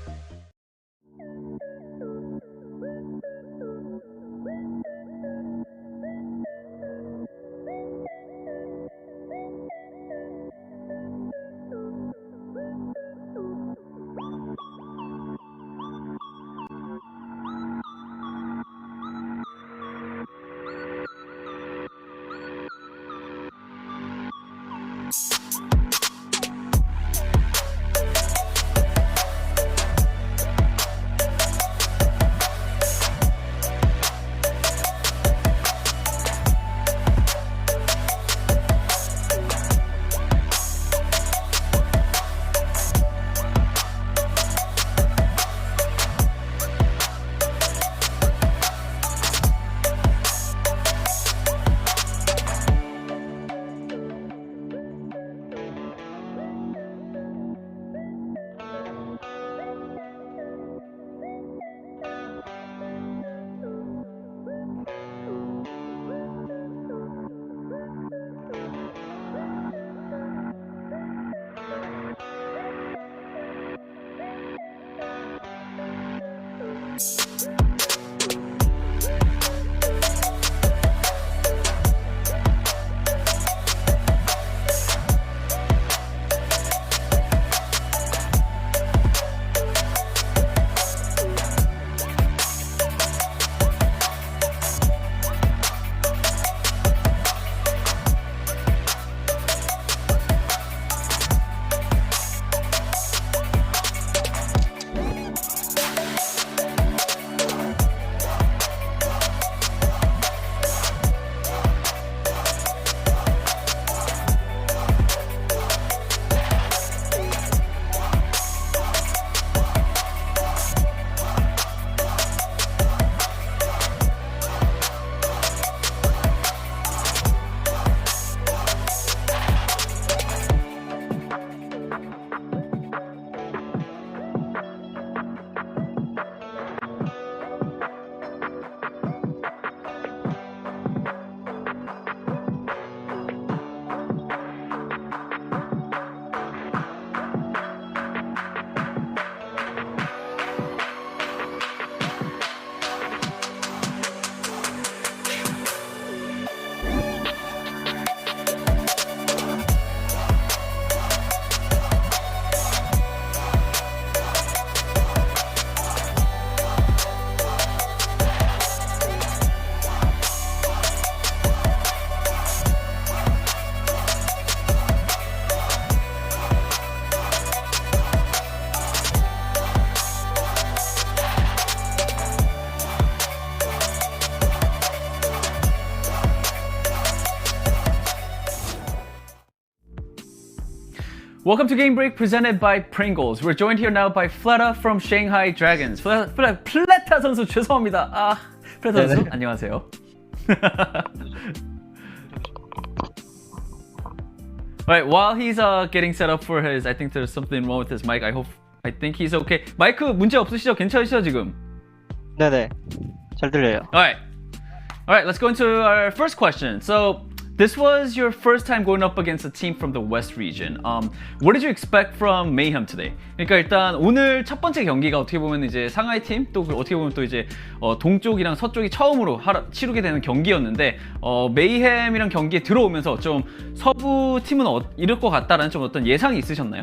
Welcome to Game Break presented by Pringles. We're joined here now by Fleta from Shanghai Dragons. 플레타 선수 죄송합니다. 플레타 선수 안녕하세요. Alright, while he's getting set up for his, I think there's something wrong with his mic. I think he's okay. 마이크 문제 없으시죠? 괜찮으시죠 지금? 네네, 잘 들려요. Alright, let's go into our first question. So, this was your first time going up against a team from the West region. What did you expect from Mayhem today? 그러니까 일단 오늘 첫 번째 경기가 어떻게 보면 이제 상하이 팀 또 어떻게 보면 또 이제 동쪽이랑 서쪽이 처음으로 치르게 되는 경기였는데 메이햄이랑 경기에 들어오면서 좀 서부 팀은 이럴 것 같다라는 좀 어떤 예상이 있으셨나요?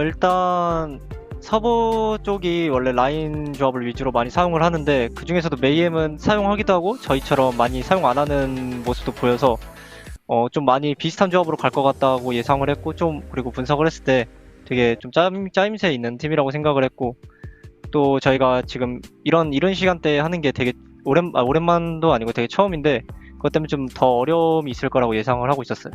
일단 서부 쪽이 원래 라인 조합을 위주로 많이 사용을 하는데 그 중에서도 메이엠은 사용하기도 하고 저희처럼 많이 사용 안 하는 모습도 보여서 좀 많이 비슷한 조합으로 갈 것 같다고 예상을 했고 그리고 분석을 했을 때 되게 좀 짜임새 있는 팀이라고 생각을 했고 또 저희가 지금 이런 시간대에 하는 게 되게 오랜만도 아니고 되게 처음인데 그것 때문에 좀 더 어려움이 있을 거라고 예상을 하고 있었어요.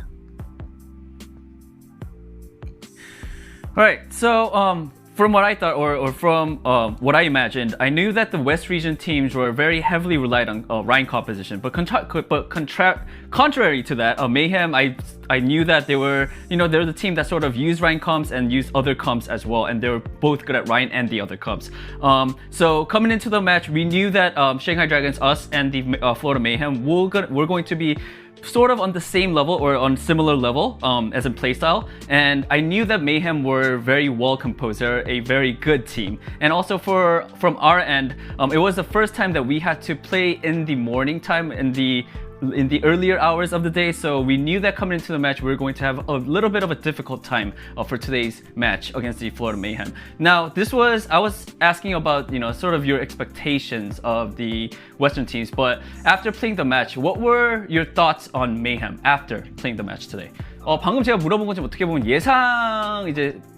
Alright, so from what I thought, or from what I imagined, I knew that the West region teams were very heavily relied on Rhine composition. But contrary to that, Mayhem, I knew that they were, they're the team that sort of used Rhine comps and used other comps as well, and they were both good at Rhine and the other comps. So coming into the match, we knew that Shanghai Dragons, us, and the Florida Mayhem, we're going to be sort of on the same level or on similar level as in playstyle, and I knew that Mayhem were very well composed. They're a very good team, and also from our end, it was the first time that we had to play in the morning time in the earlier hours of the day, so we knew that coming into the match we were going to have a little bit of a difficult time for today's match against the Florida Mayhem. Now I was asking about sort of your expectations of the Western teams, but after playing the match, what were your thoughts on Mayhem after playing the match today? 방금 제가 물어본 건 좀 어떻게 보면 이제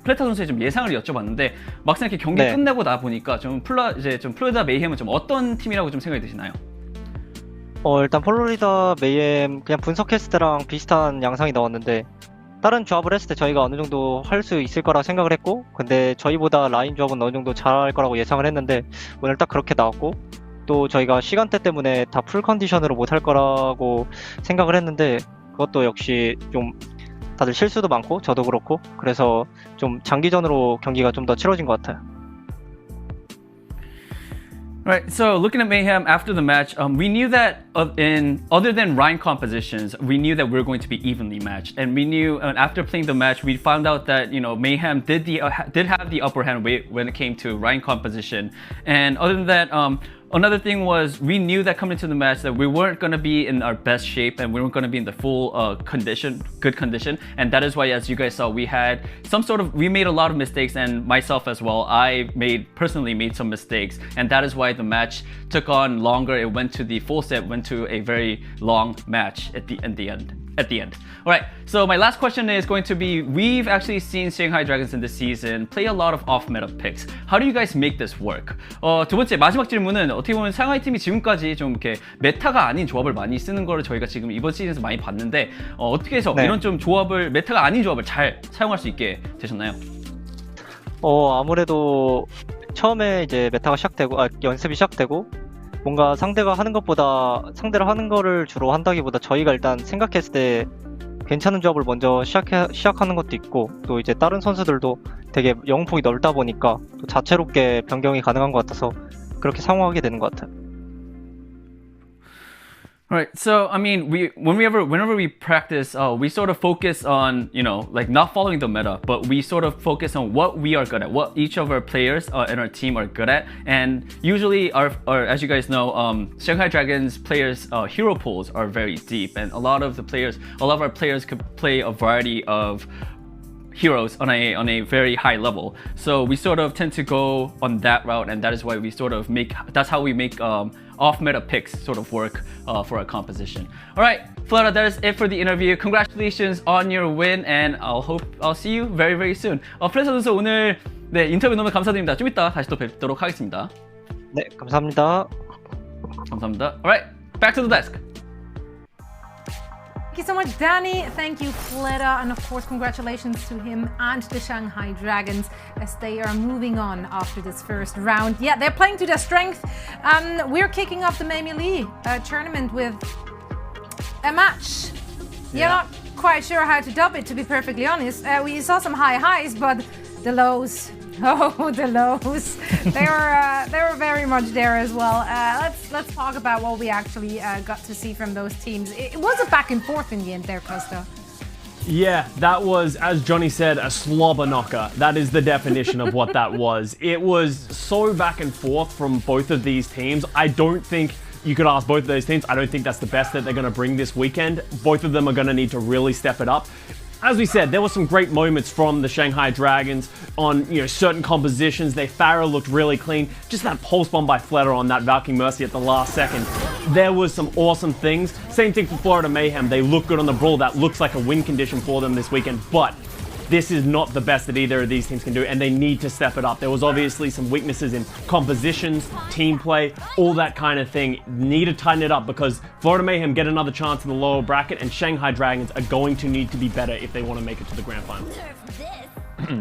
플레타 선수의 좀 예상을 여쭤봤는데 막상 이렇게 경기 끝내고 나 보니까 좀 플로리다 메이햄은 좀 어떤 팀이라고 좀 생각이 드시나요? 일단 플로리다 메이엠 그냥 분석했을 때랑 비슷한 양상이 나왔는데 다른 조합을 했을 때 저희가 어느 정도 할 수 있을 거라 생각을 했고 근데 저희보다 라인 조합은 어느 정도 잘할 거라고 예상을 했는데 오늘 딱 그렇게 나왔고 또 저희가 시간대 때문에 다 풀 컨디션으로 못 할 거라고 생각을 했는데 그것도 역시 좀 다들 실수도 많고 저도 그렇고 그래서 좀 장기전으로 경기가 좀 더 치러진 것 같아요. Right, so looking at Mayhem after the match, we knew that other than Rhine compositions, we knew that we were going to be evenly matched. And we knew after playing the match, we found out that Mayhem did have the upper hand when it came to Rhine composition. And other than that, another thing was we knew that coming into the match that we weren't going to be in our best shape and we weren't going to be in the full good condition, and that is why, as you guys saw, we made a lot of mistakes, and myself as well, I personally made some mistakes, and that is why the match took on longer. It went to the full set, went to a very long match at the end. Alright, so my last question is going to be, we've actually seen Shanghai Dragons in this season play a lot of off-meta picks. How do you guys make this work? 두 번째 마지막 질문은 어떻게 보면 상하이 팀이 지금까지 좀 이렇게 메타가 아닌 조합을 많이 쓰는 거를 저희가 지금 이번 시즌에서 많이 봤는데 어떻게 해서 이런 좀 메타가 아닌 조합을 잘 사용할 수 있게 되셨나요? 아무래도 처음에 이제 메타가 연습이 시작되고 뭔가 상대가 하는 것보다 상대를 하는 거를 주로 한다기보다 저희가 일단 생각했을 때 괜찮은 조합을 먼저 시작하는 것도 있고 또 이제 다른 선수들도 되게 영웅폭이 넓다 보니까 또 자체롭게 변경이 가능한 것 같아서 그렇게 사용하게 되는 것 같아요. Right. So, I mean, whenever we practice, we sort of focus on, like not following the meta, but we sort of focus on what we are good at, what each of our players in our team are good at. And usually, as you guys know, Shanghai Dragons players' hero pools are very deep, and a lot of our players could play a variety of heroes on a very high level. So we sort of tend to go on that route, and that is why that's how we make off-meta picks sort of work for our composition. Alright, Flora, that is it for the interview. Congratulations on your win, and I'll see you very, very soon. 플레타 선수 오늘 인터뷰 너무 감사드립니다. 좀 이따 다시 또 뵙도록 하겠습니다. 네, 감사합니다. 감사합니다. Alright, back to the desk. you so much, Danny. Thank you, Fleta. And of course, congratulations to him and the Shanghai Dragons as they are moving on after this first round. Yeah, they're playing to their strength. We're kicking off the Mayhem Lee tournament with a match. You're not quite sure how to dub it, to be perfectly honest. We saw some high highs, but the lows. Oh, the lows. They were very much there as well. Let's talk about what we actually got to see from those teams. It was a back and forth in the end there, Costa. Yeah, that was, as Johnny said, a slobber knocker. That is the definition of what that was. It was so back and forth from both of these teams. I don't think you could ask both of those teams. I don't think that's the best that they're going to bring this weekend. Both of them are going to need to really step it up. As we said, there were some great moments from the Shanghai Dragons on certain compositions. Their Pharaoh looked really clean. Just that pulse bomb by Fleta on that Valkyrie Mercy at the last second. There was some awesome things. Same thing for Florida Mayhem. They look good on the Brawl. That looks like a win condition for them this weekend. But this is not the best that either of these teams can do, and they need to step it up. There was obviously some weaknesses in compositions, team play, all that kind of thing. Need to tighten it up because Florida Mayhem get another chance in the lower bracket, and Shanghai Dragons are going to need to be better if they want to make it to the grand final.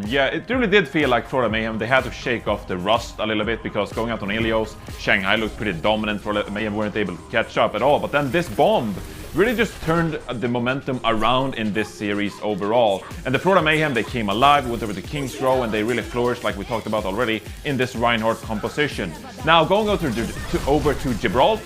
Yeah, it really did feel like Florida Mayhem, they had to shake off the rust a little bit because going out on Ilios, Shanghai looked pretty dominant. Florida Mayhem weren't able to catch up at all, but then this bomb really just turned the momentum around in this series overall. And the Florida Mayhem, they came alive with the King's Row, and they really flourished, like we talked about already, in this Reinhardt composition. Now, going over to Gibraltar,